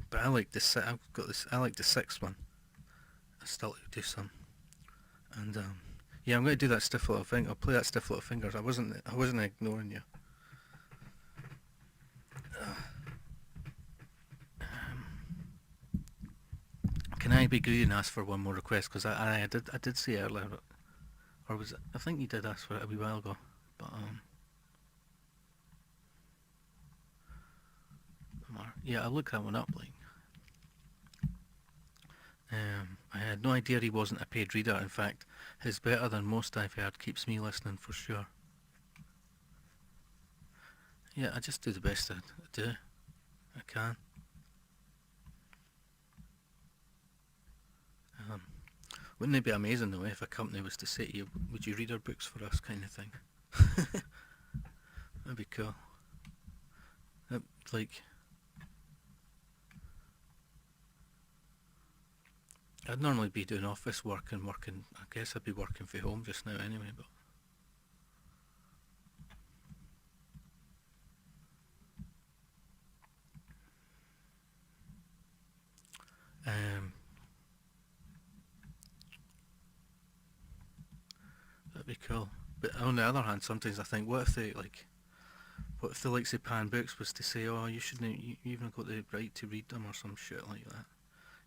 But I like the 6th one. I still do some, and yeah, I'm going to do that stiff little finger. I'll play that stiff little fingers. I wasn't ignoring you. Can I be greedy and ask for one more request? Because I did say earlier, or was it? I think you did ask for it a wee while ago. But yeah, I'll look that one up. Like, I had no idea he wasn't a paid reader. In fact, his better than most I've heard keeps me listening for sure. Yeah, I just do the best I do. I can. Wouldn't it be amazing though if a company was to say to you, would you read our books for us, kind of thing? That'd be cool. Like, I'd normally be doing office work and working, I guess I'd be working from home just now anyway, but that'd be cool. But on the other hand, sometimes I think, what if the likes of Pan Books was to say, oh, you shouldn't, you even got the right to read them or some shit like that,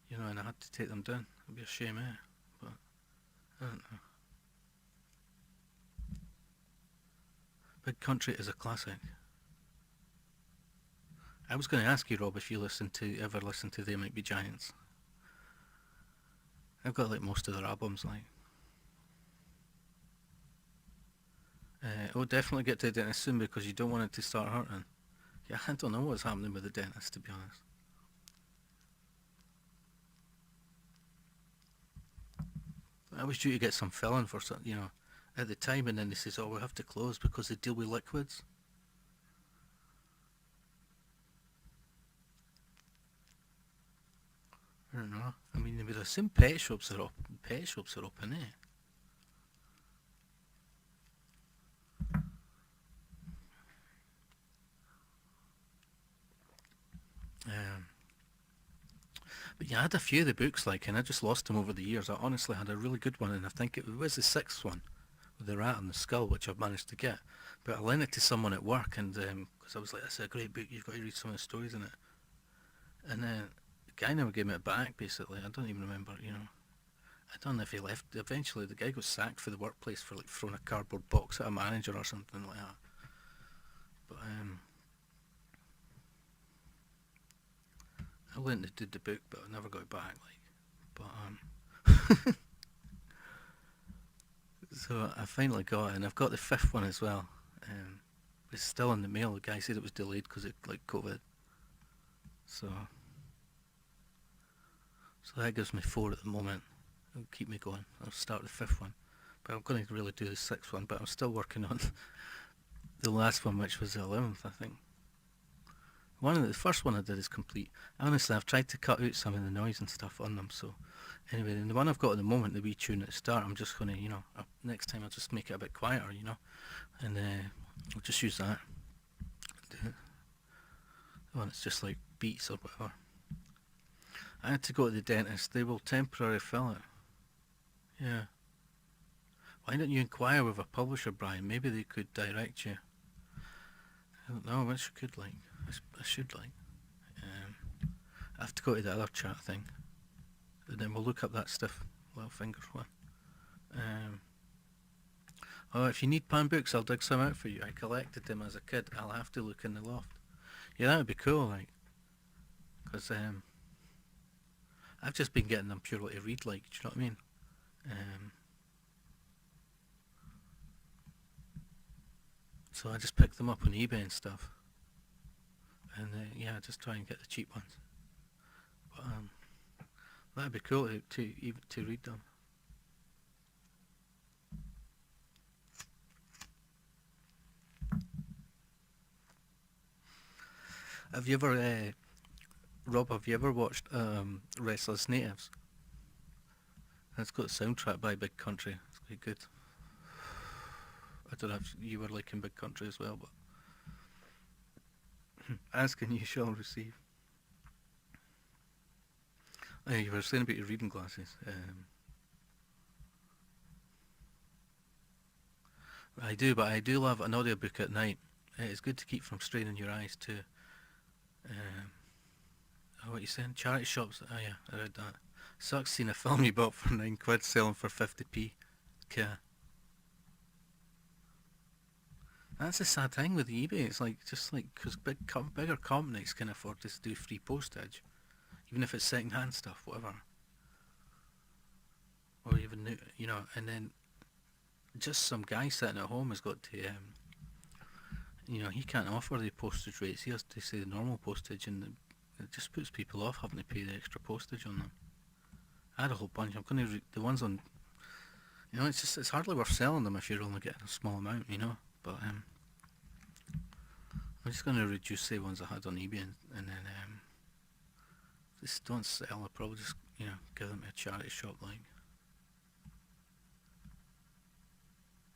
you know, and I had to take them down. It'd be a shame, eh? But I don't know. Big Country is a classic. I was going to ask you, Rob, if you ever listen to They Might Be Giants. I've got like most of their albums, like. Definitely get to the dentist soon because you don't want it to start hurting. Yeah, I don't know what's happening with the dentist, to be honest. I was due to get some filling for some, you know, at the time, and then they says, oh, we have to close because they deal with liquids. I don't know. I mean, they would assume pet shops are open, eh? But yeah, I had a few of the books, like, and I just lost them over the years. I honestly had a really good one, and I think it was the 6th one, with the rat and the skull, which I've managed to get. But I lent it to someone at work, and because I was like, "That's a great book. You've got to read some of the stories in it." And the guy never gave me it back. Basically, I don't even remember. You know, I don't know if he left. Eventually, the guy got sacked for the workplace for like throwing a cardboard box at a manager or something like that. But I went and did the book, but I never got it back. Like, but so I finally got it, and I've got the 5th one as well. It's still in the mail. The guy said it was delayed because of like COVID. So that gives me 4 at the moment. It'll keep me going. I'll start the 5th one, but I'm going to really do the 6th one. But I'm still working on the last one, which was the 11th, I think. The first one I did is complete. Honestly, I've tried to cut out some of the noise and stuff on them. So anyway, and the one I've got at the moment, the wee tune at the start, I'm just going to, you know, next time I'll just make it a bit quieter, you know, and I'll just use that. The one that's just like beats or whatever. I had to go to the dentist. They will temporarily fill it. Yeah. Why don't you inquire with a publisher, Brian? Maybe they could direct you. I don't know. I wish I could, like. I should, like. I have to go to the other chat thing, and then we'll look up that stiff little fingers one. Oh, if you need Pan Books, I'll dig some out for you. I collected them as a kid. I'll have to look in the loft. Yeah, that would be cool, like, because I've just been getting them purely to read, like, do you know what I mean? So I just pick them up on eBay and stuff, and yeah, just try and get the cheap ones. But that'd be cool to read them. Have you ever, Rob? Have you ever watched Restless Natives? That's got a soundtrack by Big Country. It's quite good. I don't know if you were liking Big Country as well, but ask and you shall receive. Oh, you were saying about your reading glasses. I do, but I do love an audiobook at night. It's good to keep from straining your eyes too. What you saying? Charity shops? Oh yeah, I read that. Sucks seeing a film you bought for £9 selling for 50p. Yeah. That's the sad thing with eBay. It's like, just like, because bigger companies can afford to do free postage, even if it's second-hand stuff, whatever. Or even new, you know. And then just some guy sitting at home has got to, you know, he can't offer the postage rates. He has to say the normal postage, and it just puts people off having to pay the extra postage on them. I had a whole bunch. I'm going to read the ones on, you know, it's hardly worth selling them if you're only getting a small amount, you know. But I'm just going to reduce the ones I had on eBay, and then if they don't sell, I'll probably just, you know, give them a charity shop. Like,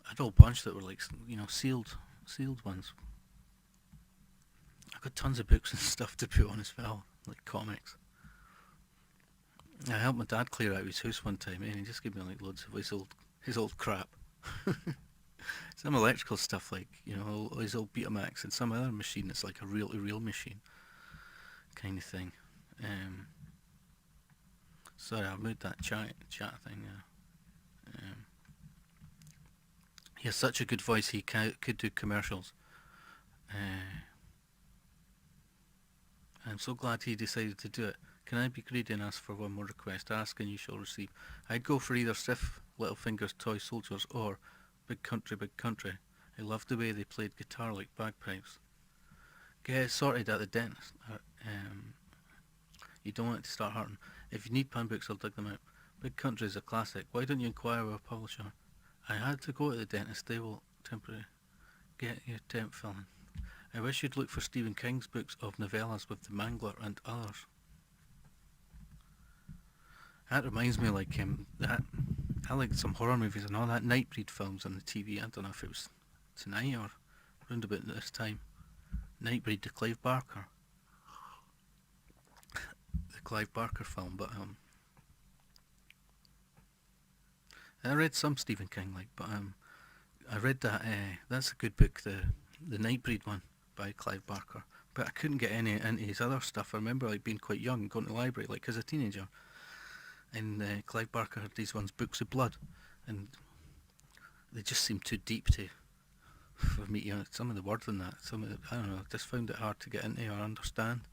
I had a whole bunch that were like, you know, sealed ones. I've got tons of books and stuff to put on as well, like comics. I helped my dad clear out his house one time, and he just gave me like loads of his old crap. Some electrical stuff like, his old Betamax, and some other machine that's like a reel-to-reel machine kind of thing. Sorry, I moved that chat thing there. He has such a good voice, he could do commercials. I'm so glad he decided to do it. Can I be greedy and ask for one more request? Ask and you shall receive. I'd go for either Stiff Little Fingers Toy Soldiers or Big Country, Big Country. I loved the way they played guitar like bagpipes. Get it sorted at the dentist. You don't want it to start hurting. If you need pan books, I'll dig them out. Big Country is a classic. Why don't you inquire with a publisher? I had to go to the dentist. They will temporarily get your temp filling. I wish you'd look for Stephen King's books of novellas with The Mangler and others. That reminds me, like, I like some horror movies and all that. Nightbreed films on the TV. I don't know if it was tonight or round about this time. Nightbreed, the Clive Barker film, but I read some Stephen King, like, but I read that. That's a good book, the Nightbreed one by Clive Barker. But I couldn't get any into his other stuff. I remember like being quite young, going to the library, like as a teenager. And Clive Barker had these ones, Books of Blood, and they just seemed too deep for me. Some of the words in that, I don't know, I just found it hard to get into or understand.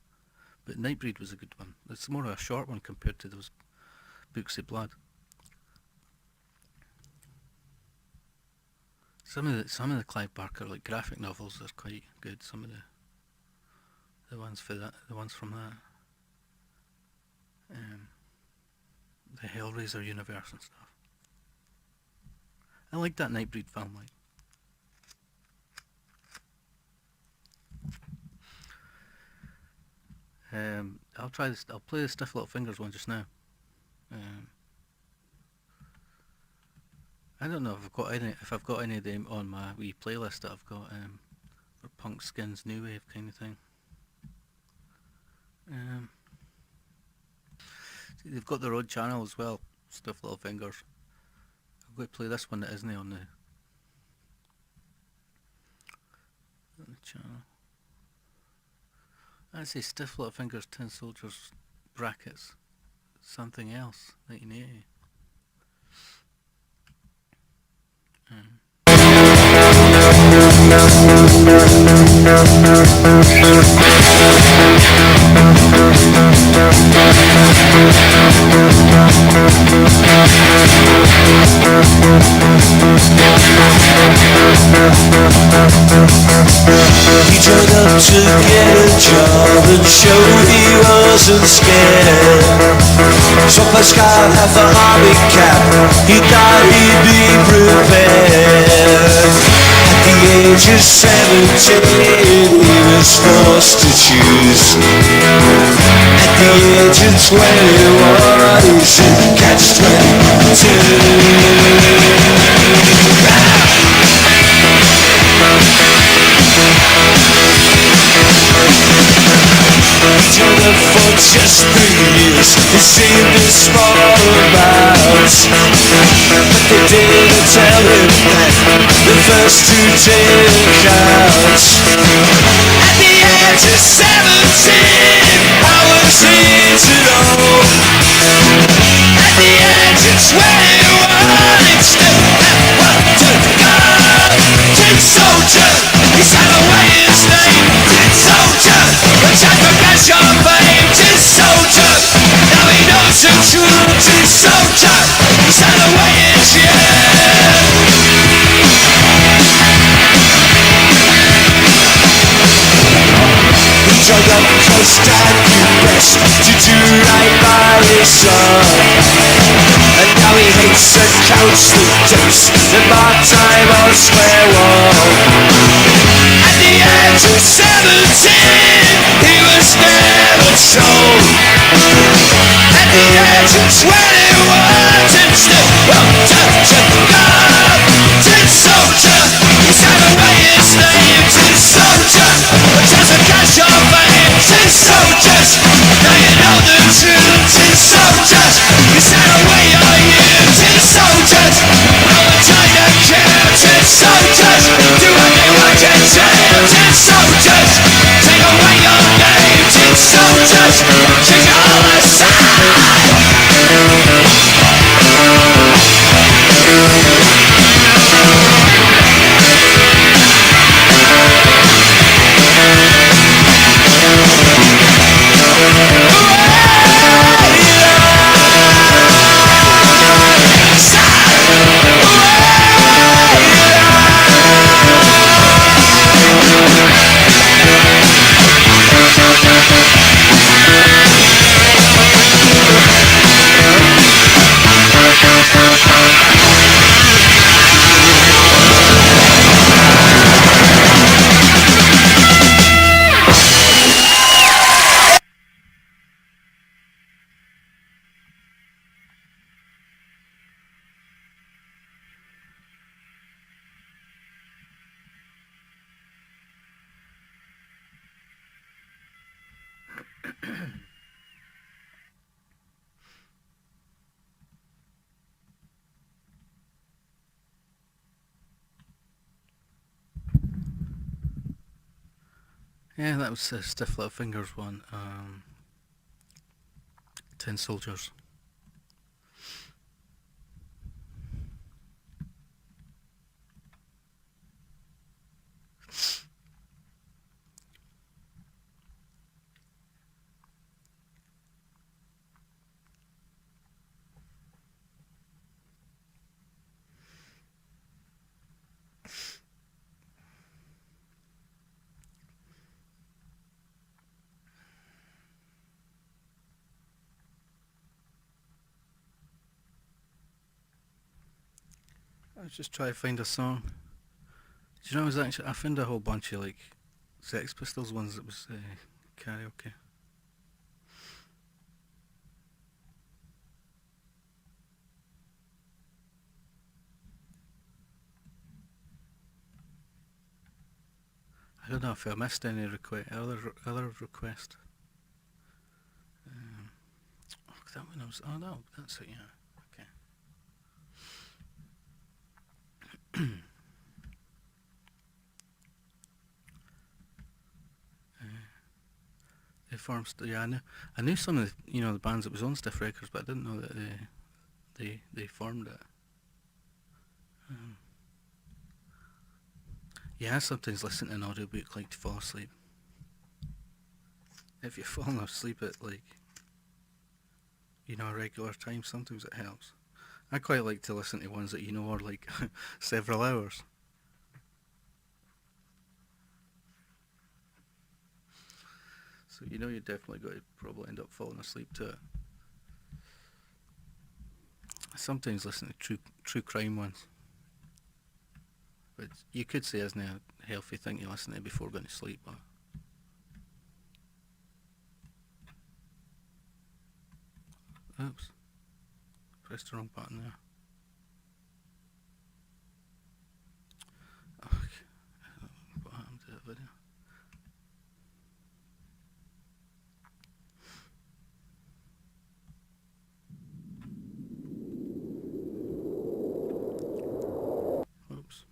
But Nightbreed was a good one. It's more of a short one compared to those Books of Blood. Some of the Clive Barker like graphic novels are quite good. Some of the ones from that. The Hellraiser universe and stuff. I like that Nightbreed film, like. I'll try this. I'll play the Stiff Little Fingers one just now. I don't know if I've got any of them on my wee playlist that I've got for Punk Skins New Wave kind of thing. They've got their own channel as well, Stiff Little Fingers. I'm going to play this one that isn't on the channel. I say Stiff Little Fingers, Tin Soldiers, brackets, something else, 1980. He turned up to get a job and showed he wasn't scared. So Pascal had the army cap, he thought he'd be prepared. At the age of 17 he was forced to choose. At the age of 21 he said catch-22. He turned up for just 3 years, he saved a small amount. But they didn't tell him that the first 2 didn't count. At the age of 17, I was here to know. At the age of 21, it's still that one to go. Tin Soldier, he sang away his name. Tin Soldier, the time for cash or fame. Tin Soldier, now he knows the truth. Tin Soldier, he sang away his He drove up close down Bucharest to do right by his son. And now he hates the council dose and part-time or square one. At the age of 17, he was never told. At the age of 21, Tin still won't touch a gun. Tin Soldier, he sang away his name. Tin Soldier, but just a cash or fame. Tin Soldiers, now you know the truth. Tin Soldiers, you sang away your youth. Tin Soldiers, no one tried to care. Tin soldiers, do what they want you to. Tin soldiers, take away your name. Tin soldiers, choose your other side. Yeah, that was Stiff Little Fingers one. Tin Soldiers. Let's just try to find a song. Do you know, I found a whole bunch of like Sex Pistols ones that was karaoke. I don't know if I missed any other request. That one was. Oh no, that's it. Yeah. Okay. They formed. Yeah, I knew some of the bands that was on Stiff Records, but I didn't know that they formed it. Yeah, I sometimes listen to an audiobook like to fall asleep. If you're falling asleep at a regular time, sometimes it helps. I quite like to listen to ones that are like several hours. So you're definitely going to probably end up falling asleep to it. I sometimes listen to true crime ones. But you could say isn't it a healthy thing to listen to before going to sleep, but oops. Pressed the wrong button there. Okay. What happened to that video? Oops.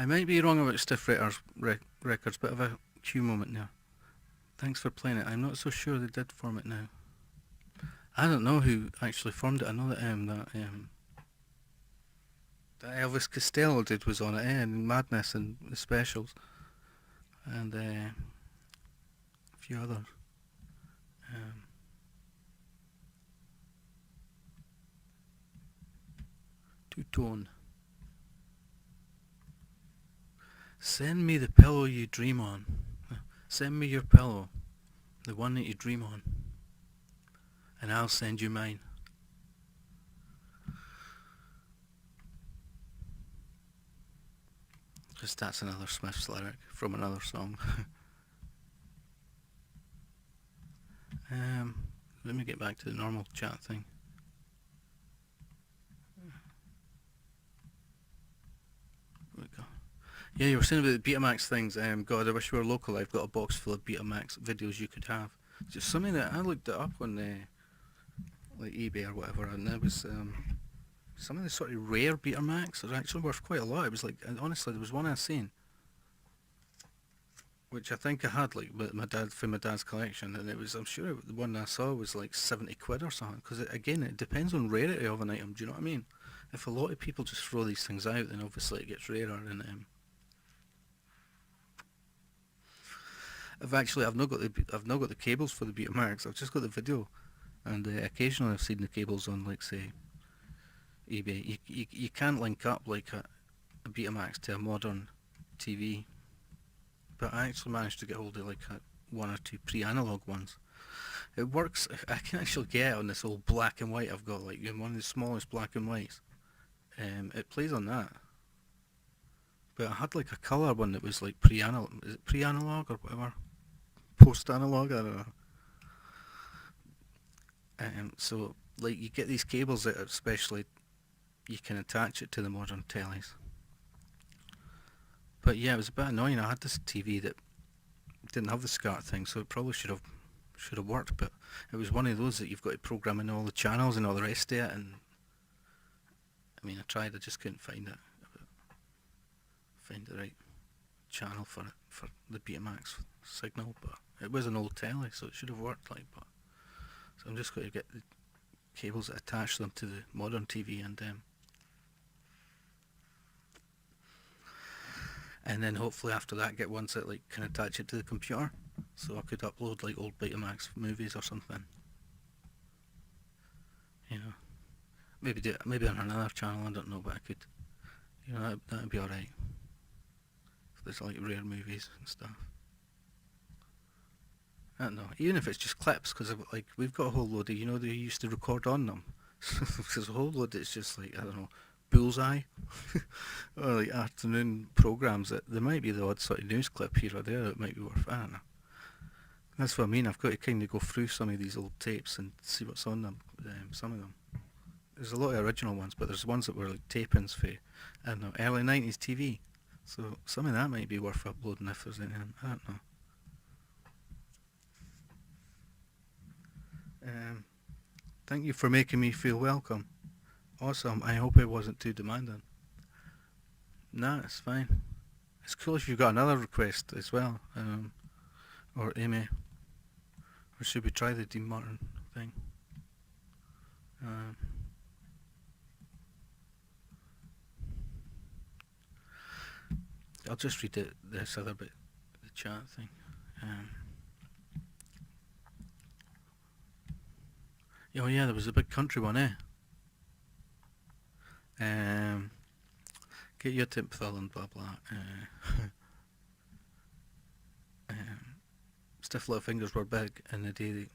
might be wrong about Stiff Records, bit of a cue moment there. Thanks for playing it. I'm not so sure they did form it now. I don't know who actually formed it. I know that that Elvis Costello did was on it, and Madness and the Specials, and a few others. Two-tone. Send me the pillow you dream on. Send me your pillow, the one that you dream on, and I'll send you mine. Because that's another Smiths lyric from another song. Let me get back to the normal chat thing. There we go. Yeah, you were saying about the Betamax things. God, I wish we were local. I've got a box full of Betamax videos you could have. It's just something that I looked it up on like eBay or whatever, and there was some of the sort of rare Betamax are actually worth quite a lot. It was like, honestly, there was one I seen, which I think I had like my dad's collection, and it was, I'm sure the one I saw was like 70 quid or something. Because again, it depends on rarity of an item. Do you know what I mean? If a lot of people just throw these things out, then obviously it gets rarer. And I've not got the cables for the Betamax. I've just got the video, and occasionally I've seen the cables on, like, say, eBay. You can't link up like a Betamax to a modern TV, but I actually managed to get hold of like one or two pre-analog ones. It works. I can actually get it on this old black and white I've got, like one of the smallest black and whites. It plays on that. But I had like a colour one that was like pre-analog. Is it pre-analog or whatever? Post-analog? I don't know. So like you get these cables that are especially, you can attach it to the modern tellies. But yeah, it was a bit annoying. I had this TV that didn't have the SCART thing, so it probably should have worked. But it was one of those that you've got to program in all the channels and all the rest of it. And I mean, I tried, I just couldn't find the right channel for the Betamax signal. But it was an old telly, so it should have worked. Like, but so I'm just going to get the cables that attach them to the modern TV, and then hopefully after that get ones that like can attach it to the computer, so I could upload like old Betamax movies or something. You know, maybe on another channel. I don't know, but I could. You know, that'd be alright. If there's like rare movies and stuff. I don't know. Even if it's just clips, because like we've got a whole load of, you know, they used to record on them. There's a whole load that's just like, I don't know, Bullseye or like afternoon programs that there might be the odd sort of news clip here or there that might be worth. I don't know. That's what I mean. I've got to kind of go through some of these old tapes and see what's on them. Some of them. There's a lot of original ones, but there's ones that were like tape-ins for, I don't know, early 90s TV. So some of that might be worth uploading if there's anything. I don't know. Thank you for making me feel welcome. Awesome. I hope it wasn't too demanding. Nah, it's fine. It's cool if you've got another request as well. Or Amy. Or should we try the Dean Martin thing? I'll just read this other bit, the chat thing. Oh yeah, there was a big country one, eh? Get your tip fill and blah blah. Stiff little fingers were big in the day.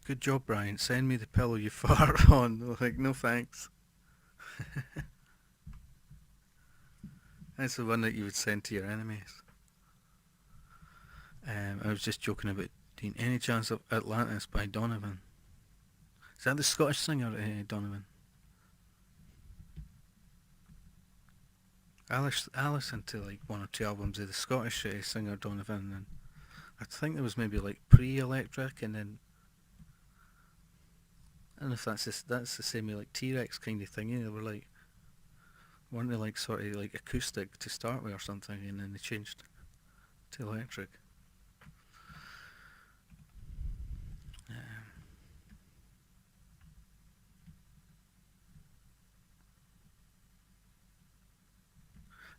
Good job, Brian. Send me the pillow you fart on. Like, no thanks. That's the one that you would send to your enemies. I was just joking about Dean. Any chance of Atlantis by Donovan? Is that the Scottish singer, Donovan? I listened to like one or two albums of the Scottish singer Donovan, and I think there was maybe like pre-Electric, and then I don't know if that's the same with like T-Rex kind of thing. They were like Weren't they like sort of like acoustic to start with or something, and then they changed to electric?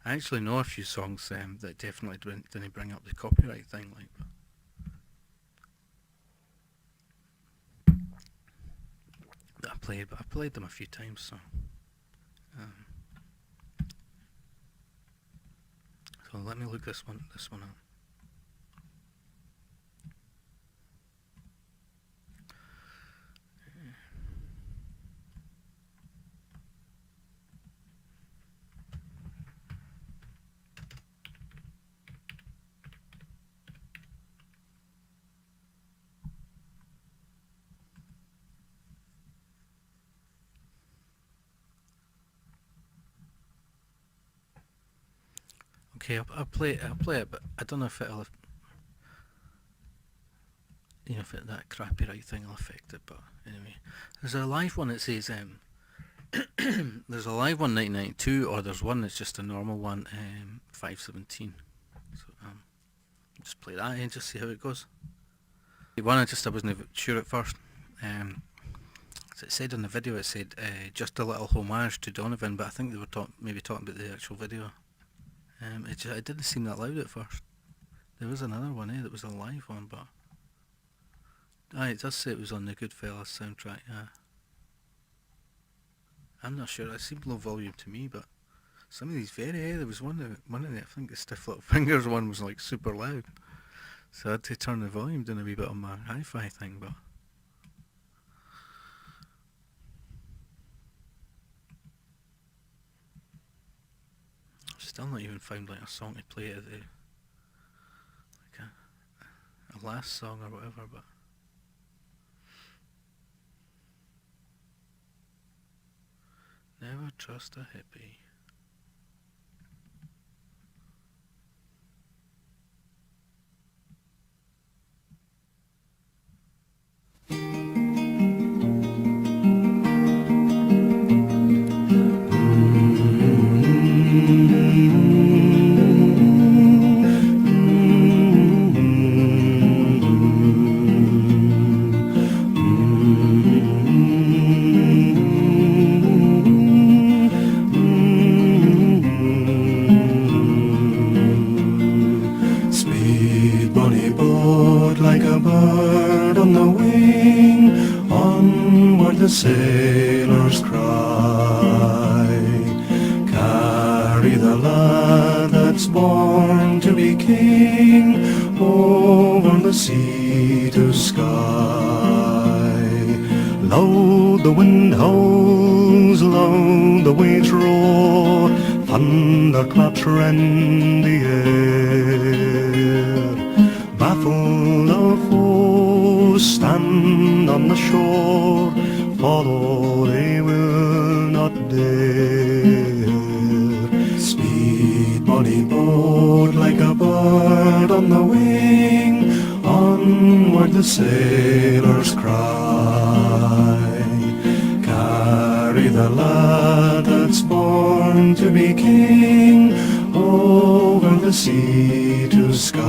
I actually know a few songs that definitely didn't bring up the copyright thing, like. That I played, but I played them a few times, so. So let me look this one up. Okay, I'll play it, but I don't know if it'll, if that crappyrite thing will affect it. But anyway, there's a live one that says there's a live one 1992, or there's one that's just a normal one 517. So just play that and just see how it goes. The one I wasn't sure at first. As it said in the video, it said just a little homage to Donovan, but I think they were maybe talking about the actual video. It didn't seem that loud at first. There was another one that was a live one, but it does say it was on the Goodfellas soundtrack. Yeah, I'm not sure. It seemed low volume to me, but some of these there was one of the, I think the Stiff Little Fingers one was like super loud, so I had to turn the volume down a wee bit on my hi-fi thing, but. Still not even found like a song to play at the a last song or whatever, but never trust a hippie. The sailors cry, carry the lad that's born to be king over the sea to sky. Loud the wind howls, loud the waves roar, thunderclaps rend the air. Baffled our foes stand on the shore, although they will not dare. Speed, bonny boat, like a bird on the wing, onward the sailors cry. Carry the lad that's born to be king over the sea to sky.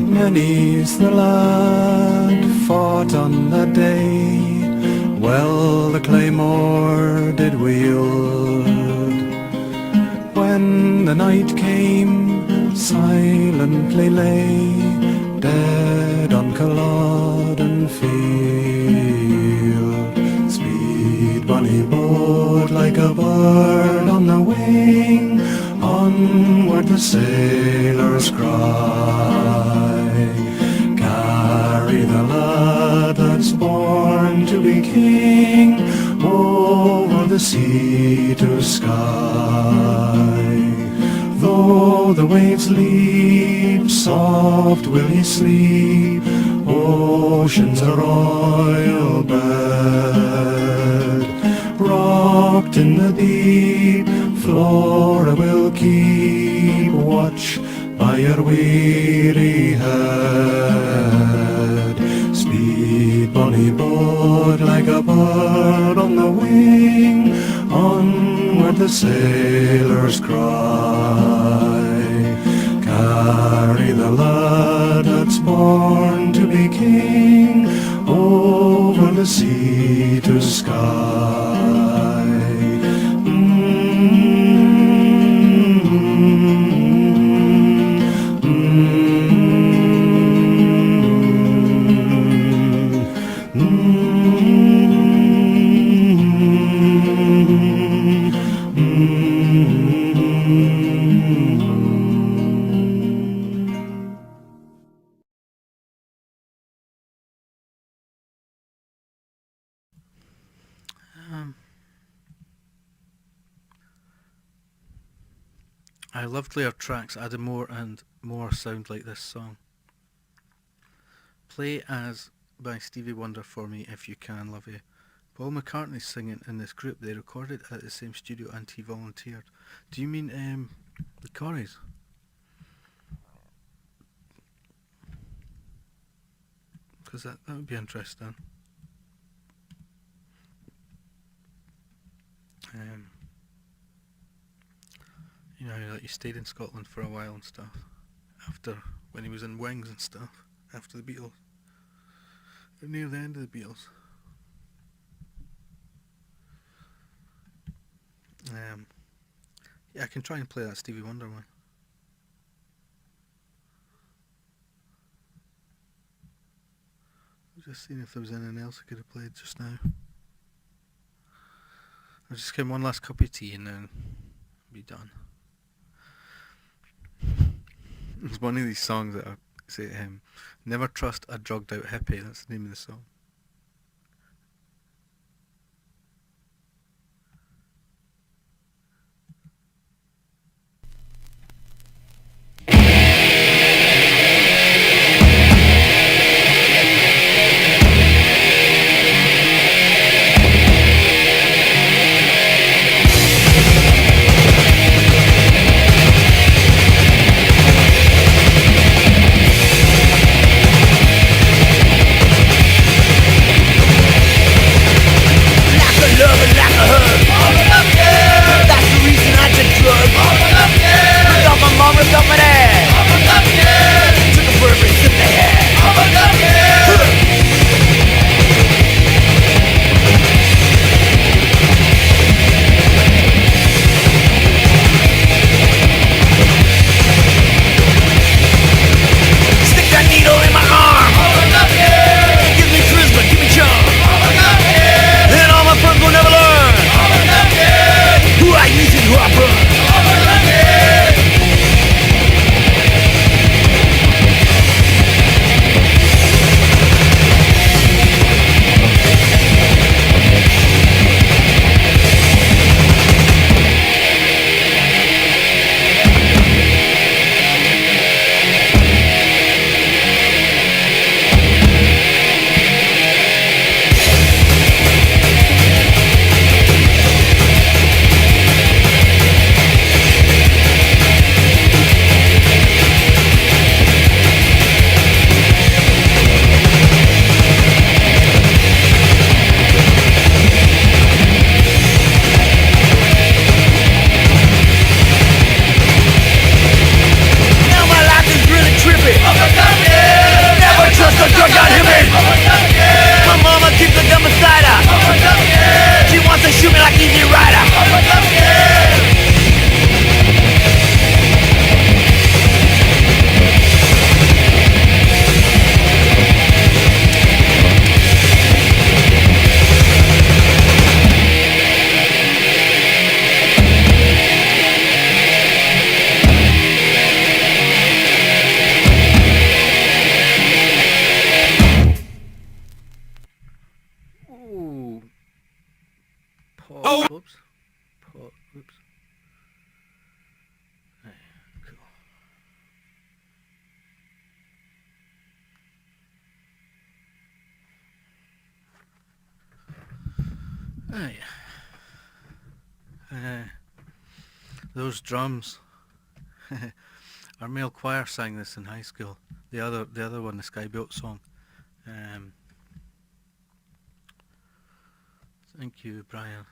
Many's the lad fought on the day, well the claymore did wield. When the night came, silently lay, dead on Culloden field. Speed, bonny boat, like a bird on the wing, onward the sailors cry. Carry the lad that's born to be king over the sea to sky. Though the waves leap, soft will he sleep, ocean's a royal bed. Rocked in the deep, Flora will keep watch by your weary head. Speed, bonny boat, like a bird on the wing, onward the sailors cry. Carry the lad that's born to be king over the sea to sky. I loved later tracks added more and more sound like this song. Play As by Stevie Wonder for me if you can, love you. Paul McCartney's singing in this group. They recorded at the same studio and he volunteered. Do you mean the Corries? Because that would be interesting. You know, like he stayed in Scotland for a while and stuff. After, when he was in Wings and stuff. After the Beatles. Near the end of the Beatles. Yeah, I can try and play that Stevie Wonder one. Just seeing if there was anything else I could have played just now. I'll just get one last cup of tea and then be done. It's one of these songs that I say, never trust a drugged out hippie. That's the name of the song. Right. Those drums. Our male choir sang this in high school. The other one, the Sky Built song. Thank you, Brian.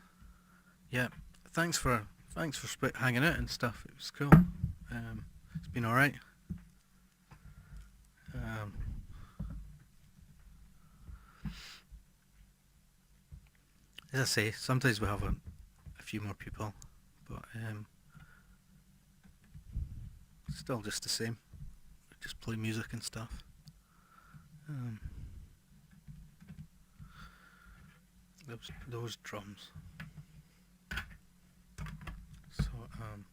Yeah, thanks for hanging out and stuff. It was cool. It's been all right. As I say, sometimes we have a few more people, but still just the same. We just play music and stuff. Those drums. So I'll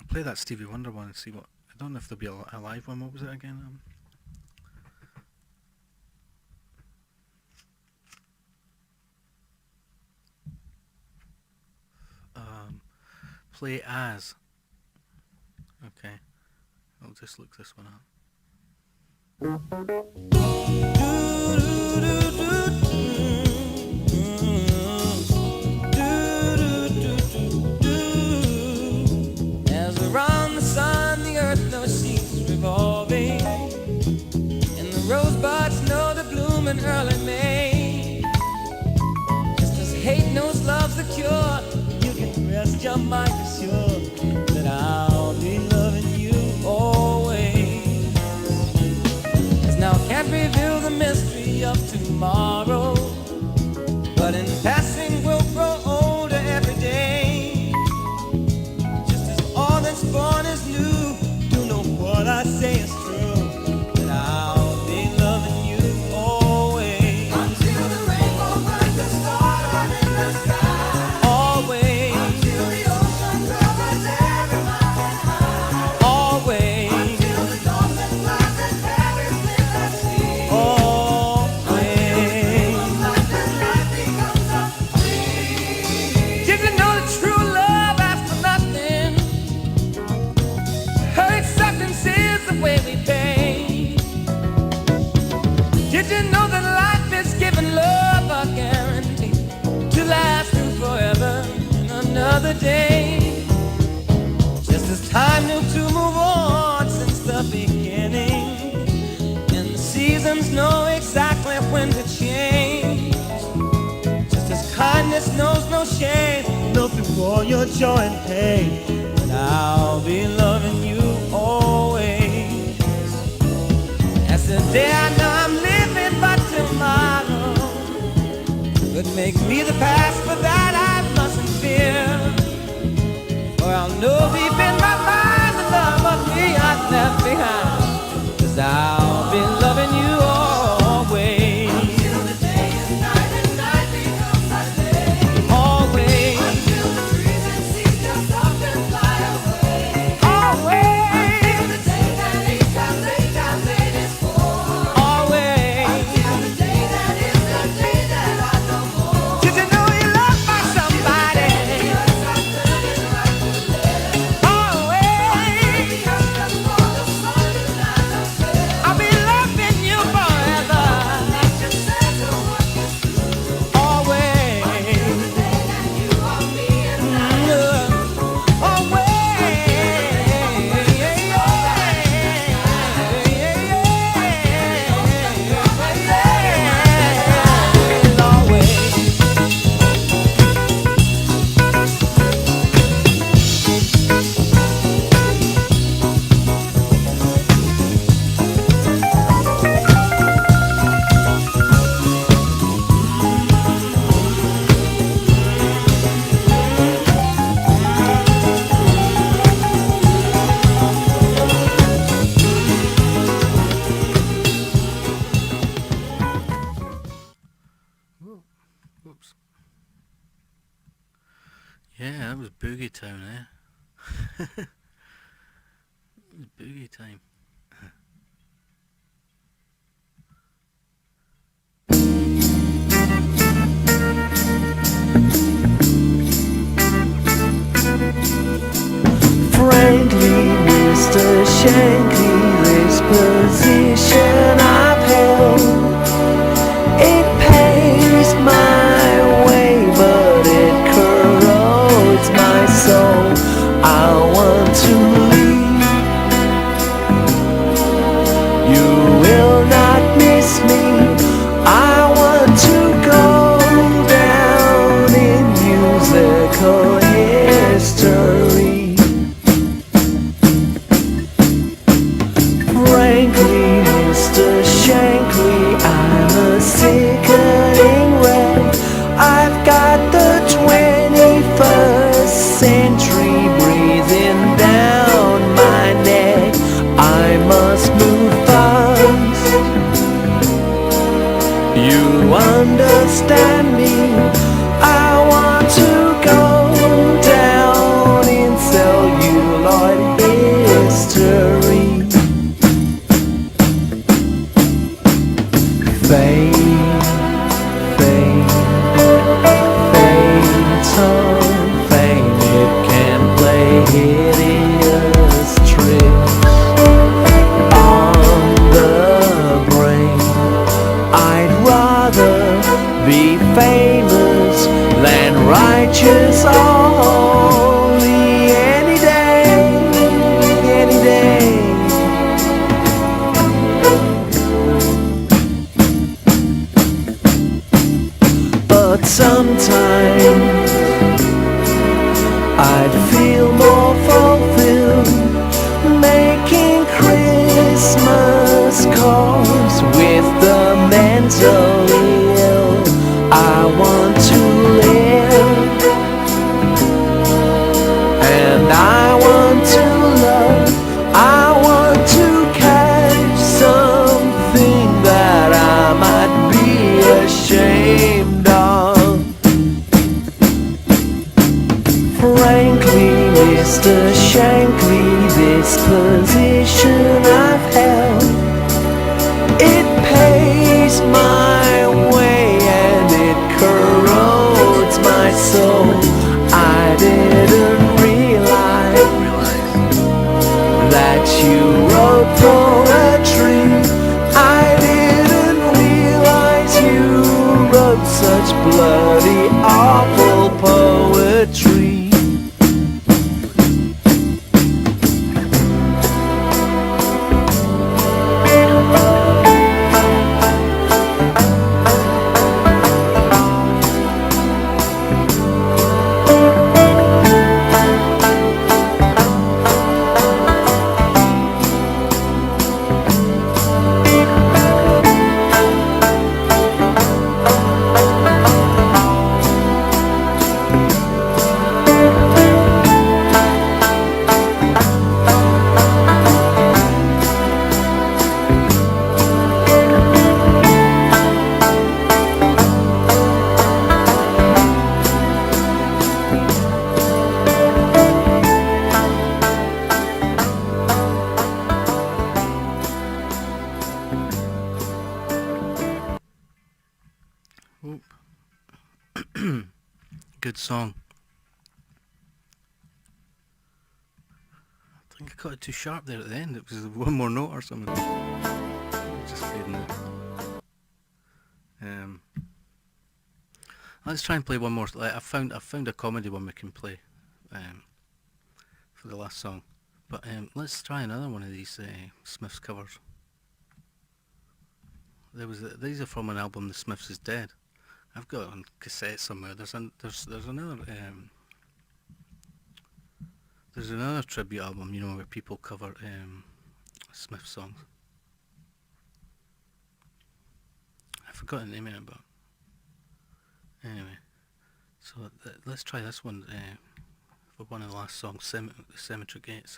play that Stevie Wonder one and see what. I don't know if there'll be a live one. What was it again? Play as. Okay, I'll just look this one up. As around the sun, the earth knows she's revolving, and the rosebuds know to bloom in early May. Just as hate knows love's the cure, you can rest your mind assured that I'll be loving you always. 'Cause now can't reveal the mystery of tomorrow, but in passing we'll grow older every day. Just as all that's born is new, you know what I say is true, that I'll be loving you always. Until the rainbow burns the star in the sky. Always. Until the ocean covers every mountain high. Always. Until the dolphin flies and carries in the sea. Always. Life becomes a free. Did you know that true love asks for nothing? Her acceptance is the way we pay. Did you know that life is giving love a guarantee to last through forever in another day? Just as time knew to move on since the beginning, and the seasons know exactly when to change. Just as kindness knows no shame, nothing for your joy and pain, and I'll be loving you always. As today I know I'm living, but tomorrow could make me the past, but that I mustn't fear. For I'll know deep in my mind the love of me I've left behind. 'Cause I'll be loving you always. Until the day is night and night becomes a day. Always. Until the trees and seas just stop and fly away. Always. Until the day that each time made is born. Always. Until the day that is the day that I know more. Did you know you loved by somebody? Always. I'll be loving you forever. Always. Whoops. Yeah, that was boogie town, eh? It was boogie time. Frankly, Mr. Shankly, this position I've held, it pays my way, but it corrodes my soul. I want to leave. You will not miss me. I want to go. righteous or holy any day, any day. But sometimes I'd feel more fulfilled making Christmas cards with the mentally ill. I want to live, and I want to love. I want to catch something that I might be ashamed of. Frankly, Mr. Shankly, this position I've held, it pays my way and it corrodes my soul. I didn't realize that you wrote poetry. I didn't realize you wrote such bloody awful poetry. Good song. I think I got it too sharp there at the end. It was one more note or something. Just fading out. Let's try and play one more. I found a comedy one we can play for the last song. But let's try another one of these Smiths covers. These are from an album, The Smiths Is Dead. I've got it on cassette somewhere. There's another tribute album, you know, where people cover Smith songs. I forgot the name of it, but anyway. So let's try this one for one of the last songs, Cemetery Gates.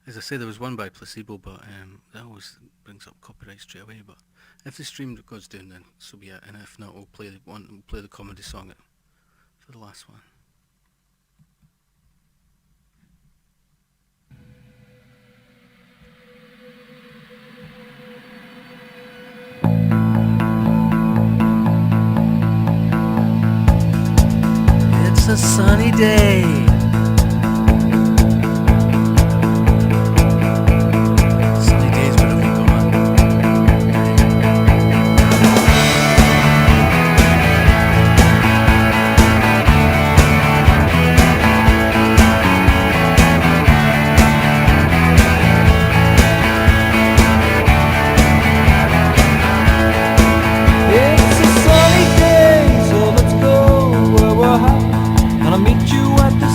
As I say, there was one by Placebo, but that always brings up copyright straight away. But if the stream goes down, then so be it. And if not, we'll play the comedy song for the last one. It's a sunny day. It's a sunny day, so let's go where we're hot, and I'll meet you at the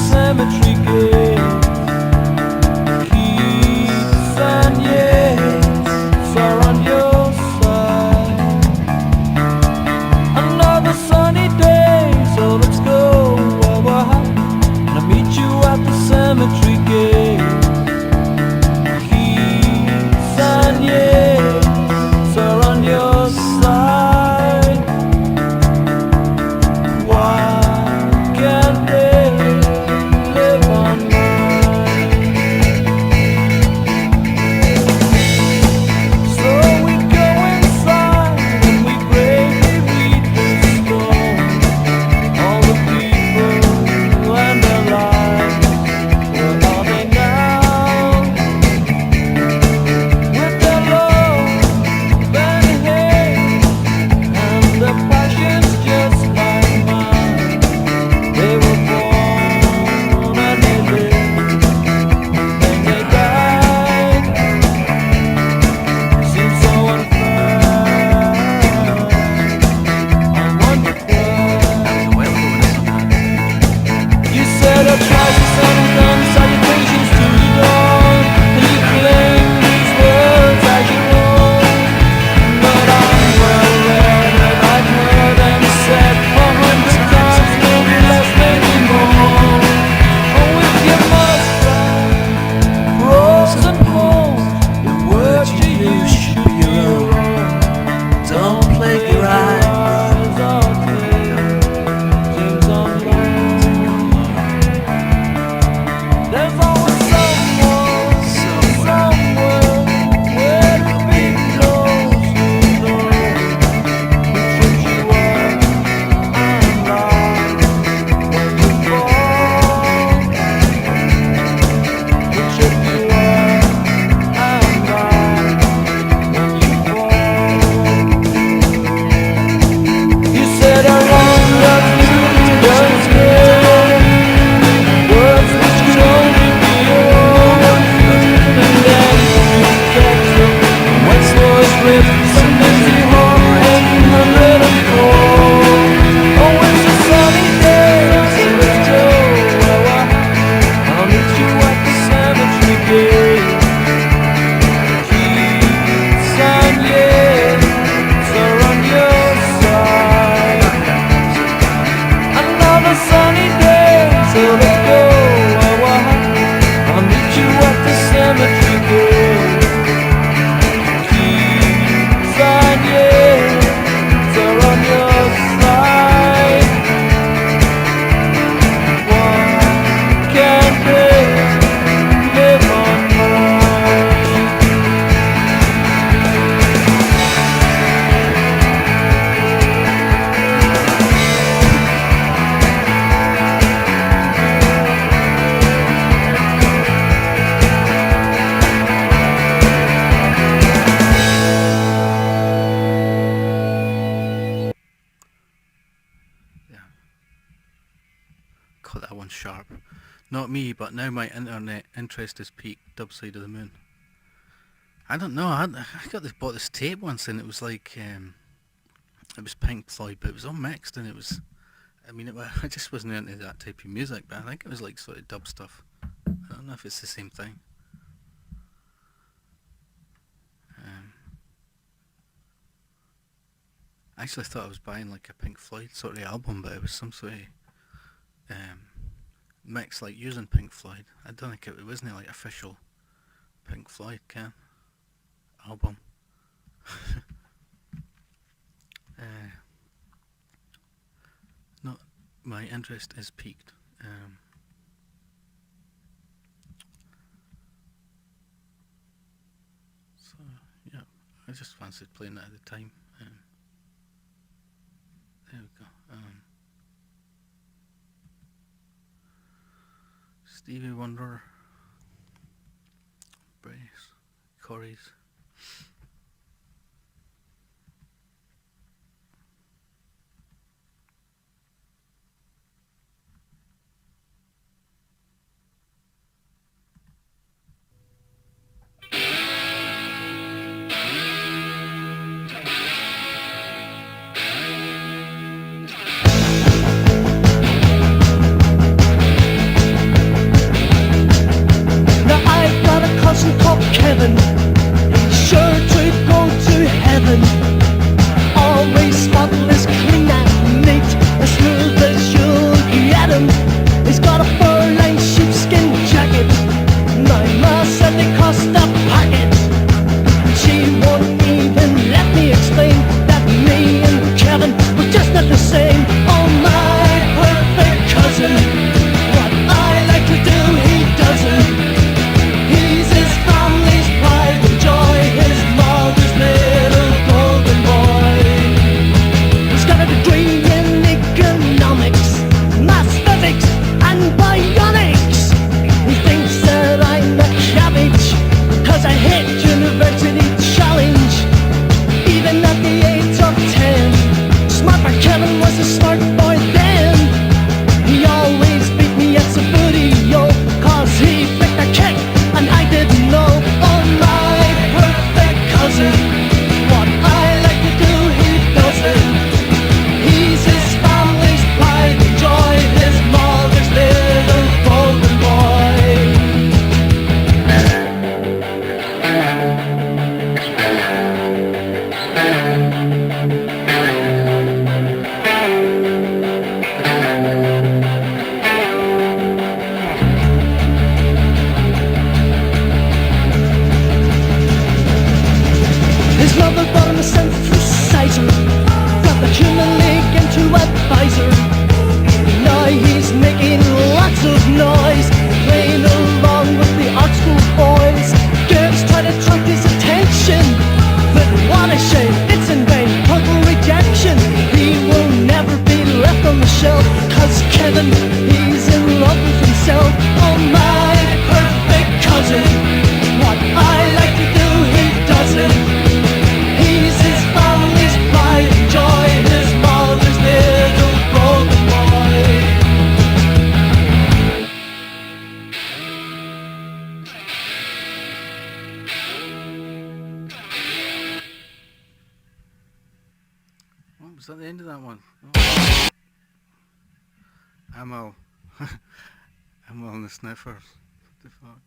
a sunny day, so let's go a walk. I'll meet you at the cemetery gate. Keys on yes are on your side. One can pay, live on mine. Caught that one sharp. Not me, but now my internet interest is peaked. Dub Side of the Moon. I don't know. I bought this tape once, and it was like it was Pink Floyd, but it was all mixed, and it was. I mean, I just wasn't into that type of music, but I think it was like sort of dub stuff. I don't know if it's the same thing. I actually thought I was buying like a Pink Floyd sort of album, but it was some sort of mix, like using Pink Floyd. I don't think it wasn't like official Pink Floyd album. Not my interest is peaked. So yeah, I just fancied playing that at the time. There we go. Stevie Wonder, Brace, Corey's. Now I've got a cousin called Kevin. He's sure to go to heaven. Always spotless, clean and neat, as smooth as you'll get him. He's got a fur-lined sheepskin jacket. My ma said they cost a packet. She won't even let me explain that me and Kevin were just not the same. Oh my perfect cousin, what I like to do he doesn't. He's his family's pride and joy, his mother's little golden boy. He's got a degree in economics, maths, physics and bionics. He thinks that I'm a cabbage, cause I hit university challenge. Even at the age of 10, Smart Boy Kevin was a smart boy then. He always beat me at Sabuti, yo, cause he picked a kick and I didn't know. Oh my perfect cousin, what I like to do he doesn't. He's his family's pride and joy, his mother's little golden boy. His mother bought him a synthesizer, got the human league into advisor. Now he's making lots of noise, playing along with the art school boys. Girls try to attract his attention, but what a shame, it's in vain, total rejection. He will never be left on the shelf, cause Kevin, he's in love with himself. Oh my perfect cousin, what I like to do he doesn't. He's his family's pride and joy, his mother's little golden boy. Oh, was that the end of that one? Oh. Ammo. Ammo and the Sniffers. What the fuck?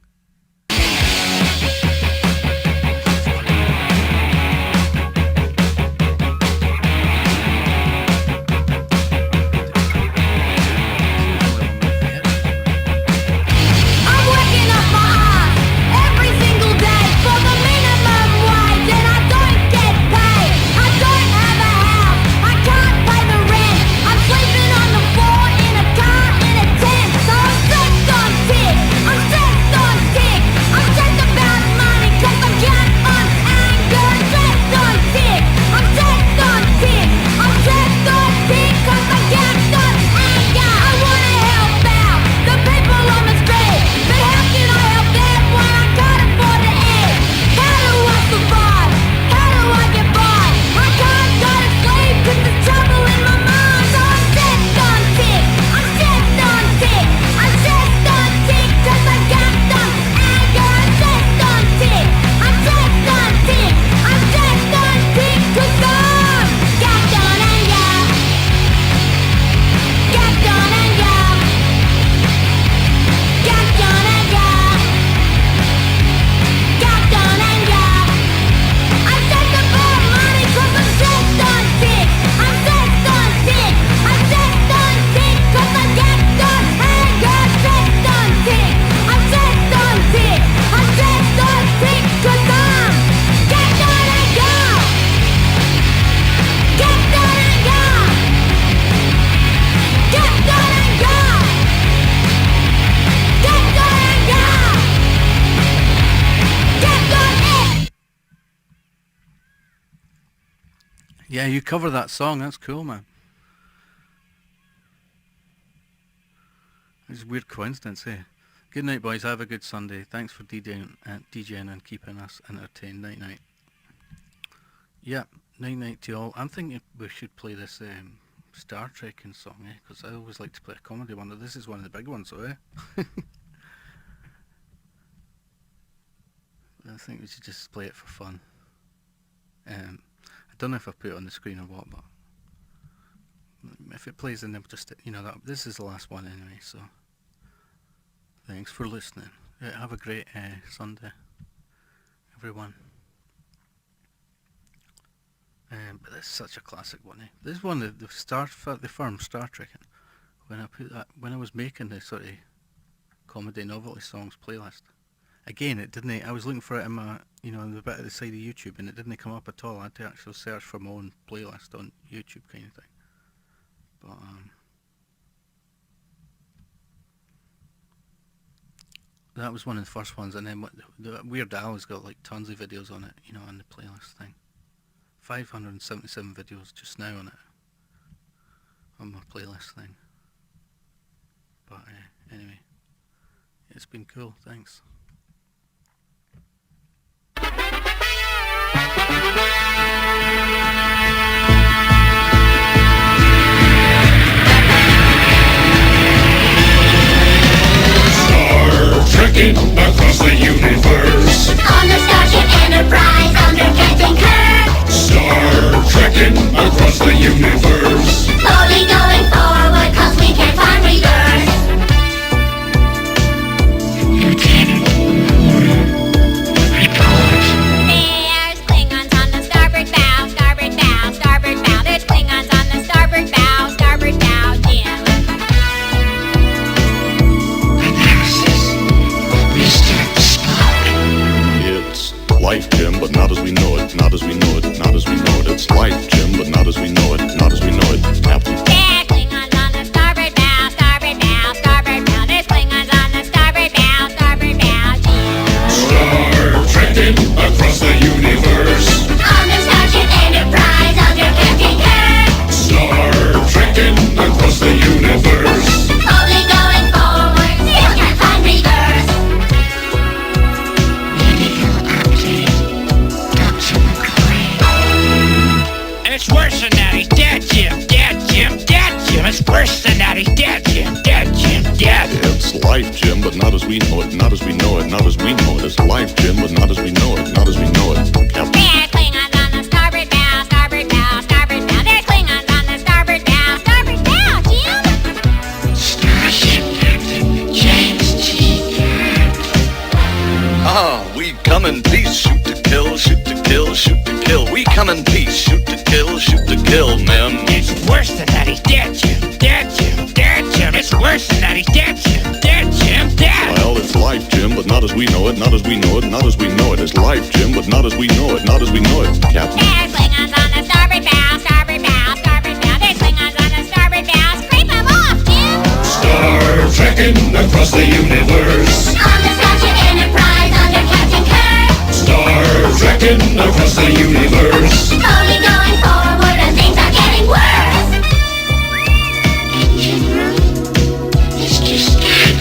Yeah, you cover that song. That's cool, man. It's a weird coincidence, eh? Good night, boys. Have a good Sunday. Thanks for DJing and keeping us entertained. Night night. Yeah, night night to all. I'm thinking we should play this Star Trek song, eh? Because I always like to play a comedy one. This is one of the big ones, so eh? I think we should just play it for fun. I don't know if I put it on the screen or what, but if it plays, then just this is the last one anyway. So thanks for listening. Have a great Sunday, everyone. But this is such a classic one. Eh? This is one of the firm Star Trek. When I was making the sort of comedy novelty songs playlist. Again, it didn't. I was looking for it in my, in the bit at the side of YouTube, and it didn't come up at all. I had to actually search for my own playlist on YouTube, kind of thing. But that was one of the first ones, and then the Weird Al has got like tons of videos on it, on the playlist thing. 577 videos just now on it, on my playlist thing. But anyway, it's been cool. Thanks. Trekking across the universe. On the Starship Enterprise under Captain Kirk. Star trekking across the universe. Slowly going forward 'cause we can't find reverse. Lieutenant, report. There's Klingons on the starboard bow, starboard bow, starboard bow. There's Klingons on the starboard bow, Jim. It's life, Jim, but not as we know it, not as we know it, not as we know it. It's life, Jim, but not as we know it, not as we know it, Captain. There's Klingons on the starboard bow, starboard bow, starboard bow. There's Klingons on the starboard bow, Jim. Star trekking across the universe. On the Starship Enterprise under Captain Kirk. Star trekking across the universe. Slowly going forward, still can't find reverse. And it's worse than that, he's dead, Jim, dead, Jim, dead, Jim. It's worse than that, he's dead, Jim, dead, Jim, dead. It's life, Jim, but not as we know it, not as we know it, not as we know it. It's life, Jim, but not as we know it, not as we know it, Captain. There's Klingons on the starboard bow, starboard bow, starboard bow. There's Klingons on the starboard bow, Jim. Starship Captain James T. Ah, we come in peace, shoot to kill, shoot to kill, shoot to kill. We come in peace, shoot to kill, men. It's worse than that, he's dead, Jim, dead, Jim, dead, Jim. It's worse than that, he's dead, Jim, dead, Jim, dead. Well, it's life, Jim, but not as we know it, not as we know it, not as we know it. It's life, Jim, but not as we know it, not as we know it, Captain. There's Klingons on the starboard bow, starboard bow, starboard bow. There's Klingons on the starboard bow. Scrape 'em off, Jim. Star trekking across the universe. On the Starship Enterprise under Captain Kirk. Star trekking across the universe. Slowly going forward and things are getting worse. It's just that.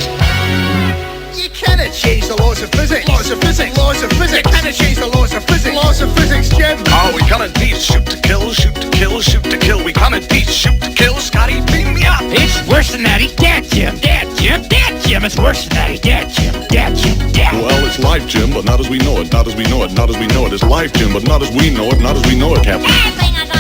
You cannot change the laws of physics. Laws of physics. Laws of physics. You cannot change the laws of physics. Laws of physics, Jim. Ah, we come in peace, shoot to kill, shoot to kill, shoot to kill. We come in peace, shoot to kill. Scotty, beam me up. It's worse than that, he's dead, Jim, dead, Jim, dead, Jim. It's worse than that, he's dead, Jim, dead, Jim, dead. Well, it's life, Jim, but not as we know it, not as we know it, not as we know it. It's life, Jim, but not as we know it, not as we know it, Captain. There's Klingons